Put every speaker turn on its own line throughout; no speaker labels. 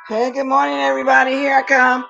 Hey, good morning, everybody. Here I come.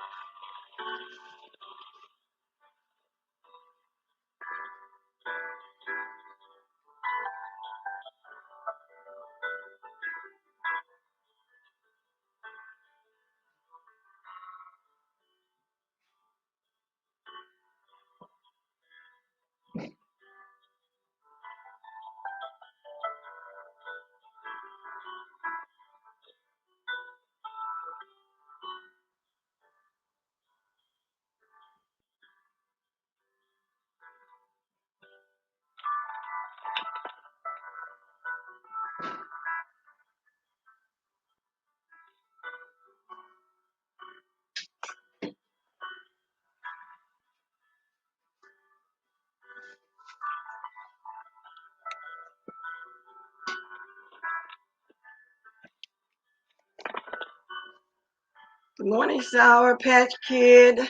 Good morning, Sour Patch Kid,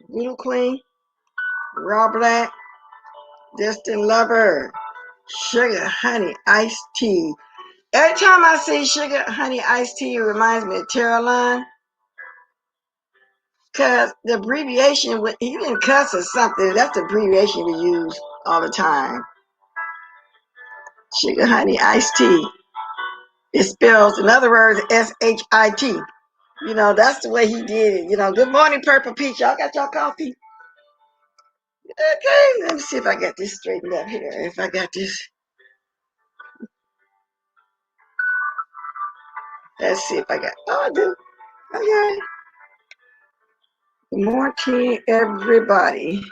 Little Queen, Raw Black, Distant Lover, Sugar Honey Iced Tea. Every time I say Sugar Honey Iced Tea, it reminds me of Caroline, because the abbreviation, he didn't cuss or something. That's the abbreviation we use all the time. Sugar Honey Iced Tea. It spells, in other words, S-H-I-T. You know, that's the way he did it. You know, good morning, Purple Peach. Y'all got y'all coffee? Okay, let me see if I got this straightened up here. If I got this, let's see if I got. Oh, I do. Okay. Good morning, everybody.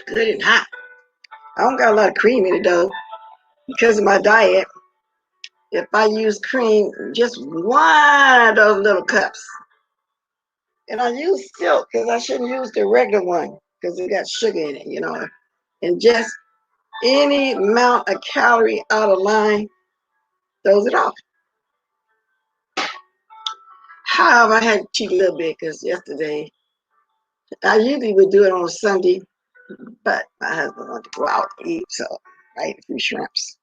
Good and hot. I don't got a lot of cream in it though, because of my diet. If I use cream, just one of those little cups, and I use silk because I shouldn't use the regular one because it got sugar in it, you know. And just any amount of calorie out of line throws it off. However, I had to cheat a little bit because yesterday I usually would do it on a Sunday, but my husband wanted to go out and eat, so I ate a few shrimps.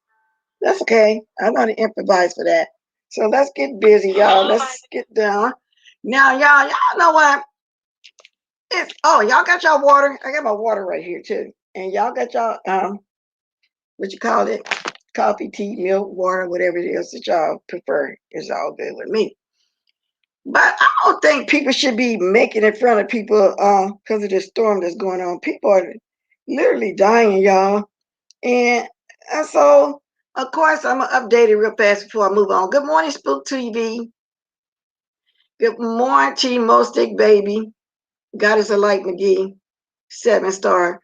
That's okay. I'm going to improvise for that. So let's get busy, y'all. Let's get down. Now, y'all know what? Y'all got y'all water. I got my water right here too, and y'all got y'all what you call it? Coffee, tea, milk, water, whatever it is that y'all prefer. It's all good with me. But I don't think people should be making it in front of people because of this storm that's going on. People are literally dying, y'all. And so, of course, I'm going to update it real fast before I move on. Good morning, Spook TV. Good morning, Mostic Baby. Goddess of Light McGee, 7-star.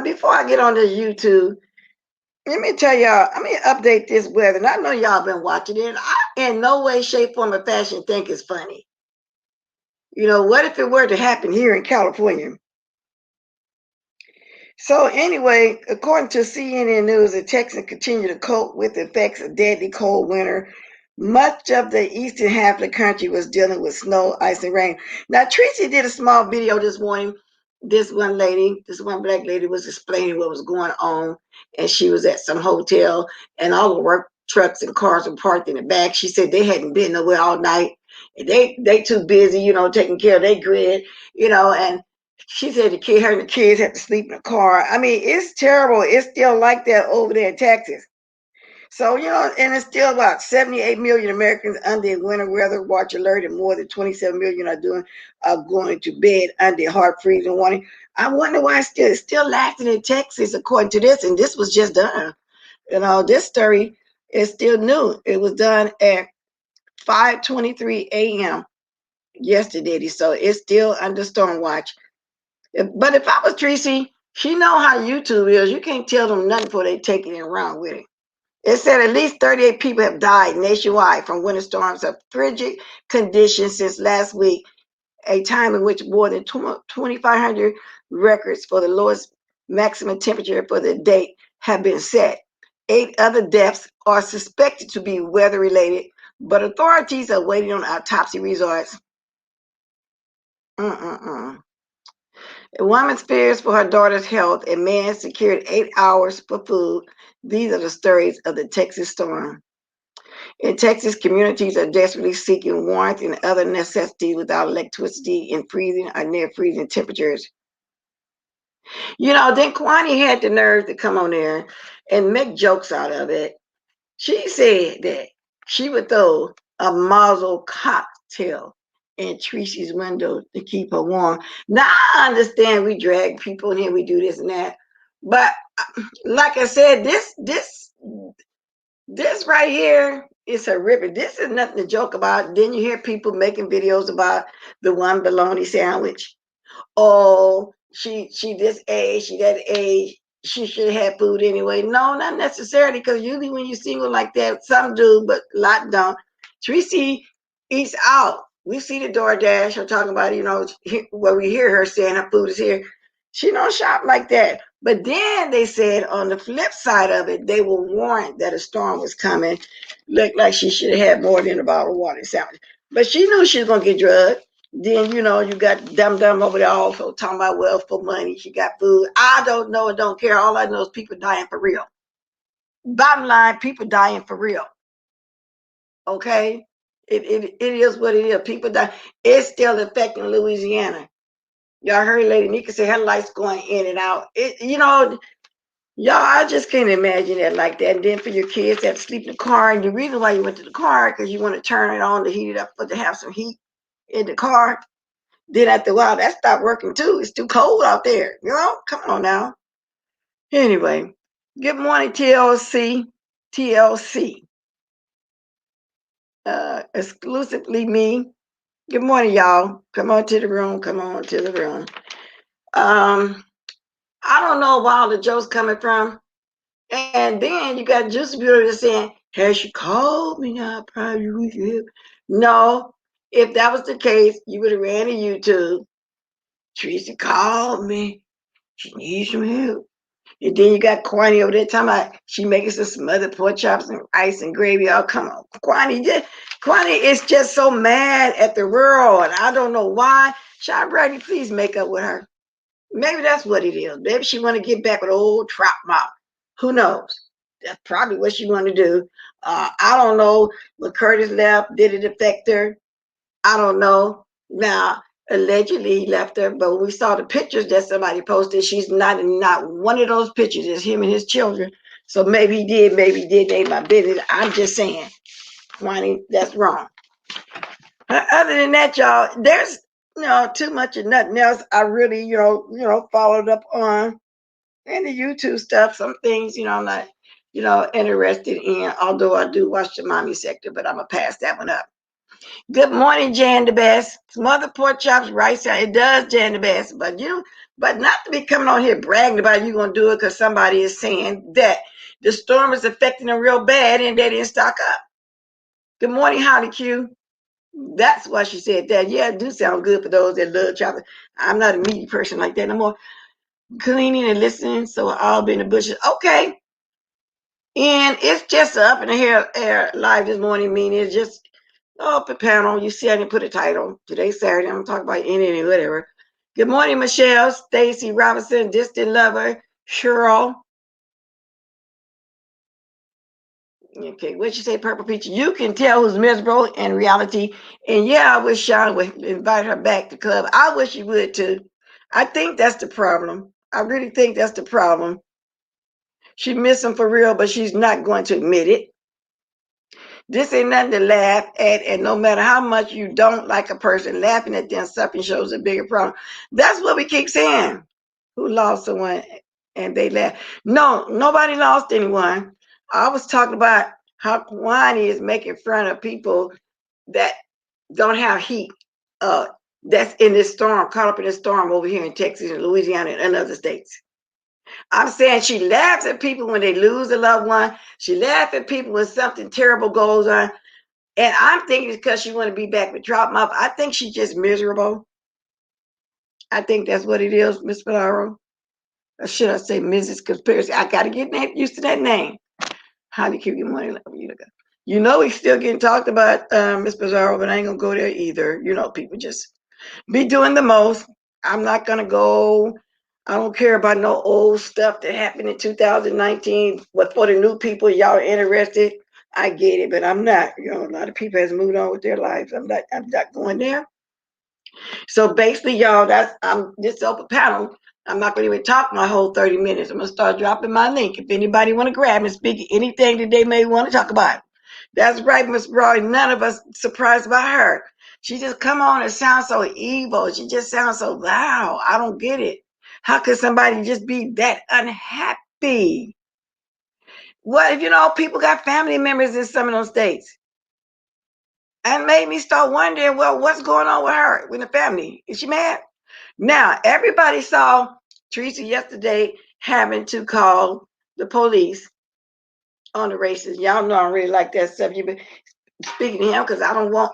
Before I get on to YouTube, let me tell y'all, I'm going to update this weather. And I know y'all been watching it. I, in no way, shape, form, or fashion, think it's funny. You know, what if it were to happen here in California? So anyway, according to CNN News, the Texans continue to cope with the effects of deadly cold winter. Much of the eastern half of the country was dealing with snow, ice, and rain. Now, Tracy did a small video this morning. This one black lady was explaining what was going on, and she was at some hotel, and all the work trucks and cars were parked in the back. She said they hadn't been nowhere all night. And they too busy, you know, taking care of their grid, you know, and she said her and the kids had to sleep in the car. I mean, it's terrible. It's still like that over there in Texas. So, you know, and it's still about 78 million Americans under winter weather watch alert, and more than 27 million are going to bed under hard freezing warning. I wonder why it's still lasting in Texas, according to this. And this was just done. You know, this story is still new. It was done at 5:23 a.m. yesterday, so it's still under storm watch. But if I was Tracy, she know how YouTube is. You can't tell them nothing before they take it and run with it. It said at least 38 people have died nationwide from winter storms of frigid conditions since last week, a time in which more than 2,500 records for the lowest maximum temperature for the date have been set. 8 other deaths are suspected to be weather related, but authorities are waiting on autopsy results. A woman fears for her daughter's health. A man secured 8 hours for food. These are the stories of the Texas storm. In Texas, communities are desperately seeking warmth and other necessities without electricity in freezing or near freezing temperatures. Then Kwani had the nerve to come on there and make jokes out of it. She said that she would throw a muzzle cocktail in Tracy's window to keep her warm. Now I understand we drag people in here, we do this and that, but like I said, this right here is horrific. This is nothing to joke about. Then you hear people making videos about the one bologna sandwich. Oh, she this age, she that age, she should have food anyway. No, not necessarily, because usually when you're single like that, some do, but a lot don't. Tracy eats out. We see the DoorDash. I'm talking about, where we hear her saying her food is here. She don't shop like that. But then they said on the flip side of it, they were warned that a storm was coming. Looked like she should have had more than a bottle of water sandwich. But she knew she was going to get drugged. Then, you got Dum over there also talking about wealth for money. She got food. I don't know and don't care. All I know is people dying for real. Bottom line, people dying for real. Okay? It is what it is. People die. It's still affecting Louisiana. Y'all heard Lady Nika say her lights going in and out. Y'all, I just can't imagine that like that. And then for your kids that sleep in the car, and the reason why you went to the car because you want to turn it on to heat it up, to have some heat in the car. Then after a while, that stopped working too. It's too cold out there. Come on now. Anyway, good morning, TLC. TLC. Exclusively me. Good morning, y'all. Come on to the room. Come on to the room. I don't know where all the jokes coming from. And then you got Juicy Beauty saying, "Hey, she called me now, probably with you." No, if that was the case, you would have ran to YouTube. Tracy called me. She needs some help. And then you got Kwani over there talking about she making some smothered pork chops and rice and gravy. Oh, come on. Kwani is just so mad at the world. I don't know why. Sean Brady, please make up with her. Maybe that's what it is. Maybe she want to get back with old Trap Mouth. Who knows? That's probably what she want to do. I don't know. When Curtis left, did it affect her? I don't know. Now, allegedly he left her, but when we saw the pictures that somebody posted, she's not in not one of those pictures. It's him and his children. So maybe he did, maybe he did. Ain't my business. I'm just saying, Wani, that's wrong. Other than that, y'all, there's too much of nothing else. I really, followed up on and the YouTube stuff. Some things, I'm not, interested in. Although I do watch the mommy sector, but I'm gonna pass that one up. Good morning, Jan the Best. Smothered pork chops, rice. It does, Jan the Best. But not to be coming on here bragging about you gonna do it because somebody is saying that the storm is affecting them real bad and they didn't stock up. Good morning, Holly Q. That's why she said that. Yeah, it do sound good for those that love chocolate. I'm not a meaty person like that no more. Cleaning and listening, so I'll be in the bushes. Okay. And it's just up in the air live this morning, meaning it's just off the panel. You see, I didn't put a title. Today's Saturday. I'm talking about any whatever. Good morning, Michelle, Stacy Robinson, Distant Lover, Cheryl. Okay, what you say, Purple Peach? You can tell who's miserable in reality. And yeah, I wish Sean would invite her back to club. I wish he would too. I think that's the problem. I really think that's the problem. She miss him for real, but she's not going to admit it. This ain't nothing to laugh at, and no matter how much you don't like a person, laughing at them something shows a bigger problem. That's what we keep saying. Who lost someone and they laugh? No, nobody lost anyone. I was talking about how Kwani is making fun of people that don't have heat. That's in this storm, caught up in this storm over here in Texas and Louisiana and other states. I'm saying she laughs at people when they lose a loved one. She laughs at people when something terrible goes on. And I'm thinking it's because she want to be back with Drop Mouth. I think she's just miserable. I think that's what it is, Miss Fedaro. Or should I say Mrs. Conspiracy? I got to get used to that name. How do you keep your money? He's still getting talked about, Miss Pizarro, but I ain't going to go there either. People just be doing the most. I'm not gonna go. I don't care about no old stuff that happened in 2019. But for the new people, y'all are interested. I get it, but I'm not. You know, a lot of people has moved on with their lives. I'm not. I'm not going there. So basically, y'all, that's I'm this open panel. I'm not going to even talk my whole 30 minutes. I'm going to start dropping my link. If anybody want to grab and speak anything that they may want to talk about. That's right, Miss Roy. None of us surprised by her. She just come on and sounds so evil. She just sounds so loud. I don't get it. How could somebody just be that unhappy? What if people got family members in some of those states? And made me start wondering, well, what's going on with her, with the family? Is she mad? Now, everybody saw Tracy yesterday having to call the police on the racist. Y'all know I really like that stuff. You've been speaking to him because I don't want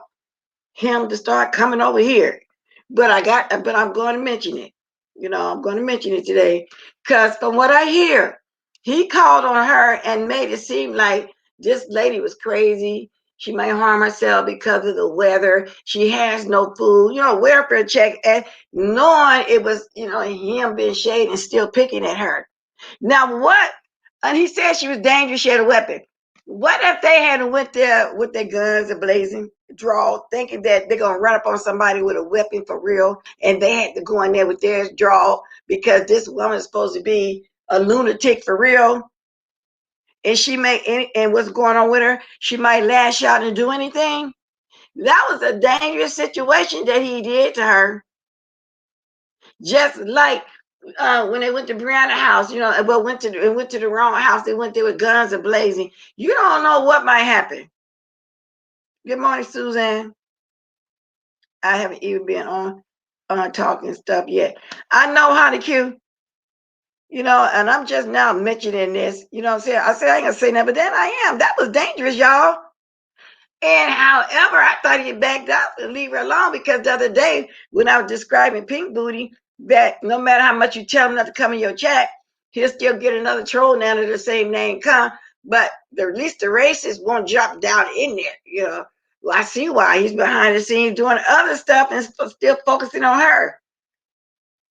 him to start coming over here. But I'm going to mention it. I'm going to mention it today because from what I hear, he called on her and made it seem like this lady was crazy. She may harm herself because of the weather. She has no food, welfare check, and knowing it was, him being shady and still picking at her. Now what? And he said she was dangerous. She had a weapon. What if they had went there with their guns and blazing, draw, thinking that they're gonna run up on somebody with a weapon for real, and they had to go in there with theirs draw because this woman is supposed to be a lunatic for real, and and what's going on with her? She might lash out and do anything. That was a dangerous situation that he did to her. Just like when they went to Brianna's house, well, went to the wrong house. They went there with guns and blazing. You don't know what might happen. Good morning, Suzanne. I haven't even been on talking stuff yet. I know how to cue, and I'm just now mentioning this. You know what I'm saying? I said I ain't gonna say nothing, but then I am. That was dangerous, y'all. And however, I thought he'd backed up and leave her alone because the other day when I was describing Pink Booty, that no matter how much you tell him not to come in your chat, he'll still get another troll now that the same name come. But at least the racist won't drop down in there. Well, I see why he's behind the scenes doing other stuff and still focusing on her.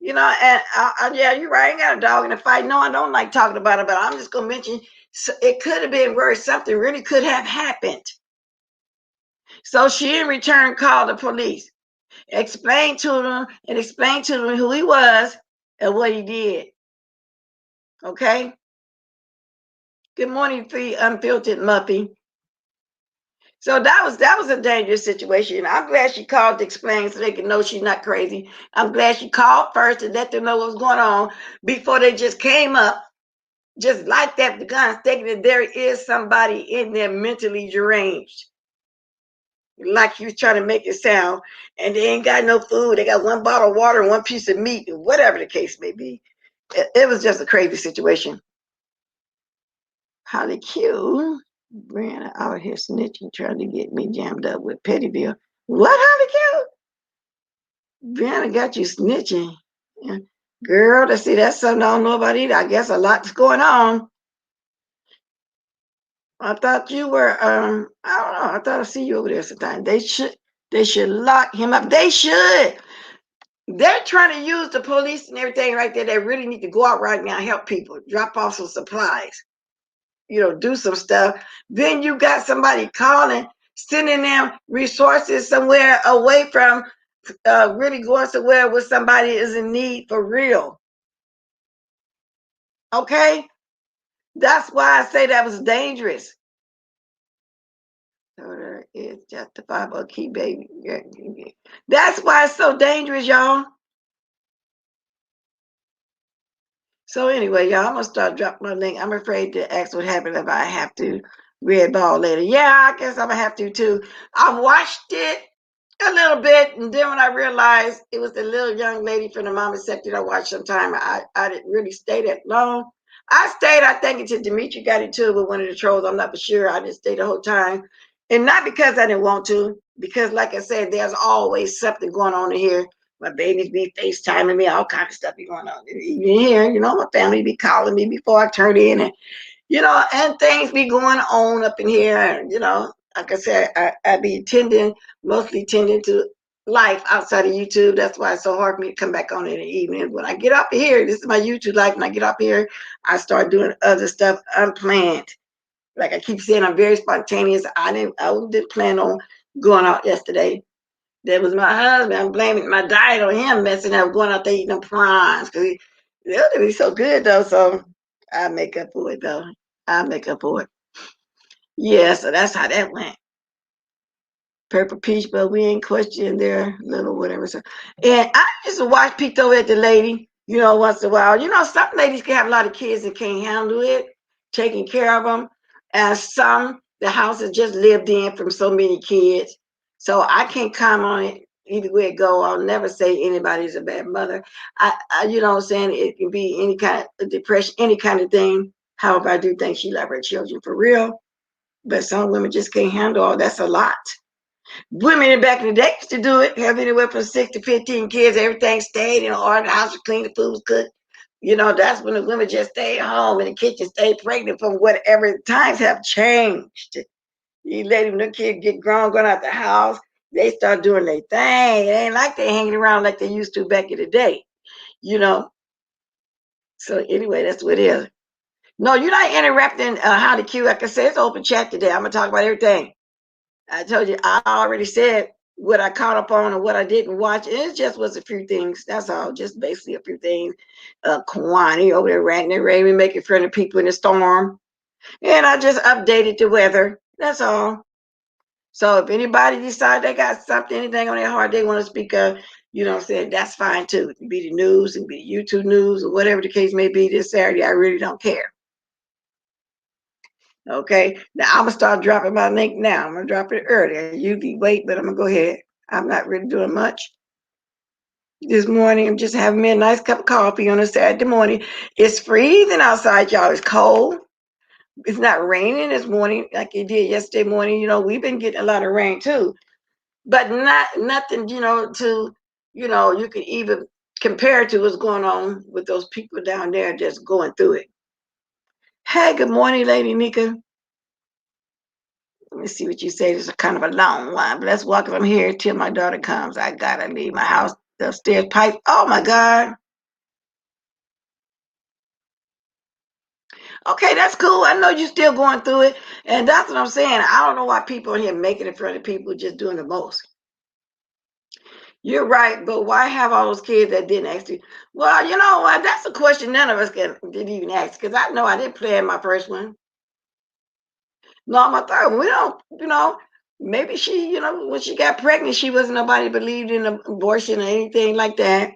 And yeah, you're right. I ain't got a dog in the fight. No, I don't like talking about it, but I'm just gonna mention it could have been worse. Something really could have happened. So she in return called the police, explained to them who he was and what he did. Okay. Good morning, free unfiltered Muppy. So that was a dangerous situation. I'm glad she called to explain so they can know she's not crazy. I'm glad she called first to let them know what was going on before they just came up, just like that, the guns, thinking that there is somebody in there mentally deranged. Like you was trying to make it sound, and they ain't got no food. They got one bottle of water and one piece of meat, whatever the case may be. It was just a crazy situation. Holly Q, Brianna out here snitching, trying to get me jammed up with Pettyville. What, Holly Q? Brianna got you snitching. Yeah. Girl, that's something I don't know about either. I guess a lot's going on. I thought you were I don't know. I thought I see you over there sometime. They should lock him up. They should. They're trying to use the police and everything right there. They really need to go out right now and help people, drop off some supplies, do some stuff. Then you got somebody calling, sending them resources somewhere away from really going somewhere where somebody is in need for real. Okay? That's why I say that was dangerous. It's justifiable. Key baby. That's why it's so dangerous, y'all. So anyway, y'all, I'm gonna start dropping my link. I'm afraid to ask what happened if I have to red ball later. Yeah, I guess I'm gonna have to too. I watched it a little bit, and then when I realized it was the little young lady from the mama section I watched sometime, I didn't really stay that long. I stayed, I think, until Dimitri got into it with one of the trolls. I'm not for sure. I didn't stay the whole time. And not because I didn't want to, because like I said, there's always something going on in here. My babies be FaceTiming me, all kind of stuff be going on. Even here, my family be calling me before I turn in, and and things be going on up in here. And like I said, I be mostly tending to life outside of YouTube. That's why it's so hard for me to come back on in the evening. When I get up here, this is my YouTube life. When I get up here, I start doing other stuff unplanned. Like I keep saying, I'm very spontaneous. I didn't plan on going out yesterday. That was my husband. I'm blaming my diet on him messing up, going out there eating them prawns because they'll be so good though. So I make up for it though. I make up for it. Yeah, so that's how that went. Purple Peach, but we ain't questioning their little whatever. So, and I used to watch Pito at the lady, once in a while. Some ladies can have a lot of kids and can't handle it, taking care of them. And some, the house is just lived in from so many kids. So I can't comment on it either way it go. I'll never say anybody's a bad mother. You know what I'm saying? It can be any kind of depression, any kind of thing. However, I do think she love her children for real. But some women just can't handle all. That's a lot. Women back in the day used to do it, have anywhere from 6 to 15 kids, everything stayed in order, the house was clean, the food was cooked. That's when the women just stayed home and the kitchen stayed pregnant from whatever. Times have changed. You let them, the kids get grown, going out the house, they start doing their thing. It ain't like they hanging around like they used to back in the day, you know. So anyway, that's what it is. No, you're not interrupting how to cue. Like I said, it's open chat today. I'm gonna talk about everything. I told you I already said what I caught up on and what I didn't watch. And it just was a few things. That's all. Just basically a few things. Kwani over there ranting and raving, making fun of people in the storm. And I just updated the weather. That's all. So if anybody decide they got something, anything on their heart they want to speak of, I'm saying, that's fine too. It can be the news, it can be YouTube news, or whatever the case may be this Saturday. I really don't care. Okay, now I'm gonna start dropping my link now. I'm gonna drop it earlier. You be wait, but I'm gonna go ahead. I'm not really doing much this morning. I'm just having me a nice cup of coffee on a Saturday morning. It's freezing outside, y'all. It's cold. It's not raining this morning like it did yesterday morning. We've been getting a lot of rain too, but not nothing. You can even compare to what's going on with those people down there just going through it. Hey, good morning, Lady Nika. Let me see what you say. This is kind of a long one, but let's walk from here till my daughter comes. I gotta leave my house. The upstairs pipe. Oh my God. Okay, that's cool. I know you're still going through it. And that's what I'm saying. I don't know why people are here making it in front of people just doing the most. You're right, but why have all those kids that didn't actually? Well, you know what? That's a question none of us didn't even ask because I know I didn't plan my first one. No, my third one. We don't, maybe she, when she got pregnant, she wasn't nobody believed in abortion or anything like that.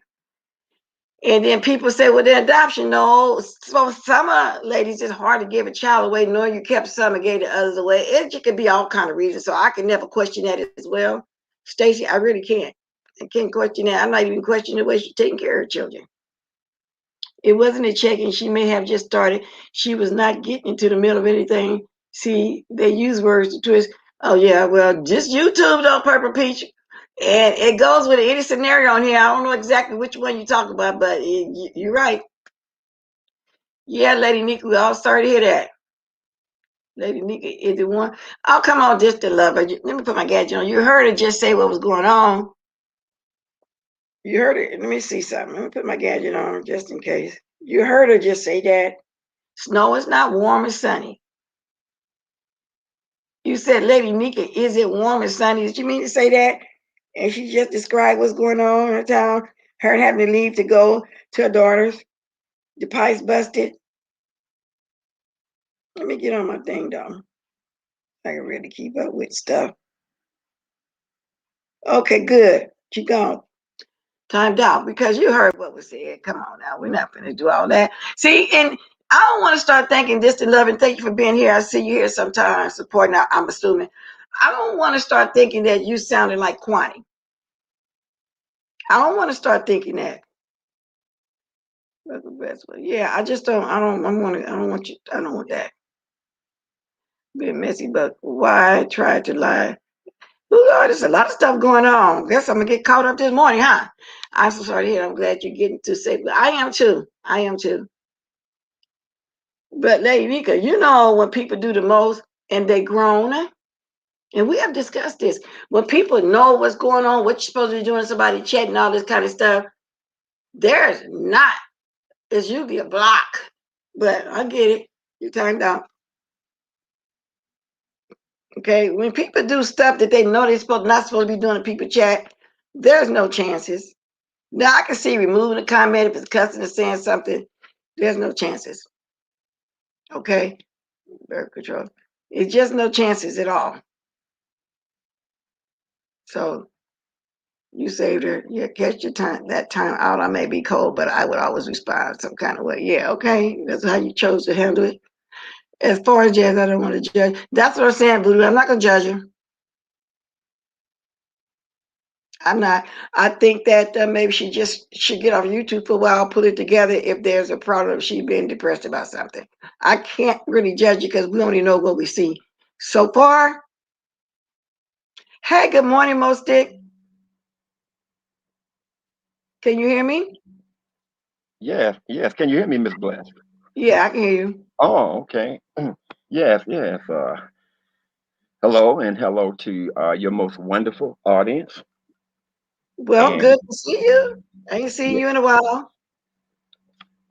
And then people say, well, the adoption, no. So some ladies, it's hard to give a child away, knowing you kept some and gave the others away. It could be all kind of reasons. So I can never question that as well. Stacy, I really can't. I can't question that. I'm not even questioning the way she's taking care of children. It wasn't a check-in. She may have just started. She was not getting into the middle of anything. See, they use words to twist. Oh, yeah, well, just YouTube, though, Purple Peach. And it goes with any scenario on here. I don't know exactly which one you talk about, but you're right. Yeah, Lady Nika, we all sorry to hear that. Lady Nika is the one. Oh, come on, just to love her. Let me put my gadget on. You heard her just say what was going on. You heard it. Let me see something. Let me put my gadget on just in case. You heard her just say that. Snow is not warm and sunny. You said, Lady Nika, is it warm and sunny? Did you mean to say that? And she just described what's going on in her town. Her having to leave to go to her daughter's. The pipes busted. Let me get on my thing, though. I can really keep up with stuff. Okay, good. She gone. Timed out because you heard what was said. Come on now. We're not going to do all that. See, and I don't want to start thinking this to love and thank you for being here. I see you here sometimes supporting, I'm assuming. I don't want to start thinking that you sounded like Kwani. I don't want to start thinking that. That's the best way. Yeah, I just don't. I don't want you. I don't want that. Being messy, but why try to lie? Oh, there's a lot of stuff going on. Guess I'm gonna get caught up this morning, huh? I'm so sorry to hear. I'm glad you're getting to safe. But I am too. I am too. But Lady Nika, when people do the most and they grown, And we have discussed this. When people know what's going on, what you're supposed to be doing, somebody chatting, all this kind of stuff, there's not. It's usually a block. But I get it. You timed out. Okay. When people do stuff that they know they're not supposed to be doing in people chat, there's no chances. Now I can see removing a comment if it's cussing or saying something. There's no chances. Okay. Birth control. It's just no chances at all. So you saved her. Yeah, catch your time. That time out, I may be cold, but I would always respond some kind of way. Yeah, okay. That's how you chose to handle it. As far as jazz, I don't want to judge. That's what I'm saying, Voodoo. I'm not gonna judge her. I'm not. I think that maybe she just should get off YouTube for a while, put it together if there's a problem, if she's being depressed about something. I can't really judge it because we only know what we see so far. Hey, good morning, Mostick. Can you hear me?
Yes, yes. Can you hear me, Miss Bless?
Yeah, I can hear you.
Oh, okay. Yes, yes. Hello and hello to your most wonderful audience.
Well,
And
good to see you. I ain't seen
ye-
you in a while.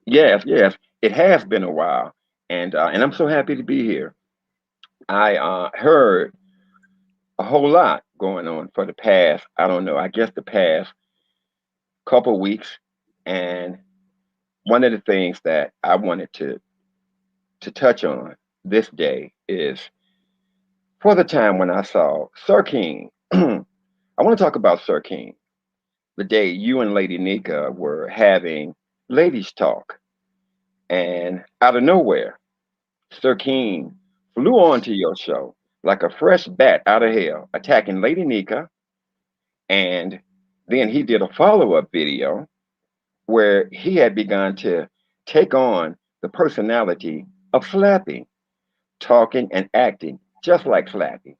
yes, yes, it has been a while, and I'm so happy to be here. I heard a whole lot going on for the past, I don't know, I guess the past couple weeks, and one of the things that I wanted to touch on this day is for the time when I saw Sir King. I want to talk about Sir King. The day you and Lady Nika were having ladies talk, and out of nowhere, Sir King flew onto your show like a fresh bat out of hell, attacking Lady Nika, and then he did a follow-up video where he had begun to take on the personality of Slappy, talking and acting just like Slappy.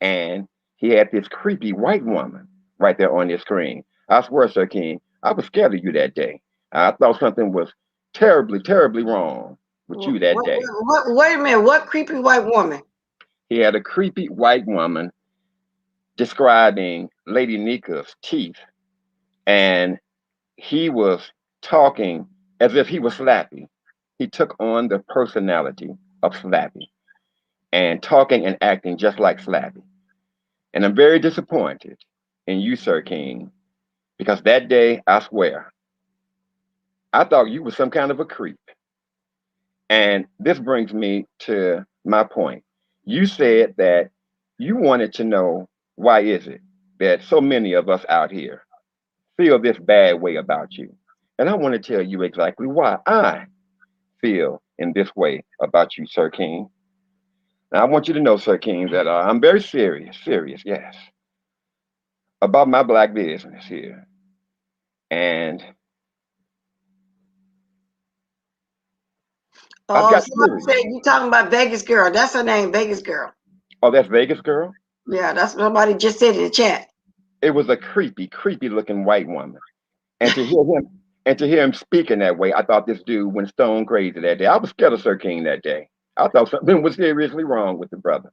And he had this creepy white woman right there on his screen. I swear, Sir King, I was scared of you that day. I thought something was terribly, terribly wrong with you that day.
Wait a minute. What creepy white woman?
He had a creepy white woman describing Lady Nika's teeth, and he was talking as if he was Slappy. He took on the personality of Slappy and talking and acting just like Slappy. And I'm very disappointed in you, Sir King, because that day, I swear, I thought you were some kind of a creep. And this brings me to my point. You said that you wanted to know why is it that so many of us out here feel this bad way about you. And I want to tell you exactly why I feel in this way about you, Sir King. Now, I want you to know, Sir King, that I'm very serious, serious, yes, about my black business here. And I've
Oh,
got
somebody
serious.
said you talking about Vegas girl. That's her name, Vegas girl.
Oh, that's Vegas girl?
Yeah, that's what somebody just said in the chat.
It was a creepy, creepy looking white woman. And to hear him speaking that way, I thought this dude went stone crazy that day. I was scared of Sir King that day. I thought something was seriously wrong with the brother.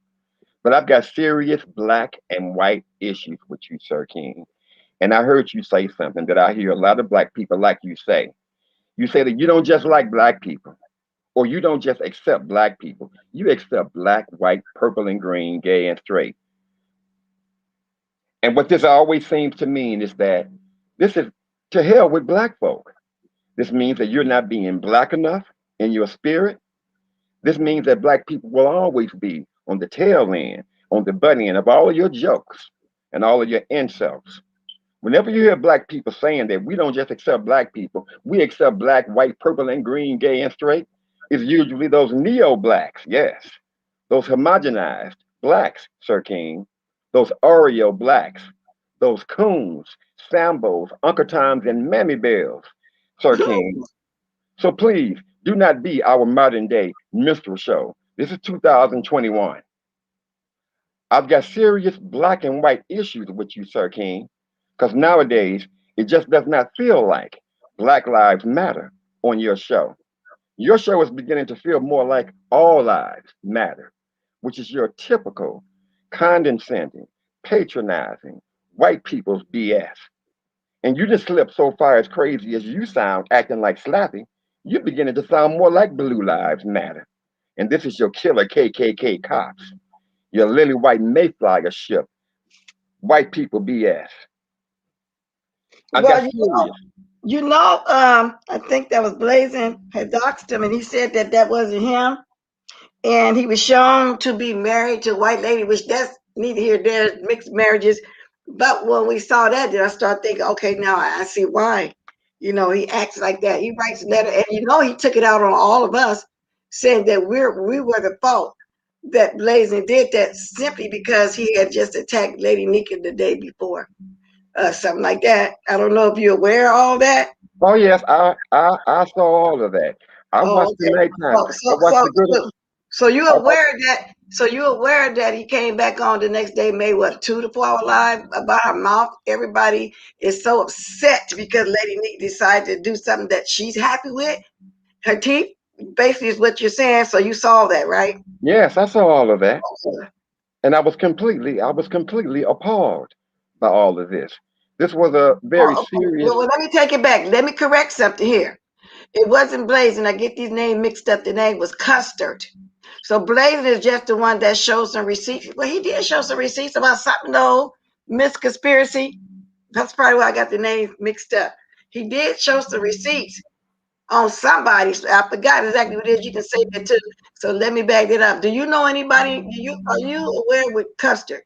But I've got serious black and white issues with you, Sir King. And I heard you say something that I hear a lot of black people like you say. You say that you don't just like black people, or you don't just accept black people. You accept black, white, purple, and green, gay, and straight. And what this always seems to mean is that this is to hell with black folk. This means that you're not being black enough in your spirit. This means that black people will always be on the tail end, on the butt end of all of your jokes and all of your insults. Whenever you hear black people saying that we don't just accept black people, we accept black, white, purple, and green, gay, and straight, it's usually those neo blacks, yes, those homogenized blacks, Sir King, those Oreo blacks, those coons, Sambos, Uncle Toms, and Mammy Bells, Sir King. So please do not be our modern day minstrel show. This is 2021. I've got serious black and white issues with you, Sir King, because nowadays it just does not feel like Black Lives Matter on your show. Your show is beginning to feel more like All Lives Matter, which is your typical condescending, patronizing, white people's BS. And you just slip so far as crazy as you sound acting like Slappy, you're beginning to sound more like Blue Lives Matter. And this is your killer KKK cops, your lily white Mayflower ship, white people BS. I got
Well,
serious.
I think that was Blazing had doxed him, and he said that that wasn't him. And he was shown to be married to a white lady, which that's neither here nor there, mixed marriages. But when we saw that, then I started thinking, okay, now I see why. He acts like that. He writes a letter, and he took it out on all of us, saying that we were the fault that Blazing did that simply because he had just attacked Lady Nika the day before, something like that. I don't know if you're aware of all that.
Oh yes, I saw all of that. I
Oh,
watched the
okay.
nighttime.
So,
I
so,
watched
so,
the good.
so, so you
I watched,
aware that? So you aware that he came back on the next day, made what 2 to 4 hour live about her mouth. Everybody is so upset because Lady Nick decided to do something that she's happy with. Her teeth, basically, is what you're saying. So you saw that, right?
yes, I saw all of that,
Okay.
and I was completely appalled by all of this. This was a very
Oh, okay.
serious.
Well, let me take it back. Let me correct something here. It wasn't Blazing. I get these names mixed up. The name was Custard. So Blazing is just the one that shows some receipts. Well, he did show some receipts about something though, Miss Conspiracy. That's probably why I got the names mixed up. He did show some receipts on somebody. So I forgot exactly what it is. You can say that too. So let me back it up. Do you know anybody? Are you aware with Custard?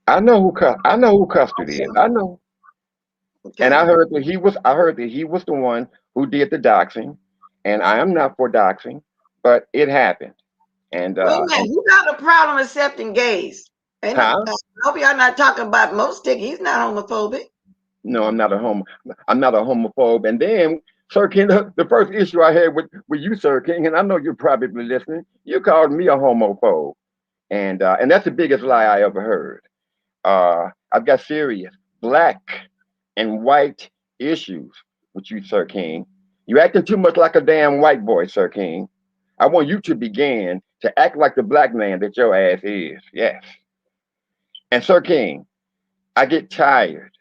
I know who Custard is. I know, and
Okay.
I heard that he was the one who did the doxing, and I am not for doxing, but it happened, and
Wait a minute.
and
You got a problem accepting gays? Ain't no,
huh?
I hope y'all not talking about most stick. He's not homophobic.
No, I'm not a homophobe. And then, Sir King, the first issue I had with you, Sir King, and I know you're probably listening, you called me a homophobe. And that's the biggest lie I ever heard. I've got serious black and white issues with you, Sir King. You acting too much like a damn white boy, Sir King. I want you to begin to act like the black man that your ass is. Yes. And Sir King, I get tired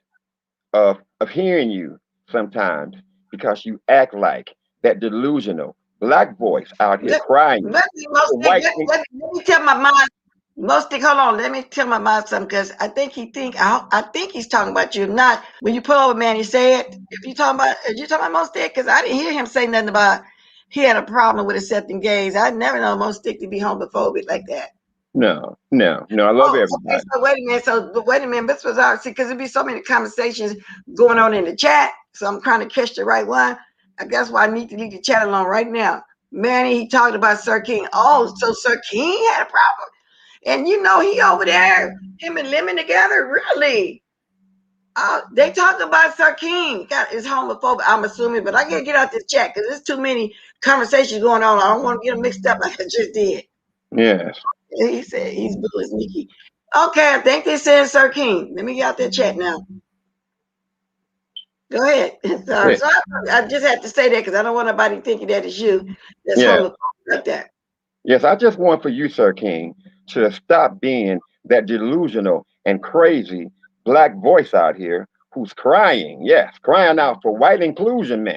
of hearing you sometimes because you act like that delusional black voice out here
Let,
crying
let me most
for
think,
white people.
let me tell my mind. Most think, hold on. Let me tell my mind something because I think he's talking about you. Not when you pull over, man. He said if you talking about are you talking about most stick because I didn't hear him say nothing about he had a problem with accepting gays. I never know most stick to be homophobic like that.
No, no, no. I love
Oh, okay.
everybody.
So wait a minute. But wait a minute. This was our see because there'd be so many conversations going on in the chat. So I'm trying to catch the right one. I guess why I need to leave the chat alone right now. Manny, he talked about Sir King. Oh, so Sir King had a problem, and he over there, him and Lemon together, really. They talk about Sir King. God, is homophobic. I'm assuming, but I gotta get out this chat because there's too many conversations going on. I don't want to get them mixed up like I just did.
Yes,
He said he's blue as Mickey. Okay, I think they said Sir King. Let me get out that chat now. Go ahead. Sorry.
yes,
So I just had to say that because I don't want nobody thinking that it's you that's
yes,
homophobic like that.
yes. I just want for you, Sir King, to stop being that delusional and crazy black voice out here who's crying, yes, crying out for white inclusion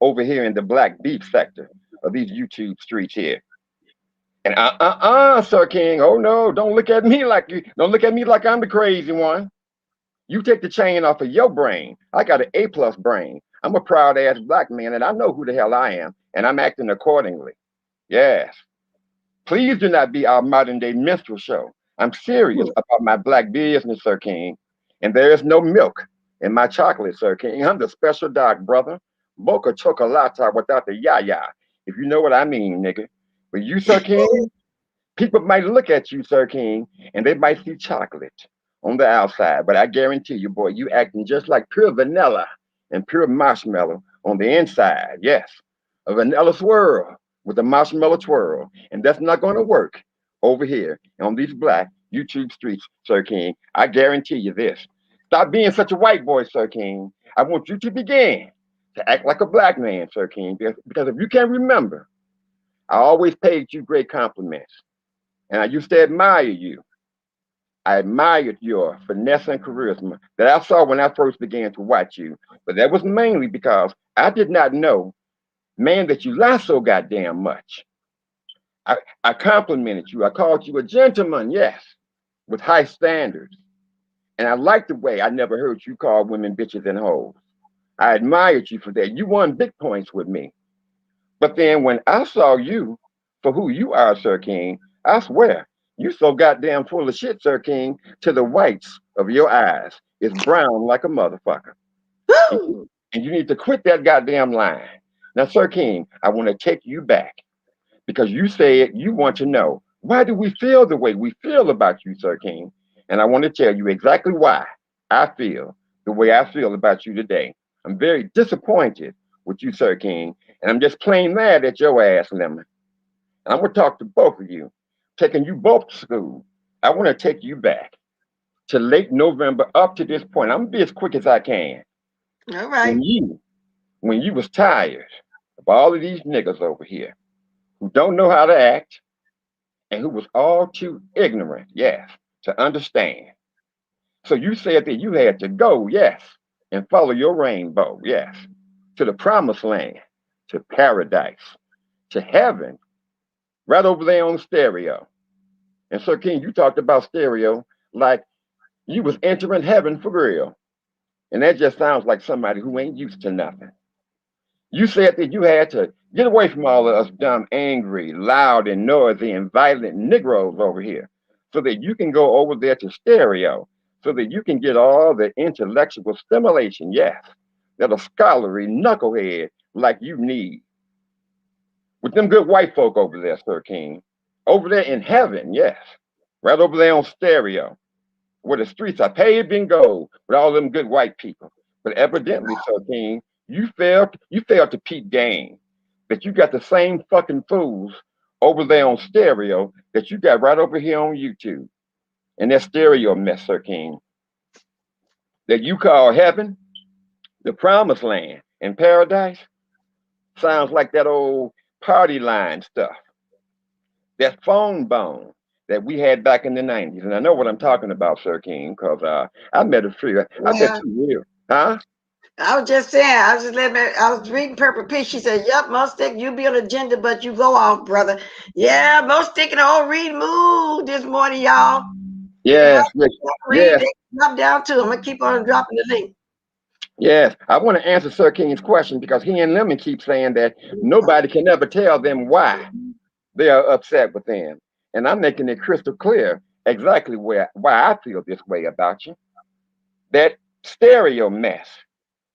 over here in the black beef sector of these YouTube streets here. And Sir King, oh no, don't look at me like I'm the crazy one. You take the chain off of your brain. I got an A+ brain. I'm a proud ass black man and I know who the hell I am and I'm acting accordingly. Yes. Please do not be our modern day minstrel show. I'm serious about my black business, Sir King. And there is no milk in my chocolate, Sir King. I'm the special dark brother. Mocha chocolate without the ya. If you know what I mean, nigga. But you, Sir King, people might look at you, Sir King, and they might see chocolate on the outside, but I guarantee you, boy, you acting just like pure vanilla and pure marshmallow on the inside. Yes, a vanilla swirl with a marshmallow twirl, and that's not going to work over here on these black YouTube streets, Sir King. I guarantee you this. Stop being such a white boy, Sir King. I want you to begin to act like a black man, Sir King, because if you can remember, I always paid you great compliments and I used to admire you. I admired your finesse and charisma that I saw when I first began to watch you, but that was mainly because I did not know, man, that you lie so goddamn much. I complimented you. I called you a gentleman, yes, with high standards. And I liked the way I never heard you call women bitches and hoes. I admired you for that. You won big points with me. But then when I saw you for who you are, Sir King, I swear, you so goddamn full of shit, Sir King, to the whites of your eyes is brown like a motherfucker. And you,
Woo!
and you need to quit that goddamn line. Now, Sir King, I want to take you back because you said you want to know why do we feel the way we feel about you, Sir King? And I want to tell you exactly why I feel the way I feel about you today. I'm very disappointed with you, Sir King, and I'm just plain mad at your ass, Lemon. And I'm gonna talk to both of you, taking you both to school. I want to take you back to late November up to this point. I'm gonna be as quick as I can.
All right.
When you when you was tired of all of these niggas over here who don't know how to act and who was all too ignorant, yes, to understand. So you said that you had to go, yes, and follow your rainbow, yes, to the promised land, to paradise, to heaven, right over there on stereo. And Sir King, you talked about stereo like you was entering heaven for real. And that just sounds like somebody who ain't used to nothing. You said that you had to get away from all of us dumb, angry, loud, and noisy and violent Negroes over here so that you can go over there to stereo, so that you can get all the intellectual stimulation, yes, that a scholarly knucklehead like you need. With them good white folk over there, Sir King. Over there in heaven, yes. Right over there on stereo, where the streets are paved in gold with all them good white people. But evidently, Sir King, you failed to peep game. That you got the same fucking fools over there on stereo that you got right over here on YouTube. And that stereo mess, Sir King, that you call heaven, the promised land, and paradise, sounds like that old party line stuff. That phone bone that we had back in the 90s. And I know what I'm talking about, Sir King, because I met a few. I met
Well,
two real. Huh?
I was just saying, I was reading Purple Peach. She said, "Yup, most stick, you be on agenda, but you go off, brother." Yeah, most sticking the whole read mood this morning, y'all. Anybody
Yes, yes,
read,
yes,
they can drop down too. I'm gonna keep on dropping the link.
yes. I want to answer Sir King's question because he and Lemon keep saying that nobody can ever tell them why they are upset with them. And I'm making it crystal clear exactly why I feel this way about you. That stereo mess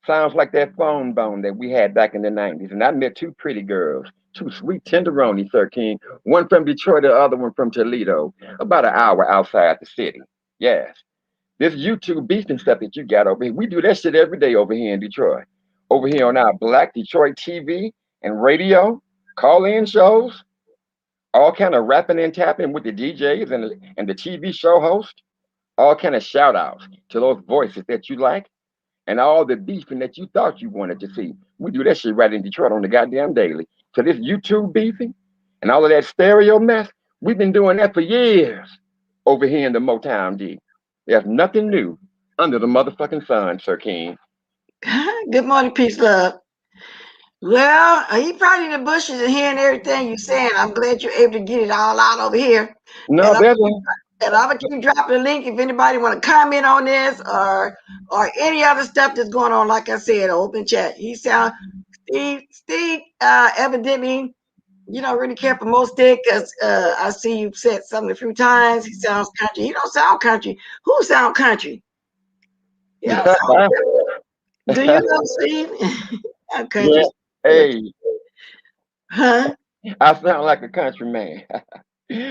sounds like that phone bone that we had back in the 90s. And I met two pretty girls, two sweet tenderoni, Sir King, one from Detroit, the other one from Toledo, about an hour outside the city. Yes. This YouTube beefing stuff that you got over here, we do that shit every day over here in Detroit. Over here on our Black Detroit TV and radio, call-in shows, all kind of rapping and tapping with the DJs and the TV show host, all kind of shout outs to those voices that you like and all the beefing that you thought you wanted to see. We do that shit right in Detroit on the goddamn daily. So this YouTube beefing and all of that stereo mess, we've been doing that for years over here in the Motown D. There's nothing new under the motherfucking sun, Sir King.
Good morning, peace, love. Well, he probably in the bushes and hearing everything you're saying. I'm glad you're able to get it all out over here.
No,
And I'm
there's a
and I'm gonna keep dropping the link if anybody want to comment on this or any other stuff that's going on. Like I said, open chat. He sound Steve evidently you don't really care for most stick because I see you said something a few times. He sounds country. He don't sound country. Who sound country? He don't sound country. Do you know Steve? I'm country.
yeah. Hey,
Huh?
I sound like a country man.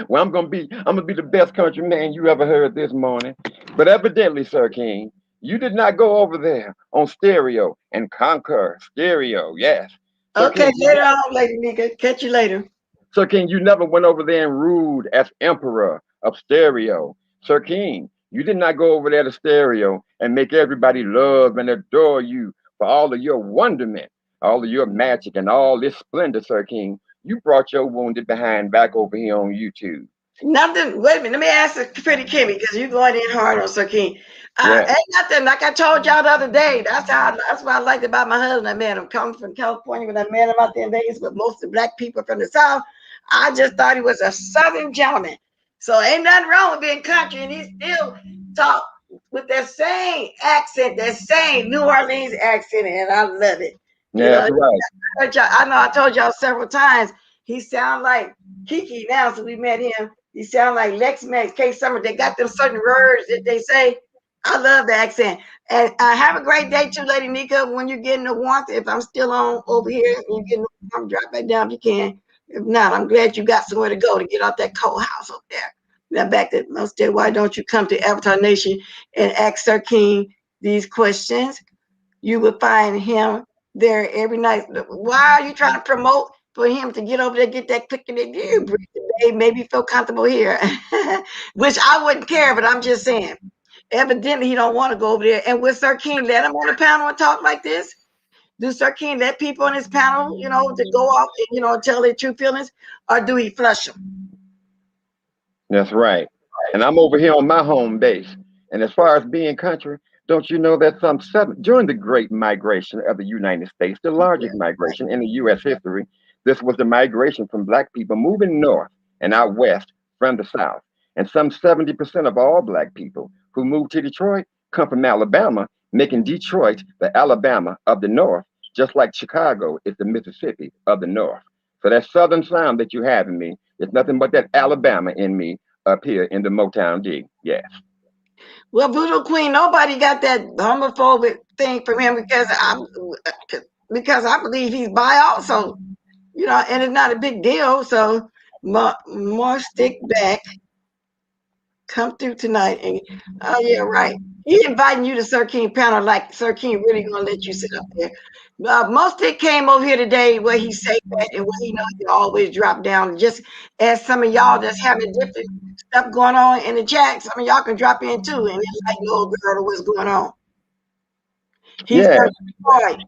Well, I'm gonna be the best country man you ever heard this morning. But evidently, Sir King, you did not go over there on stereo and conquer stereo. Yes, Sir
Okay,
King,
later on, Lady Nika. Catch you later.
Sir King, you never went over there and ruled as emperor of stereo. Sir King, you did not go over there to stereo and make everybody love and adore you for all of your wonderment, all of your magic, and all this splendor, Sir King. You brought your wounded behind back over here on YouTube.
Nothing. Wait a minute. Let me ask Pretty Kimmy because you going in hard on Sir King.
Yeah.
Ain't nothing like I told y'all the other day. That's what I liked about my husband. I met him coming from California when I met him out there in Vegas with most of the black people from the South. I just thought he was a Southern gentleman. So ain't nothing wrong with being country, and he still talk with that same accent, that same New Orleans accent, and I love it. You
Yeah,
know,
that's right.
I know I told y'all several times. He sound like Kiki now, so we met him. He sound like Lex Max, K Summer. They got them certain words that they say. I love the accent. And have a great day too, Lady Nika. When you're getting the warmth, if I'm still on over here and you're getting the warmth, drop back down if you can. If not, I'm glad you got somewhere to go to get out that cold house over there. Now back to most day, why don't you come to Avatar Nation and ask Sir King these questions? You will find him there every night. Why are you trying to promote for him to get over there, get that click in there, breathe today, maybe feel comfortable here, which I wouldn't care, but I'm just saying. Evidently, he don't want to go over there. And with Sir King, let him on the panel and talk like this. Do Sir King let people on his panel, to go off and, tell their true feelings, or do he flush them?
That's right. And I'm over here on my home base. And as far as being country, don't you know that during the Great Migration of the United States, the largest migration in the U.S. history, this was the migration from black people moving north and out west from the south. And some 70% of all black people who moved to Detroit come from Alabama, making Detroit the Alabama of the north, just like Chicago is the Mississippi of the north. So that southern sound that you have in me is nothing but that Alabama in me up here in the Motown D. Yes.
Well, Voodoo Queen, nobody got that homophobic thing from him because I believe he's bi also, and it's not a big deal. So more stick back, come through tonight, and oh yeah, right. He inviting you to Sir King panel like Sir King really gonna let you sit up there. Most it came over here today where he say that and where he knows he always drop down. Just as some of y'all that's having different stuff going on in the chat, some of y'all can drop in too and like the old girl what's going on. He's
Yes.
Detroit.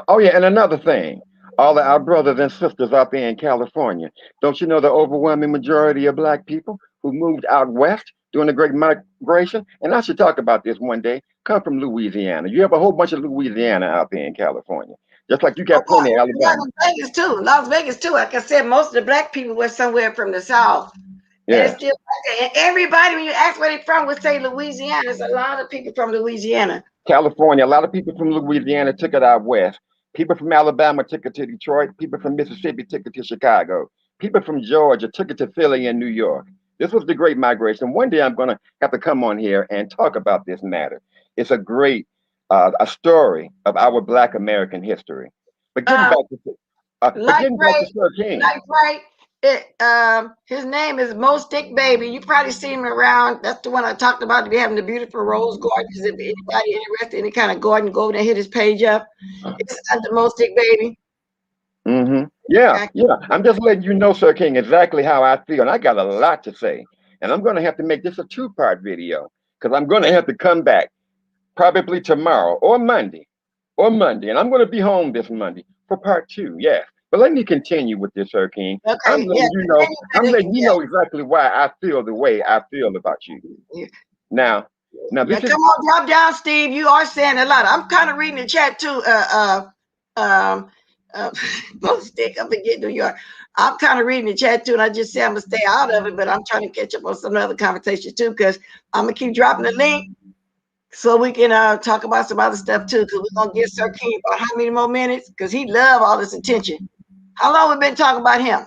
Oh, yeah. And another thing, all of our brothers and sisters out there in California, don't you know the overwhelming majority of black people who moved out west during the Great Migration? And I should talk about this one day. Come from Louisiana. You have a whole bunch of Louisiana out there in California, just like you got plenty of Alabama.
Las Vegas too. Like I said, most of the black people were somewhere from the South. And
Yeah.
still, and everybody, when you ask where they from, would say Louisiana. There's a lot of people from Louisiana.
California, a lot of people from Louisiana took it out west. People from Alabama took it to Detroit. People from Mississippi took it to Chicago. People from Georgia took it to Philly and New York. This was the Great Migration. One day I'm going to have to come on here and talk about this matter. It's a great a story of our Black American history. But getting back to
Like
Sir King.
His name is Mo Stick Baby. You probably see him around. That's the one I talked about. To be having the beautiful rose gardens. If anybody interested in any kind of garden, go over there and hit his page up. It's under Mo Stick Baby.
Mm-hmm. Yeah, yeah. I'm just letting you know, Sir King, exactly how I feel. And I got a lot to say. And I'm going to have to make this a two-part video because I'm going to have to come back probably tomorrow or Monday. And I'm going to be home this Monday for part two. Yes. But let me continue with this, Sir King. I'm
Okay,
letting you know. I'm letting you know exactly why I feel the way I feel about you. Now this is.
Come on, drop down, Steve. You are saying a lot. I'm kind of reading the chat too. Most stick up again, New York. I'm kind of reading the chat too, and I just say I'm gonna stay out of it, but I'm trying to catch up on some other conversations too, because I'm gonna keep dropping the link so we can talk about some other stuff too. Because we're gonna give Sir King about how many more minutes? Because he love all this attention. How long we been talking about him,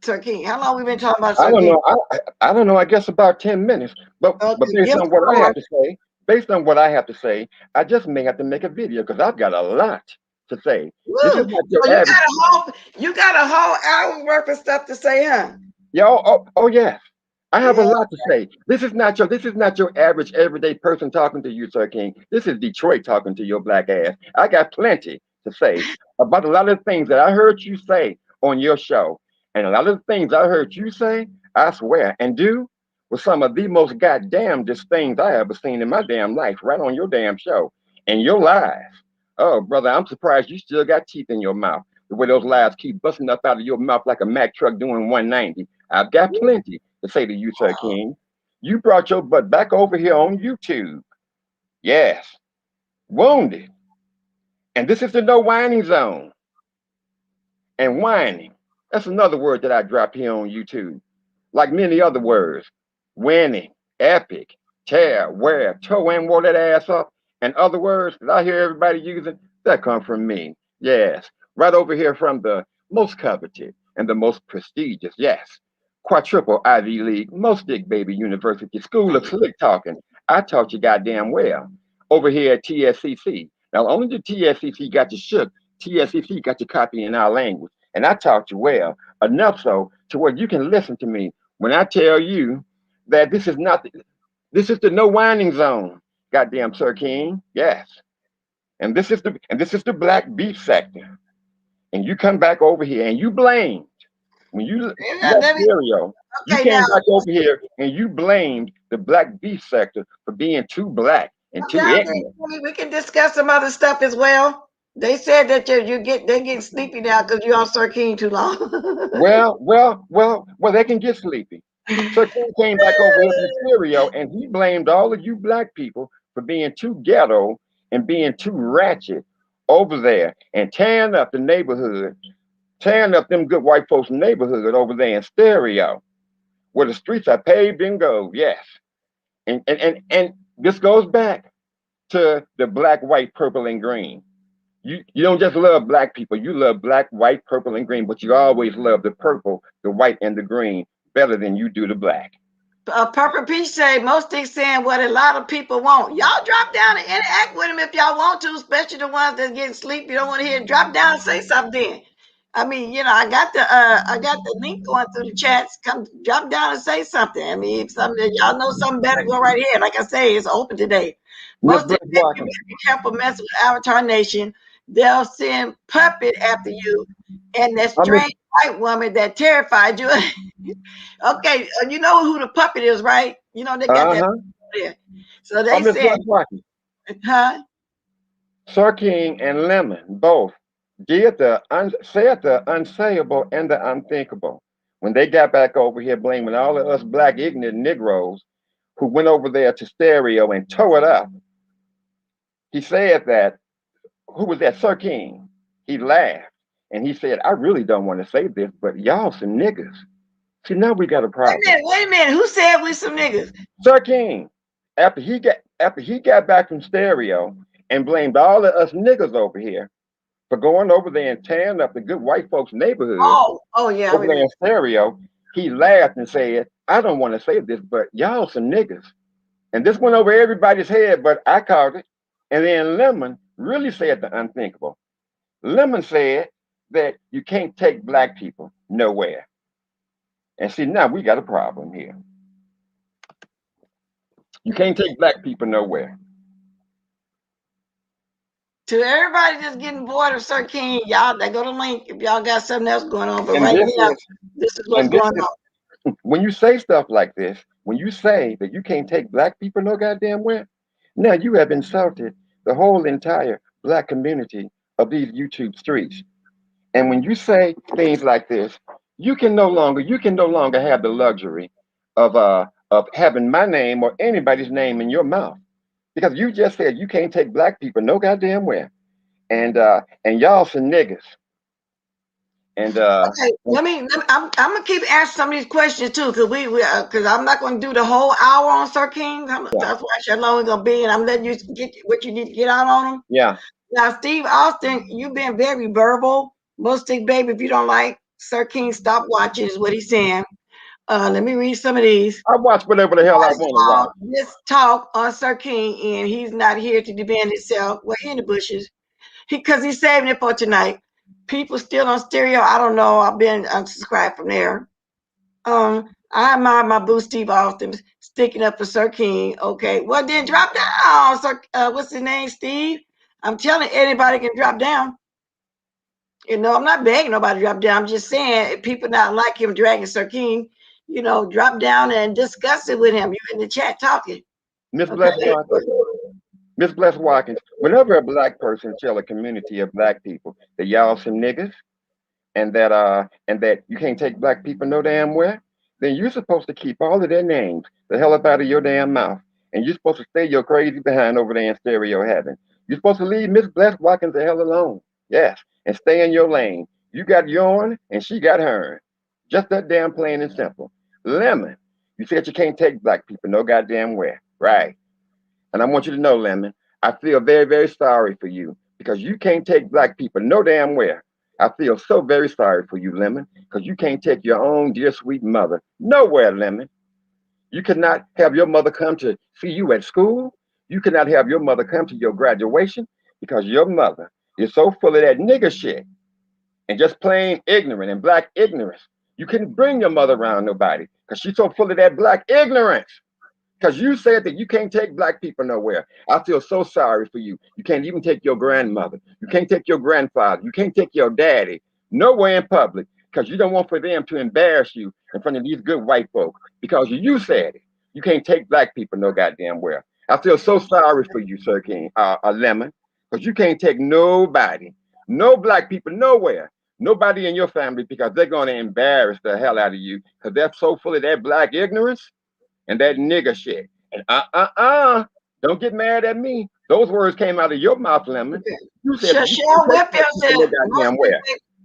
Sir King? How long we been talking about Sir
I don't
King?
know. I don't know. I guess about 10 minutes. But based on what I have to say, I just may have to make a video because I've got a lot to say.
Woo.
This is not your
So
average.
you got a whole hour worth of stuff to say, huh?
Yeah. Oh yes. I have a lot to say. This is not your average everyday person talking to you, Sir King. This is Detroit talking to your black ass. I got plenty to say about a lot of things that I heard you say on your show. And a lot of the things I heard you say, I swear, and do were some of the most goddamnedest things I ever seen in my damn life, right on your damn show. And your lies. Oh, brother, I'm surprised you still got teeth in your mouth. the way those lies keep busting up out of your mouth like a Mack truck doing 190. I've got plenty to say to you, Sir King. You brought your butt back over here on YouTube. Yes, wounded. And this is the no whining zone. And whining, that's another word that I dropped here on YouTube. Like many other words, winning, epic, tear, wear, toe and wore that ass up, and other words that I hear everybody using, that come from me. Yes, right over here from the most coveted and the most prestigious, yes, quadruple Ivy League, most dick baby university, school of slick talking. I taught you goddamn well over here at TSCC. Now, only the TSCC got you shook. TSCC got you copying our language, and I taught you well enough so to where you can listen to me when I tell you that this is the no whining zone, goddamn Sir King. Yes. And this is the black beef sector. And you come back over here and you blamed when you left Stereo, you
Okay, now,
came back over here and you blamed the black beef sector for being too black and too
okay,
ignorant.
we can discuss some other stuff as well. They said that they're getting sleepy now because you're on Sir King too long.
Well, they can get sleepy. So King came back over here from Stereo and he blamed all of you black people for being too ghetto and being too ratchet over there and tearing up the neighborhood, tearing up them good white folks' neighborhood over there in Stereo, where the streets are paved in gold. Yes. And this goes back to the black, white, purple, and green. You don't just love black people. You love black, white, purple, and green, but you always love the purple, the white, and the green better than you do the black.
Purple Peach say most things saying what a lot of people want. Y'all drop down and interact with them if y'all want to, especially the ones that's getting sleep. You don't want to hear it. Drop down and say something. I mean, I got the link going through the chats. Come drop down and say something. I mean, if something y'all know something better, go right ahead. Like I say, it's open today.
Miss
Most of
Bliss
you better
Walker.
be careful messing with Avatar Nation. They'll send puppet after you and that
I miss
strange white woman that terrified you. Okay, you know who the puppet is, right? You know they got that
uh-huh.
there. So
I
they
miss
said,
Bliss Walker.
huh?
Sir King and Lemon both said the unsayable and the unthinkable when they got back over here blaming all of us black ignorant Negroes who went over there to Stereo and tore it up. He said that, who was that? Sir King. He laughed and he said, I really don't want to say this, but y'all some niggas. See, now we got a problem.
Wait a minute. Who said we some niggas?
Sir King, after he got back from Stereo and blamed all of us niggas over here for going over there and tearing up the good white folks' neighborhood
Oh yeah, I
over there
remember.
in Stereo, he laughed and said, I don't want to say this, but y'all some niggas. And this went over everybody's head, but I caught it. And then Lemon really said the unthinkable. Lemon said that you can't take black people nowhere. And see, now we got a problem here. You can't take black people nowhere.
To everybody that's getting bored of Sir King, y'all, they go to link if y'all got something else going on. But
And
right
this
now,
is
this is what's
and this
going
is
on.
when you say stuff like this, when you say that you can't take black people no goddamn where, now you have insulted the whole entire black community of these YouTube streets. And when you say things like this, you can no longer have the luxury of having my name or anybody's name in your mouth. Because you just said you can't take black people no goddamn where. And y'all some niggas. And
Okay, I'm gonna keep asking some of these questions too, because because I'm not gonna do the whole hour on Sir King.
yeah,
That's why how long it's gonna be, and I'm letting you get what you need to get out on him.
yeah.
Now, Steve Austin, you've been very verbal. Most thing, baby, if you don't like Sir King, stop watching, is what he's saying. Let me read some of these.
I watch whatever the hell I
First
want
of
to
all,
watch.
this talk on Sir King, and he's not here to defend himself. We're in the bushes. Because he's saving it for tonight. People still on stereo. I don't know. I've been unsubscribed from there. I admire my boo Steve Austin sticking up for Sir King. Okay, well then drop down, Sir. What's his name, Steve? I'm telling anybody can drop down. You know, I'm not begging nobody to drop down. I'm just saying if people not like him dragging Sir King, drop down and discuss it with him. You in the chat talking.
Miss
Okay.
Bless Watkins. Miss Bless Watkins. Whenever a black person tell a community of black people that y'all some niggas, and that you can't take black people no damn where, then you're supposed to keep all of their names the hell up out of your damn mouth. And you're supposed to stay your crazy behind over there in stereo heaven. You're supposed to leave Miss Bless Watkins the hell alone. Yes. And stay in your lane. You got yourn and she got hers. Just that damn plain and simple. Lemon, you said you can't take black people no goddamn where. Right. And I want you to know, Lemon, I feel very, very sorry for you because you can't take black people no damn where. I feel so very sorry for you, Lemon, because you can't take your own dear sweet mother nowhere, Lemon. You cannot have your mother come to see you at school. You cannot have your mother come to your graduation because your mother is so full of that nigger shit and just plain ignorant and black ignorance. You couldn't bring your mother around nobody because she's so full of that black ignorance. Because you said that you can't take black people nowhere. I feel so sorry for you. You can't even take your grandmother. You can't take your grandfather. You can't take your daddy nowhere in public because you don't want for them to embarrass you in front of these good white folk because you said it. You can't take black people no goddamn where. I feel so sorry for you, Sir King, Lemon, because you can't take nobody, no black people nowhere. Nobody in your family because they're going to embarrass the hell out of you because they're so full of that black ignorance and that nigger shit. And don't get mad at me. Those words came out of your mouth, Lemon. You said that you
Shell
can't take
Whitfield
black people
said,
no goddamn where.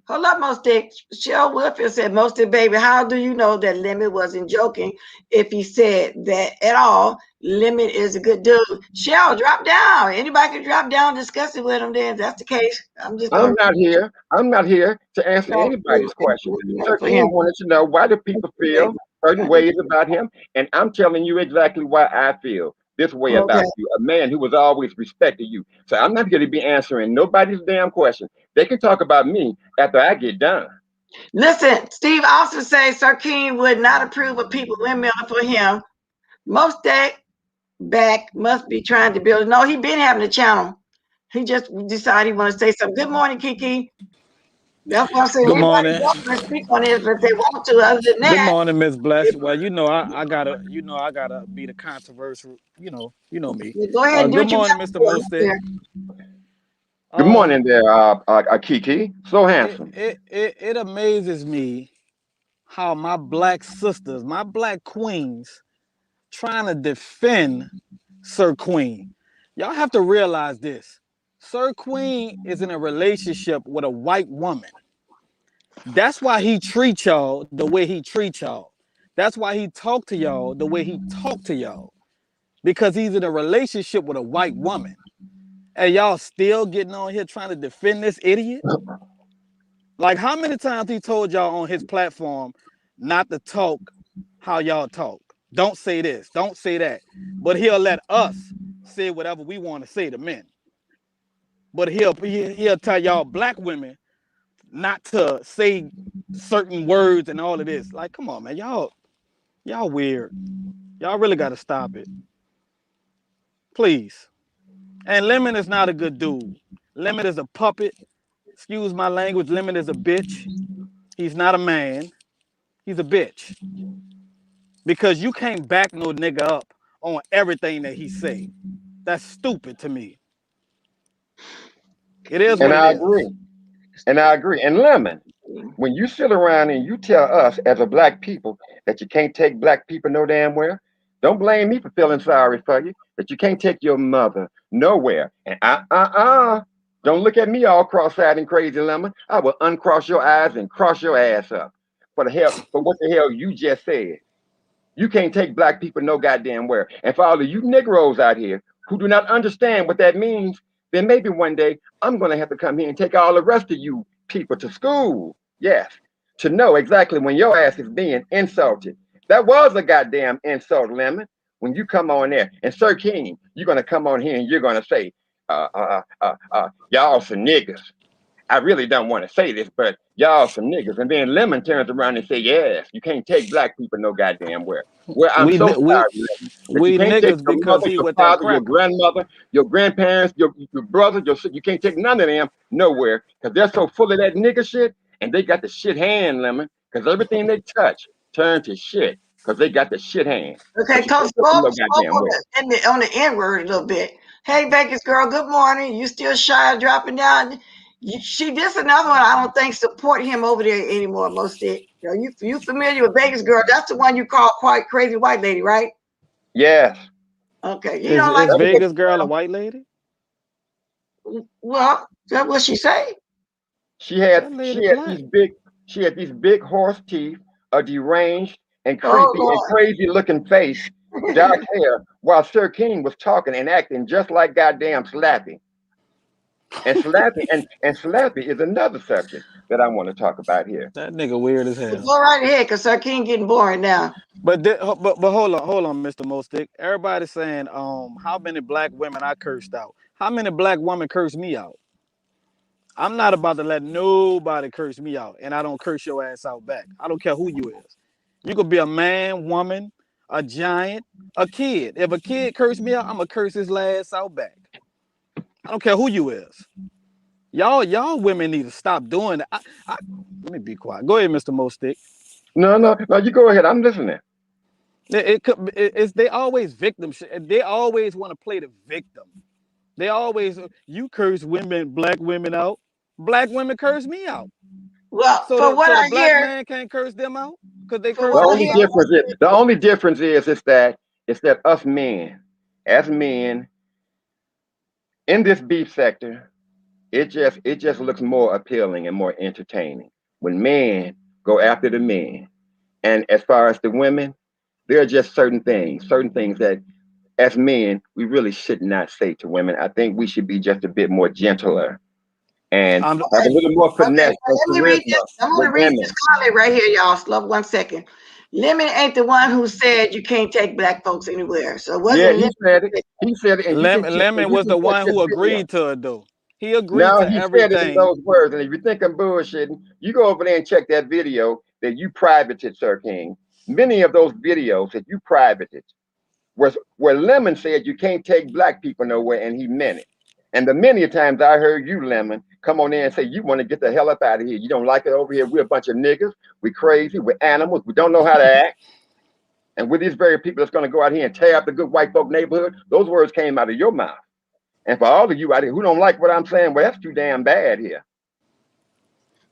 hold up, Mostic. Shell Whitfield said, Mostic, baby, how do you know that Lemon wasn't joking if he said that at all? Lemon is a good dude. Shell, drop down. Anybody can drop down and discuss it with him then. If that's the case. I'm just going
I'm not here. I'm not here to answer anybody's question. Sir
for him.
King wanted to know why do people feel certain ways about him, and I'm telling you exactly why I feel this way about you, a man who was always respected you. So I'm not going to be answering nobody's damn question. They can talk about me after I get done.
Listen, Steve also says Sir King would not approve of people windmilling for him. Most day back must be trying to build. No, he been having a channel. He just decided he want to say something. Good morning, Kiki. That's what I'm saying.
Good
Anybody
morning.
else can speak on this if they want to. Other than
Good
that,
morning, Miss Bless. Well, I gotta be the controversial. Me.
go ahead and do
Good
what you
morning,
got
Mr.
to
Mostek.
Good morning there, Kiki. So
It,
handsome.
it it it amazes me how my black sisters, my black queens, trying to defend Sir Queen. Y'all have to realize this. Sir Queen is in a relationship with a white woman. That's why he treats y'all the way he treats y'all. That's why he talk to y'all the way he talk to y'all. Because he's in a relationship with a white woman. And y'all still getting on here trying to defend this idiot? Like, how many times he told y'all on his platform not to talk how y'all talk? Don't say this, don't say that. But he'll let us say whatever we want to say to men. But he'll tell y'all black women not to say certain words and all of this. Like, come on, man, y'all weird. Y'all really got to stop it, please. And Lemon is not a good dude. Lemon is a puppet. Excuse my language. Lemon is a bitch. He's not a man. He's a bitch. Because you can't back no nigga up on everything that he say. That's stupid to me. It is
And
what it
I
is.
agree. And I agree. And Lemon, when you sit around and you tell us as a black people that you can't take black people no damn where, don't blame me for feeling sorry for you. That you can't take your mother nowhere. And don't look at me all cross-eyed and crazy, Lemon. I will uncross your eyes and cross your ass up. For what the hell you just said. You can't take black people no goddamn where. And for all of you Negroes out here who do not understand what that means, then maybe one day I'm going to have to come here and take all the rest of you people to school. Yes, to know exactly when your ass is being insulted. That was a goddamn insult, Lemon. When you come on there, and Sir King, you're going to come on here and you're going to say, y'all some niggas. I really don't want to say this, but y'all some niggas. And then Lemon turns around and say, yes, you can't take black people no goddamn where. Well, I'm
We
so
we
sorry, Lemon, that you
we
can't take
niggas
your
because
mother,
he
your
with that
father, your
cracker.
grandmother, your grandparents, your brother, you can't take none of them nowhere because they're so full of that nigga shit and they got the shit hand, Lemon, because everything they touch turn to shit because they got the shit hand.
Okay,
But you
Coach
can't take them
spoke
no goddamn where.
on the N word a little bit. Hey, Vegas girl, good morning. You still shy of dropping down? She this another one I don't think support him over there anymore, most it. You familiar with Vegas girl? That's the one you call quite crazy white lady, right?
Yes.
Okay. You
Is
don't like
is
That was
Vegas girl a white lady?
well, that's what she say.
she had
That
she
lady
had
black.
these big she had these big horse teeth, a deranged and creepy and
Oh
crazy looking face, dark
Lord.
hair, while Sir King was talking and acting just like goddamn Slappy. And Slappy is another subject that I want to talk about here.
That nigga weird as
Well,
hell.
go right ahead, because Sir King getting boring now.
But hold on, Mr. Mostick. Everybody's saying how many black women I cursed out. How many black women cursed me out? I'm not about to let nobody curse me out, and I don't curse your ass out back. I don't care who you is. You could be a man, woman, a giant, a kid. If a kid curse me out, I'm gonna curse his ass out back. I don't care who you is. Y'all women need to stop doing that. Let me be quiet. Go ahead, Mr. Mostick.
No, you go ahead. I'm listening.
It's they always victim shit. They always want to play the victim. They always you curse women, black women out. Black women curse me out.
Well,
So
for
the
what
so the
I
black
hear,
man can't curse them out because they
for
curse
what
The
I
me
only
hear,
out.
difference is the only difference is that us men, as men in this beef sector, it just looks more appealing and more entertaining when men go after the men. And as far as the women, there are just certain things that as men we really should not say to women. I think we should be just a bit more gentler and
I'm
have a little more
okay,
finesse
so
and
let me read this.
charisma
I'm going
with
to read this
women.
comment right here, y'all. Slow 1 second. Lemon ain't the one who said you can't take black folks anywhere. So it
Yeah,
wasn't
he
Lemon.
said it. He said it, and
Lemon
you
was
can
the
check
one
this
who
video.
agreed to it though. He agreed
Now
to
he said it in
everything.
those words, and if you think I'm bullshitting, you go over there and check that video that you privated, Sir King. Many of those videos that you privated was where Lemon said you can't take black people nowhere, and he meant it. And the many times I heard you, Lemon, come on there and say you want to get the hell up out of here. You don't like it over here. We're a bunch of niggas. We crazy. We're animals. We don't know how to act. And with these very people that's going to go out here and tear up the good white folk neighborhood, those words came out of your mouth. And for all of you out here who don't like what I'm saying, well, that's too damn bad here.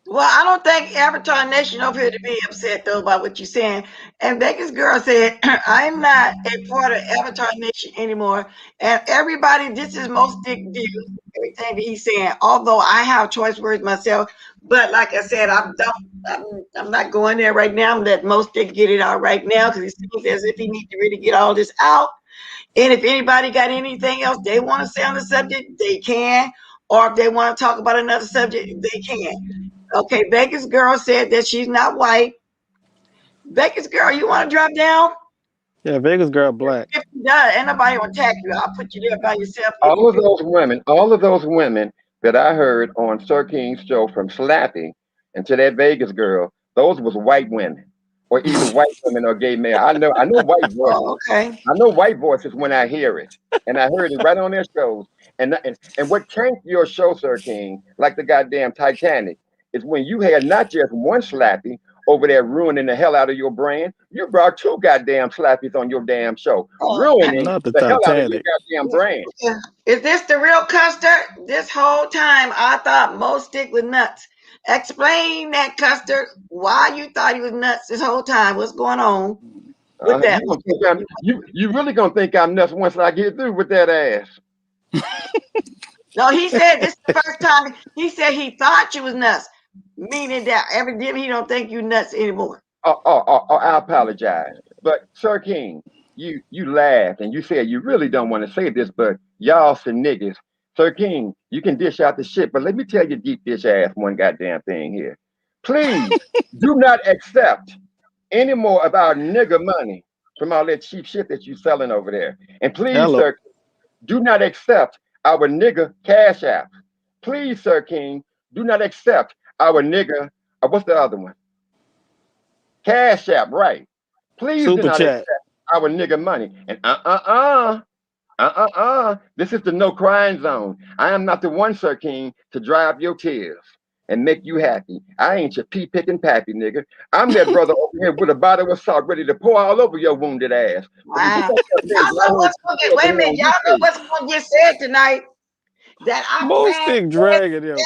Well, I don't think Avatar Nation over here to be upset though about what you're saying. And Vegas girl said, "I'm not a part of Avatar Nation anymore." And everybody, this is most dick view. Everything that he's saying. Although I have choice words myself, but like I said, I'm not going there right now. I'm letting most dick get it out right now because it seems as if he needs to really get all this out. And if anybody got anything else they want to say on the subject, they can. Or if they want to talk about another subject, they can. Okay, Vegas girl said that she's not white. Vegas girl, you want to drop down?
Yeah, Vegas girl black.
If you does, ain't nobody gonna attack you. I'll put you there by yourself if
All
you
of
feel.
those women that I heard on Sir King's show from Slappy and to that Vegas girl, those was white women. Or either white women or gay male. I know white
Oh,
voices.
okay.
I know white voices when I hear it. And I heard it right on their shows. And what tanked your show, Sir King, like the goddamn Titanic, is when you had not just one Slappy over there ruining the hell out of your brand, you brought two goddamn Slappies on your damn show, ruining
Not the
the hell out of your
Titanic.
goddamn brand.
Yeah. Is this the real custard? This whole time I thought Mo Stick was nuts. Explain that custard. Why you thought he was nuts this whole time? What's going on with that?
You really gonna think I'm nuts once I get through with that ass?
No, he said this is the first time he said he thought you was nuts, meaning that evidently he don't think you nuts anymore.
I apologize, but Sir King, you laughed and you said you really don't want to say this, but y'all some niggas. Sir King, you can dish out the shit, but let me tell you, deep dish ass, one goddamn thing here. Please do not accept any more of our nigger money from all that cheap shit that you selling over there. And please,
Hello.
Sir, do not accept our nigger cash app. Please, Sir King, do not accept our nigger. What's the other one? Cash app, right? Please do
Super
not
chat.
accept our nigger money. And this is the no crying zone. I am not the one, Sir King, to dry up your tears and make you happy. I ain't your pea picking pappy, nigga. I'm that brother over here with a bottle of salt ready to pour all over your wounded ass. So when you
Wow.
got that
Y'all
baby, I
know
heard
what's gonna
you
get
over
wait a
here
minute,
on
y'all know
YouTube.
what's gonna get said tonight. that I
Most
planned
stick dragging him.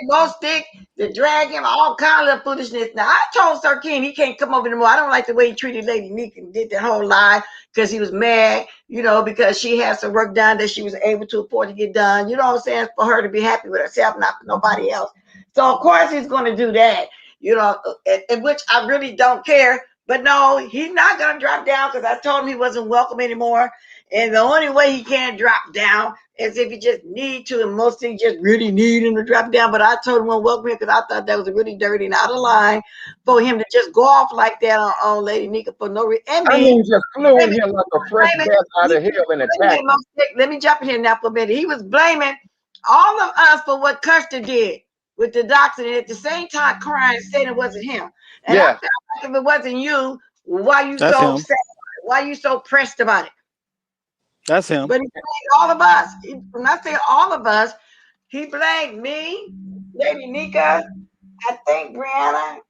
most stick to drag him, all kind of foolishness. Now I told Sir Ken he can't come over anymore. I don't like the way he treated Lady Nick and did that whole lie because he was mad, because she had some work done that she was able to afford to get done. You know what I'm saying? For her to be happy with herself, not for nobody else. So of course he's going to do that, in which I really don't care. But no, he's not going to drop down because I told him he wasn't welcome anymore. And the only way he can drop down is if he just need to, and most things just really need him to drop down. But I told him I welcome him because I thought that was really dirty and out of line for him to just go off like that on Lady Nika for no reason.
I mean, just flew in here like a fresh breath out of hell and attacked him.
Let me jump in here now for a minute. He was blaming all of us for what Custer did with the doxing, and at the same time crying, saying it wasn't him. And I felt like if it wasn't you, why you
That's
so
him.
sad? Why you so pressed about it?
That's him.
But he blamed all of us. When I say all of us, he blamed me, Lady Nika, I think Brianna.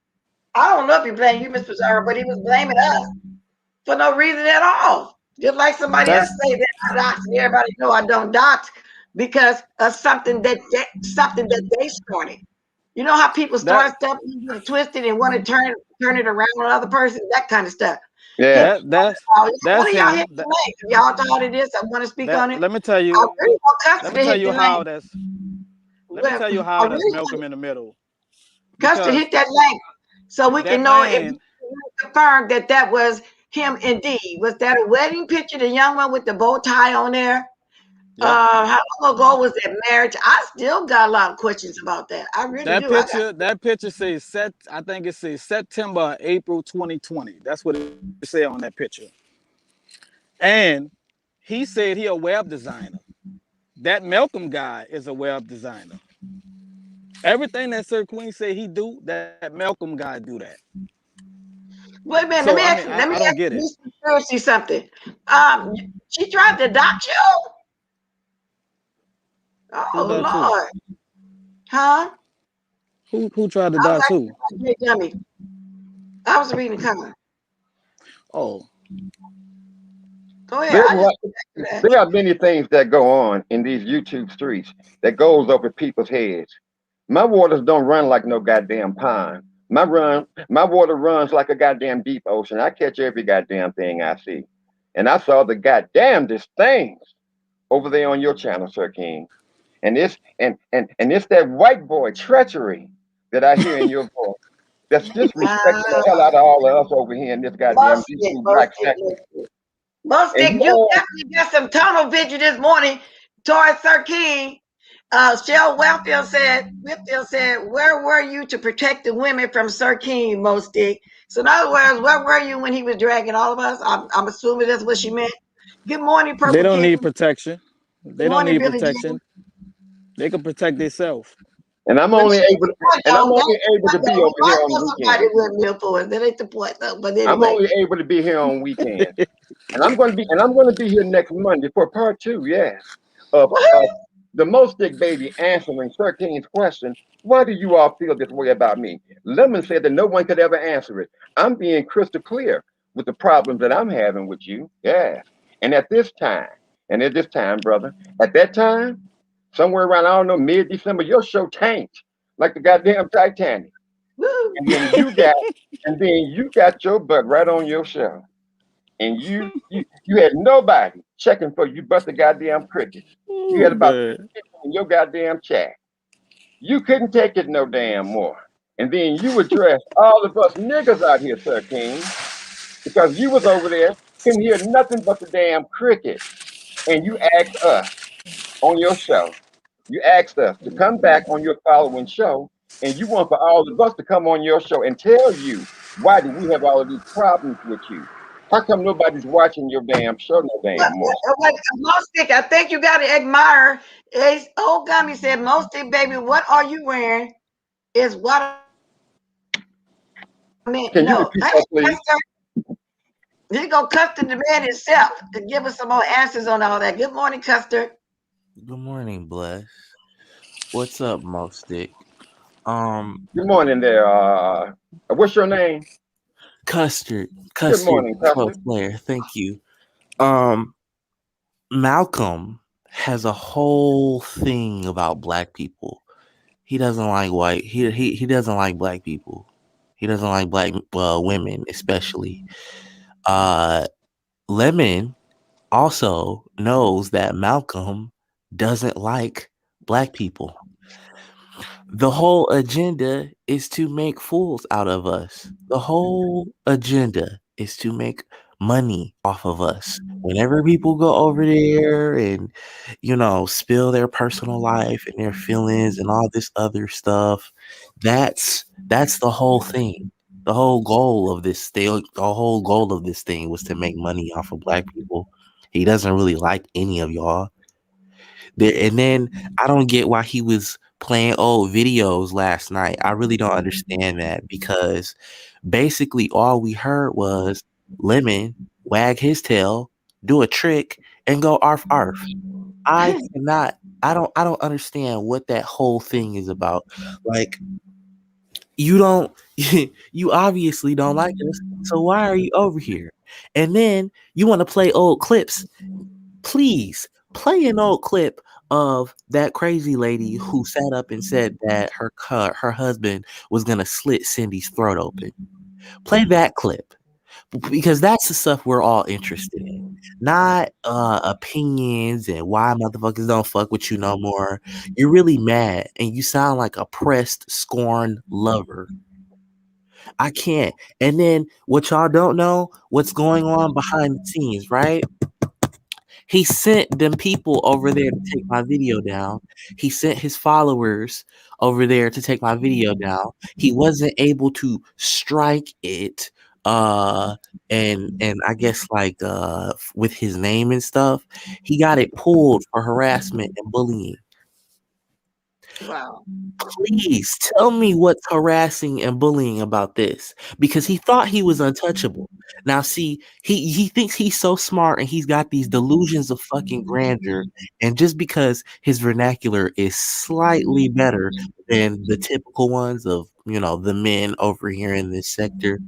I don't know if he blamed you, Miss Pizarro, but he was blaming us for no reason at all. Just like somebody else say that I dox, and everybody know I don't dox because of something that they started. You know how people start stuff, you get it twisted and want to turn it around on other person, that kind of stuff.
Yeah.
That's
One of y'all
him.
hit the link. If y'all thought it is, I want to speak on it.
Let me tell you.
I really want
Let
Custer
me
to
tell
hit
you
the
how
link.
that's. Let me tell you how that's Malcolm in the middle.
Custer hit that link so we can know if we confirmed that was him indeed. Was that a wedding picture, the young one with the bow tie on there? How long ago was that marriage? I still got a lot of questions about that. I really do.
That picture says I think it says September, April 2020. That's what it said on that picture. And he said he a web designer. That Malcolm guy is a web designer. Everything that Sir Queen said he do, that Malcolm guy do that.
Wait a minute.
So,
let me ask Miss Tracy something. She tried to dox you? Oh Lord. Huh?
Who tried to dox who?
I was reading the comment.
Oh.
Go ahead.
There are many things that go on in these YouTube streets that goes over people's heads. My waters don't run like no goddamn pond. My water runs like a goddamn deep ocean. I catch every goddamn thing I see. And I saw the goddamnedest things over there on your channel, Sir King. And it's that white boy treachery that I hear in your voice. That's disrespecting the hell out of all of us over here in this goddamn YouTube black sector.
Mostic, you definitely got some tunnel vision this morning towards Sir King. Shell Whitfield said, where were you to protect the women from Sir King, Mostic? So in other words, where were you when he was dragging all of us? I'm assuming that's what she meant. Good morning, Purple
They don't
King.
need protection. They don't need protection. They can protect themselves.
And I'm only able to be over here on weekends.
That ain't the point, though. But anyway.
I'm only able to be here on weekends. And I'm going to be here next Monday for part 2, yes, of the Most Stick Baby answering Sir King's question. Why do you all feel this way about me? Lemon said that no one could ever answer it. I'm being crystal clear with the problems that I'm having with you. Yes. And at this time, brother, at that time, somewhere around, I don't know, mid-December, your show tanked like the goddamn Titanic. And then you got your butt right on your show. And you had nobody checking for you but the goddamn crickets. You had about 50 in your goddamn chat. You couldn't take it no damn more. And then you addressed all of us niggas out here, Sir King, because you was over there, couldn't hear nothing but the damn crickets. And you asked us on your show. You asked us to come back on your following show, and you want for all of us to come on your show and tell you why do we have all of these problems with you. How come nobody's watching your damn show no damn more?
Mostic, I think you got to admire. Old Gummy said, Mostic, baby, what are you wearing? Is what I mean.
Can you repeat that, please?
Here go Custer the man himself to give us some more answers on all that. Good morning, Custer.
Good morning, Bless. What's up, Mostic?
Good morning there. What's your name?
Custard.
Good morning, Custard.
Player. Thank you. Malcolm has a whole thing about black people. He doesn't like white. He doesn't like black people. He doesn't like black women, especially. Uh, Lemon also knows that Malcolm doesn't like black people. The whole agenda is to make fools out of us. The whole agenda is to make money off of us. Whenever people go over there and, spill their personal life and their feelings and all this other stuff, that's the whole thing. The whole goal of this thing, the whole goal of this thing was to make money off of black people. He doesn't really like any of y'all. And then I don't get why he was playing old videos last night. I really don't understand that because basically all we heard was Lemon wag his tail, do a trick, and go arf arf. I cannot. I don't understand what that whole thing is about. Like you don't you obviously don't like us, so why are you over here? And then you want to play old clips. Please play an old clip of that crazy lady who sat up and said that her husband was gonna slit Cindy's throat open. Play that clip because that's the stuff we're all interested in, not opinions and why motherfuckers don't fuck with you no more. You're really mad and you sound like a pressed, scorned lover. I can't. And then what y'all don't know, what's going on behind the scenes, right? He sent them people over there to take my video down. He sent his followers over there to take my video down. He wasn't able to strike it and I guess like with his name and stuff. He got it pulled for harassment and bullying.
Wow.
Please tell me what's harassing and bullying about this because he thought he was untouchable. Now, see, he thinks he's so smart and he's got these delusions of fucking grandeur. And just because his vernacular is slightly better than the typical ones of, the men over here in this sector,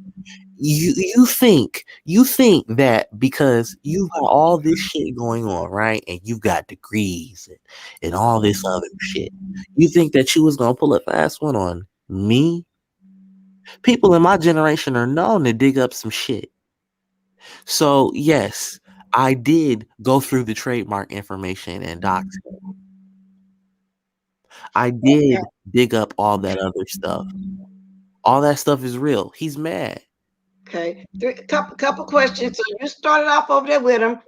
you think that because you've got all this shit going on, right? And you've got degrees and all this other shit. You think that you was gonna pull a fast one on me? People in my generation are known to dig up some shit. So yes, I did go through the trademark information and docs. I
Yeah.
did dig up all that other stuff. All that stuff is real. He's mad.
Okay. Couple questions. So you started off over there with him.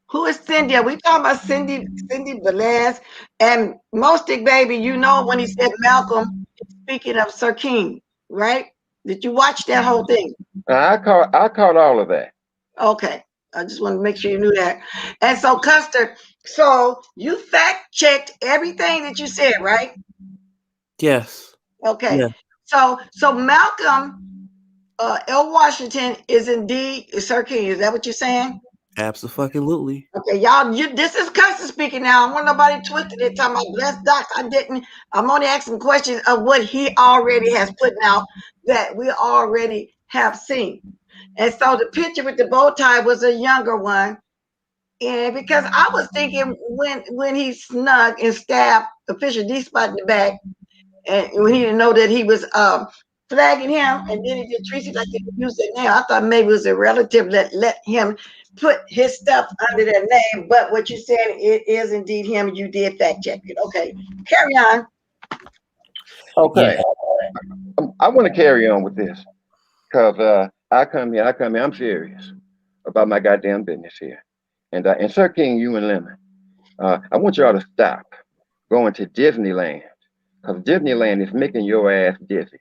Who is Cindy? Are we talking about Cindy Velez? And Mostic baby, you know when he said Malcolm, speaking of Sir King, right? Did you watch that whole thing?
I caught all of that.
Okay. I just want to make sure you knew that. And so Custer, so you fact checked everything that you said, right?
Yes.
Okay.
Yeah.
So Malcolm L. Washington is indeed Sir King. Is that what you're saying?
Absolutely.
Okay, y'all, this is Custer speaking now. I don't want nobody twisted it talking about blessed docs. I didn't. I'm only asking questions of what he already has put out that we already have seen. And so the picture with the bow tie was a younger one. And because I was thinking when he snug and stabbed Official D spot in the back, and when he didn't know that he was flagging him, and then he did Tracy like they used their name. I thought maybe it was a relative that let him put his stuff under their name. But what you said, it is indeed him. You did fact check it. Okay, carry on.
Yeah.
Okay, I want to carry on with this because I come here. I'm serious about my goddamn business here. And Sir King, you and Lemon, I want y'all to stop going to Disneyland because Disneyland is making your ass dizzy.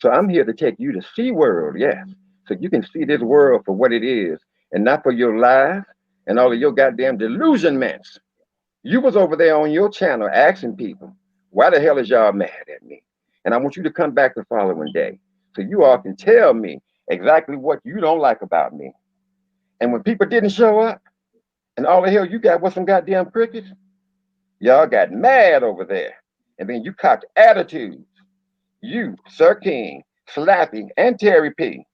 So I'm here to take you to SeaWorld, yes, so you can see this world for what it is and not for your lies and all of your goddamn delusionments. You was over there on your channel asking people, why the hell is y'all mad at me? And I want you to come back the following day so you all can tell me exactly what you don't like about me. And when people didn't show up and all the hell you got was some goddamn crickets, y'all got mad over there. And then you cocked attitudes. You, Sir King, Slappy, and Terry P,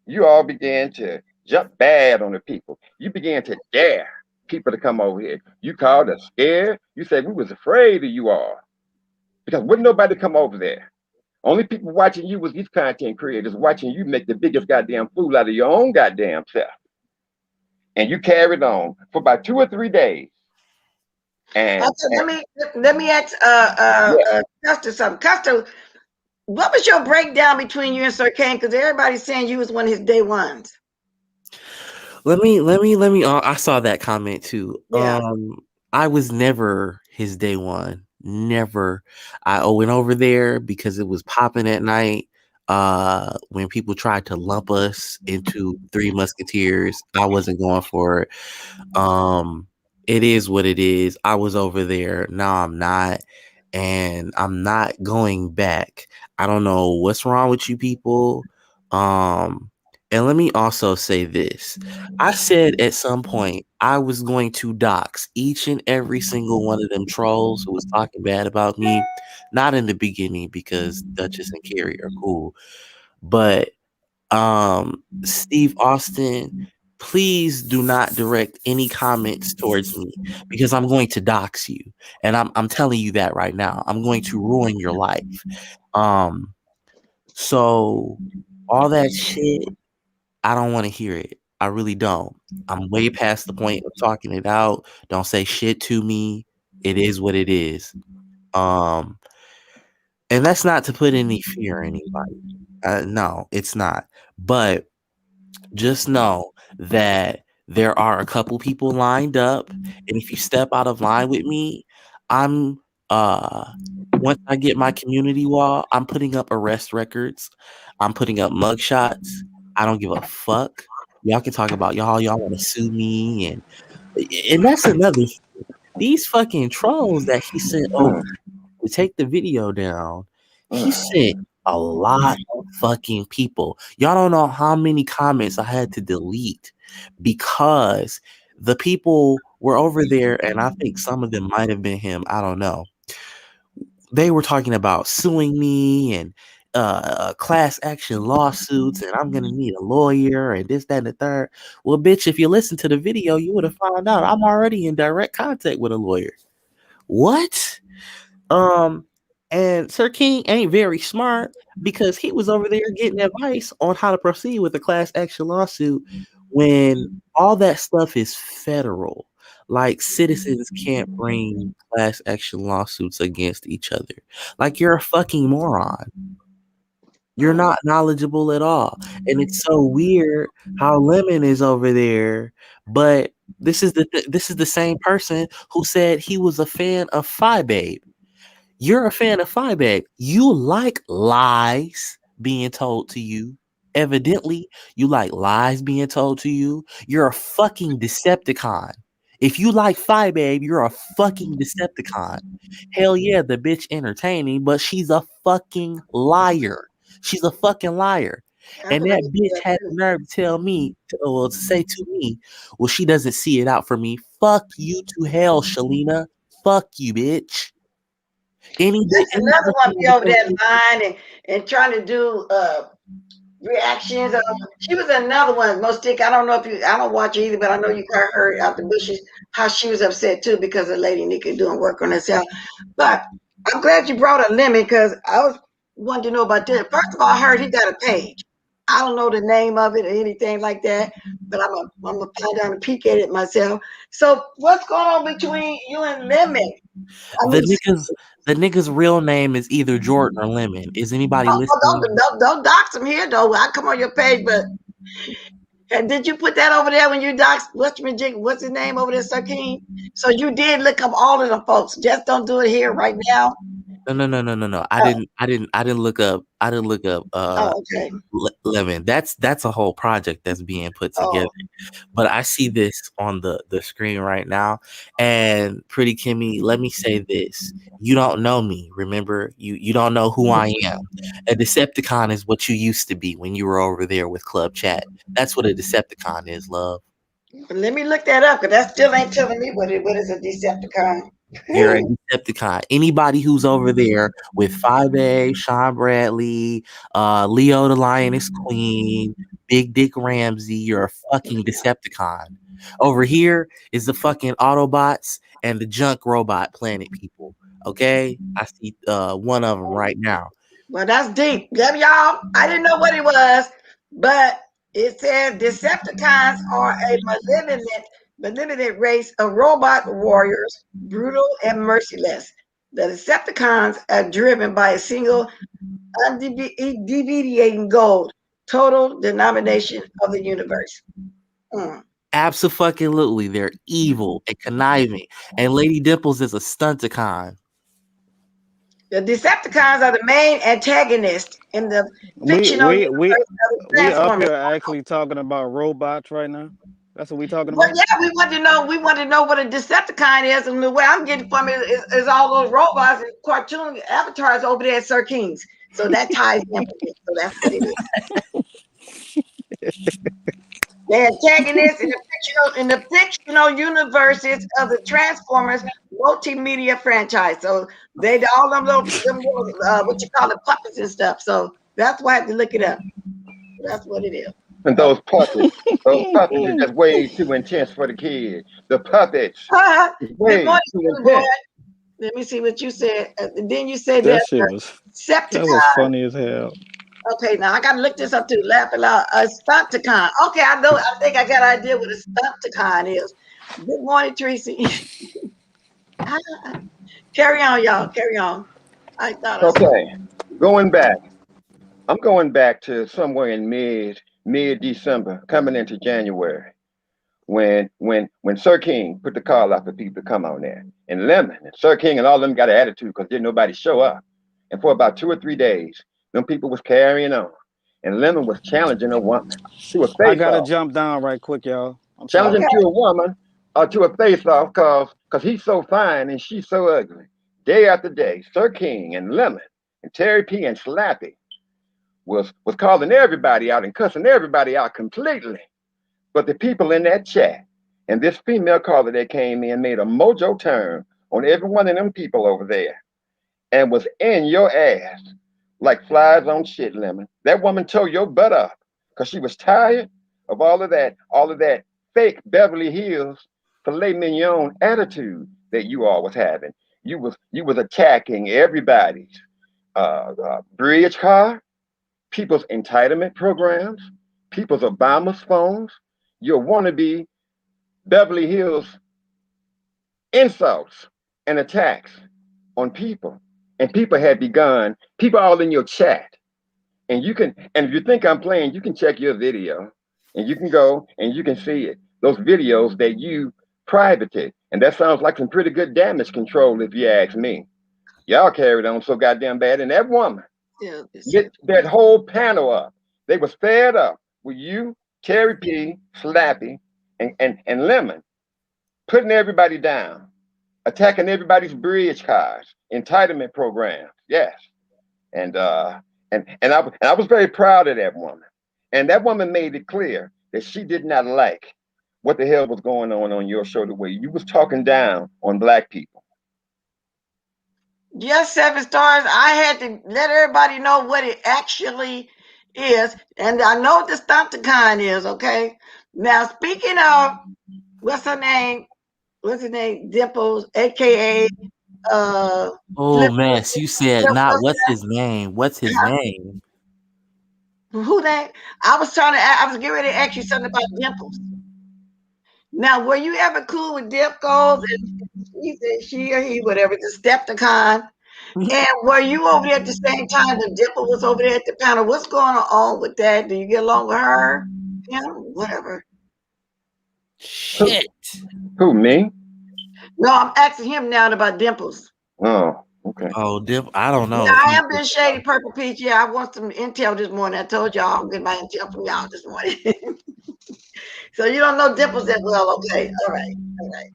you all began to jump bad on the people. You began to dare. people to come over here. You called us scared. You said we was afraid of you all because wouldn't nobody come over there. Only people watching you was these content creators watching you make the biggest goddamn fool out of your own goddamn self. And you carried on for about 2 or 3 days. And,
Okay,
and
let me ask
yeah,
Custer something. Custer, what was your breakdown between you and Sir Kane? Because everybody's saying you was one of his day ones.
Let me. I saw that comment too.
Yeah.
I was never his day one. Never. I went over there because it was popping at night. When people tried to lump us into Three Musketeers, I wasn't going for it. It is what it is. I was over there. Now I'm not, and I'm not going back. I don't know what's wrong with you people. Um, and let me also say this. I said at some point I was going to dox each and every single one of them trolls who was talking bad about me. Not in the beginning because Duchess and Carrie are cool, but Steve Austin, please do not direct any comments towards me because I'm going to dox you. And I'm telling you that right now. I'm going to ruin your life. Um, so all that shit, I don't want to hear it. I really don't. I'm way past the point of talking it out. Don't say shit to me. It is what it is. Um, and that's not to put any fear in anybody. No, it's not. But just know that there are a couple people lined up, and if you step out of line with me, I'm once I get my community wall, I'm putting up arrest records, I'm putting up mugshots. I don't give a fuck. Y'all can talk about y'all want to sue me, and that's another thing. These fucking trolls that he sent over to take the video down, he sent a lot of fucking people. Y'all don't know how many comments I had to delete because the people were over there, and I think some of them might have been him. I don't know. They were talking about suing me and class action lawsuits, and I'm gonna need a lawyer and this, that, and the third. Well, bitch, if you listen to the video, you would have found out I'm already in direct contact with a lawyer. What? Um, and Sir King ain't very smart because he was over there getting advice on how to proceed with a class action lawsuit when all that stuff is federal. Like citizens can't bring class action lawsuits against each other. Like you're a fucking moron. You're not knowledgeable at all. And it's so weird how Lemon is over there, but this is the same person who said he was a fan of Phi Babe. You're a fan of Firebag. You like lies being told to you. Evidently, you like lies being told to you. You're a fucking Decepticon. If you like Firebag, you're a fucking Decepticon. Hell yeah, the bitch entertaining, but she's a fucking liar. She's a fucking liar.
I
And
feel like
that bitch had the nerve to tell me, to say to me, well, she doesn't see it out for me. Fuck you to hell, Shalina. Fuck you, bitch. Any
that's
any
another
person
one
on
be
the
over
face
there
of the
lying and trying to do reactions. She was another one, most stick. I don't know if you, I don't watch either, but I know you probably heard out the bushes how she was upset too because of Lady Nikki doing work on herself. But I'm glad you brought a lemon because I was wanting to know about that. First of all, I heard he got a page. I don't know the name of it or anything like that, but I'm gonna find out and peek at it myself. So what's going on between you and Lemon? I
the
mean,
niggas the nigga's real name is either Jordan or Lemon. Is anybody listening?
don't dox him here though. I come on your page, but did you put that over there when you dox what's his name over there, Sir King? So you did look up all of them folks. Just don't do it here right now.
No. I
Oh,
didn't look up
okay.
Lemon. That's a whole project that's being put together.
Oh,
But I see this on the screen right now. And Pretty Kimmy, let me say this. You don't know me, remember? You don't know who I am. A Decepticon is what you used to be when you were over there with Club Chat. That's what a Decepticon is, love.
let me look that up because that still ain't telling me what is a Decepticon.
You're a Decepticon. Anybody who's over there with 5A, Sean Bradley, Leo the Lioness Queen, Big Dick Ramsey, you're a fucking Decepticon. Over here is the fucking Autobots and the junk robot planet people. Okay? I see one of them right now.
Well, that's deep. Yep, y'all. I didn't know what it was, but it says Decepticons are a malevolent race of robot warriors, brutal and merciless. The Decepticons are driven by a single undeviating goal: total domination of the universe. Mm.
Absolutely. They're evil and conniving. And Lady Dimples is a stunticon.
The Decepticons are the main antagonist in the
We
fictional
we
universe
we
of the
we up
Transformers.
here actually talking about robots right now. That's what we talking
Well,
about.
yeah, we want to know. We want to know what a Decepticon is, and the way I'm getting from it is all those robots and cartoon avatars over there at Sir King's. So that ties in with it. So that's what it is. The antagonists in the fictional universes of the Transformers multimedia franchise. So they all them little what you call it, puppets and stuff. So that's why I had to look it up. That's what it is.
And those puppets are just way too intense for the kids. The puppets is
Good
way
morning,
too
Silly boy.
intense.
Let me see what you said. Then you said
That
that
shit was that was
Septicon.
funny as hell.
Okay, now I gotta look this up too. Laughing loud. A Stunticon. Okay, I know. I think I got an idea what a Stunticon is. Good morning, Tracy. Carry on, y'all. Carry on. I thought I saw.
Okay, going back. I'm going back to somewhere in mid December, coming into January, when Sir King put the call out for people to come on there. And Lemon and Sir King and all of them got an attitude because didn't nobody show up. And for about 2 or 3 days, them people was carrying on. And Lemon was challenging a woman to a
I
face
gotta
off.
jump down right quick, y'all. I'm
Challenging
sorry.
Okay.
to a woman to a face off cause he's so fine and she's so ugly. Day after day, Sir King and Lemon and Terry P and Slappy was calling everybody out and cussing everybody out completely. But the people in that chat and this female caller that came in made a mojo turn on every one of them people over there and was in your ass like flies on shit, Lemon. That woman tore your butt up because she was tired of all of that fake Beverly Hills filet mignon attitude that you all was having. You was attacking everybody's bridge car, people's entitlement programs, people's Obama's phones, your wannabe Beverly Hills insults and attacks on people. And people had begun, people all in your chat. And if you think I'm playing, you can check your video and you can go and you can see it. Those videos that you privated. And that sounds like some pretty good damage control if you ask me. Y'all carried on so goddamn bad. And that woman
Yeah,
lit that whole panel up. They was fed up with you, Terry P, Slappy, and Lemon, putting everybody down, attacking everybody's bridge cars, entitlement programs. Yes. And I was very proud of that woman. And that woman made it clear that she did not like what the hell was going on your show, the way you was talking down on black people.
Yes, 7 stars. I had to let everybody know what it actually is, and I know what the Stunticon is. Okay. Now, speaking of what's her name? What's her name? Dimples, aka
Oh,
Flip.
mess. You said not what's his name? What's his name?
Who that? I was trying to. I was getting ready to ask you something about Dimples. Now, were you ever cool with Dimples and she or he, whatever, the Stepticon? And were you over there at the same time the Dimple was over there at the panel? What's going on with that? Do you get along with her? Yeah, whatever.
Who,
Shit.
who me?
No, I'm asking him now about Dimples.
Oh, okay.
Oh, I don't
Yeah,
know.
I am being shady, Purple Peach. Yeah, I want some intel this morning. I told y'all I'll get my intel from y'all this morning. So you don't know Dimples that well. Okay, all right, all right.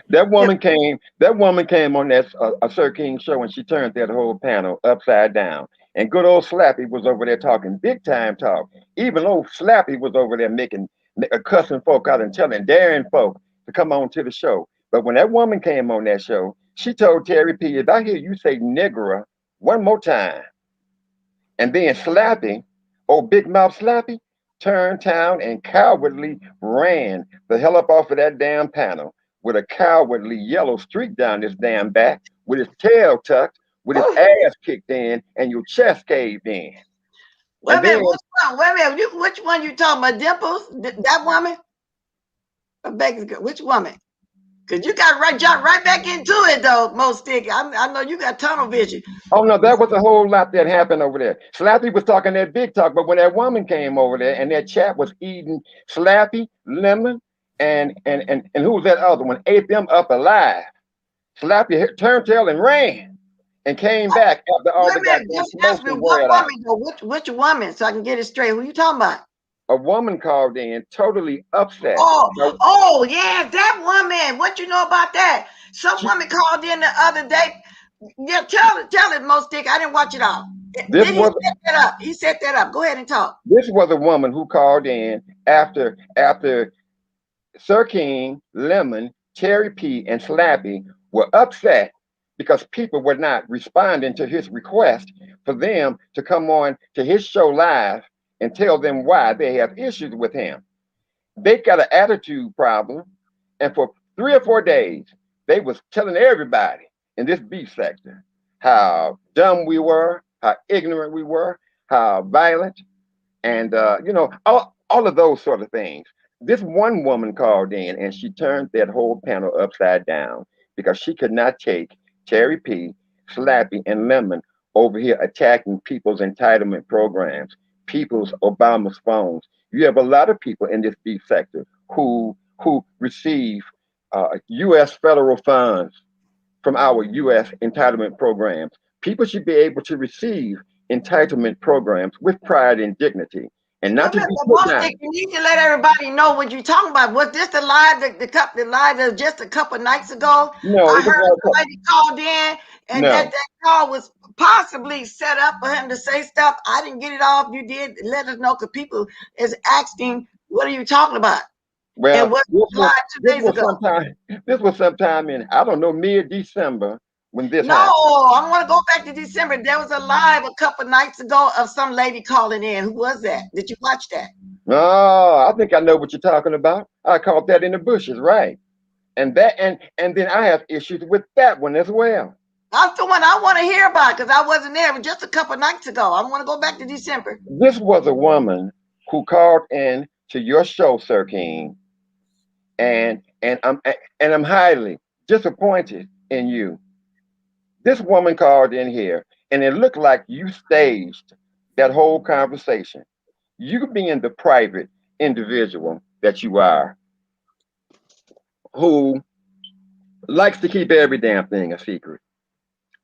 That
Yeah.
woman came. That woman came on that a Sir King show, and she turned that whole panel upside down. And good old Slappy was over there talking big time talk. Even old Slappy was over there making cussing folk out and telling daring folk to come on to the show. But when that woman came on that show, She told Terry P, if I hear you say nigger one more time, and then Slappy, oh Big Mouth Slappy, turned town and cowardly ran the hell up off of that damn panel with a cowardly yellow streak down his damn back, with his tail tucked, with his
Oh,
ass kicked in, and your chest caved in.
wait a
And
minute.
then,
Which one? Wait a minute. Which one you talking about? Dimples? That woman? Or Becky's girl? Which woman? Because you got right jump right back into it though, Most Sticky. I know you got tunnel vision.
oh no, there was a whole lot that happened over there. Slappy was talking that big talk, but when that woman came over there and that chap was eating Slappy, Lemon, and who was that other one? Ate them up alive. Slappy turned tail and ran and came back after all
Wait
the
a minute.
goddamn
Just ask me
commotion
what
wore out.
woman though. Which woman? So I can get it straight. Who you talking about?
A woman called in totally upset. Now,
Oh, yeah, that woman. What you know about that? Some
she,
woman called in the other day. Yeah, tell it, Most Stick. I didn't watch it all.
this
Did he
was
set that up? He set that up. Go ahead and talk.
this was a woman who called in after Sir King, Lemon, Cherry P, and Slappy were upset because people were not responding to his request for them to come on to his show live and tell them why they have issues with him. They got an attitude problem, and for 3 or 4 days, they was telling everybody in this beef sector how dumb we were, how ignorant we were, how violent, and all of those sort of things. This one woman called in and she turned that whole panel upside down because she could not take Cherry P, Slappy, and Lemon over here attacking people's entitlement programs, people's Obama's phones. You have a lot of people in this beef sector who receive U.S. federal funds from our U.S. entitlement programs. People should be able to receive entitlement programs with pride and dignity, and not
Well,
to be
Mr.
put down.
Bostic, you need to let everybody know what you're talking about. Was this the live, the live that was just a couple nights ago?
No,
I
it was
heard
not.
somebody called in, and that
No,
call was possibly set up for him to say stuff. I didn't get it off. You did let us know because people is asking, "What are you talking about?" And
well,
what live 2 days ago?
this was sometime in, I don't know, mid December when this
No,
happened.
I want to go back to December. There was a live a couple nights ago of some lady calling in. Who was that? Did you watch that?
Oh, I think I know what you're talking about. I caught that in the bushes, right? And then I have issues with that one as well.
That's the one I want to hear about because I wasn't there. It was just a couple nights ago. I want to go back to December.
This was a woman who called in to your show, Sir King, and I'm highly disappointed in you. This woman called in here, and it looked like you staged that whole conversation. You being the private individual that you are, who likes to keep every damn thing a secret.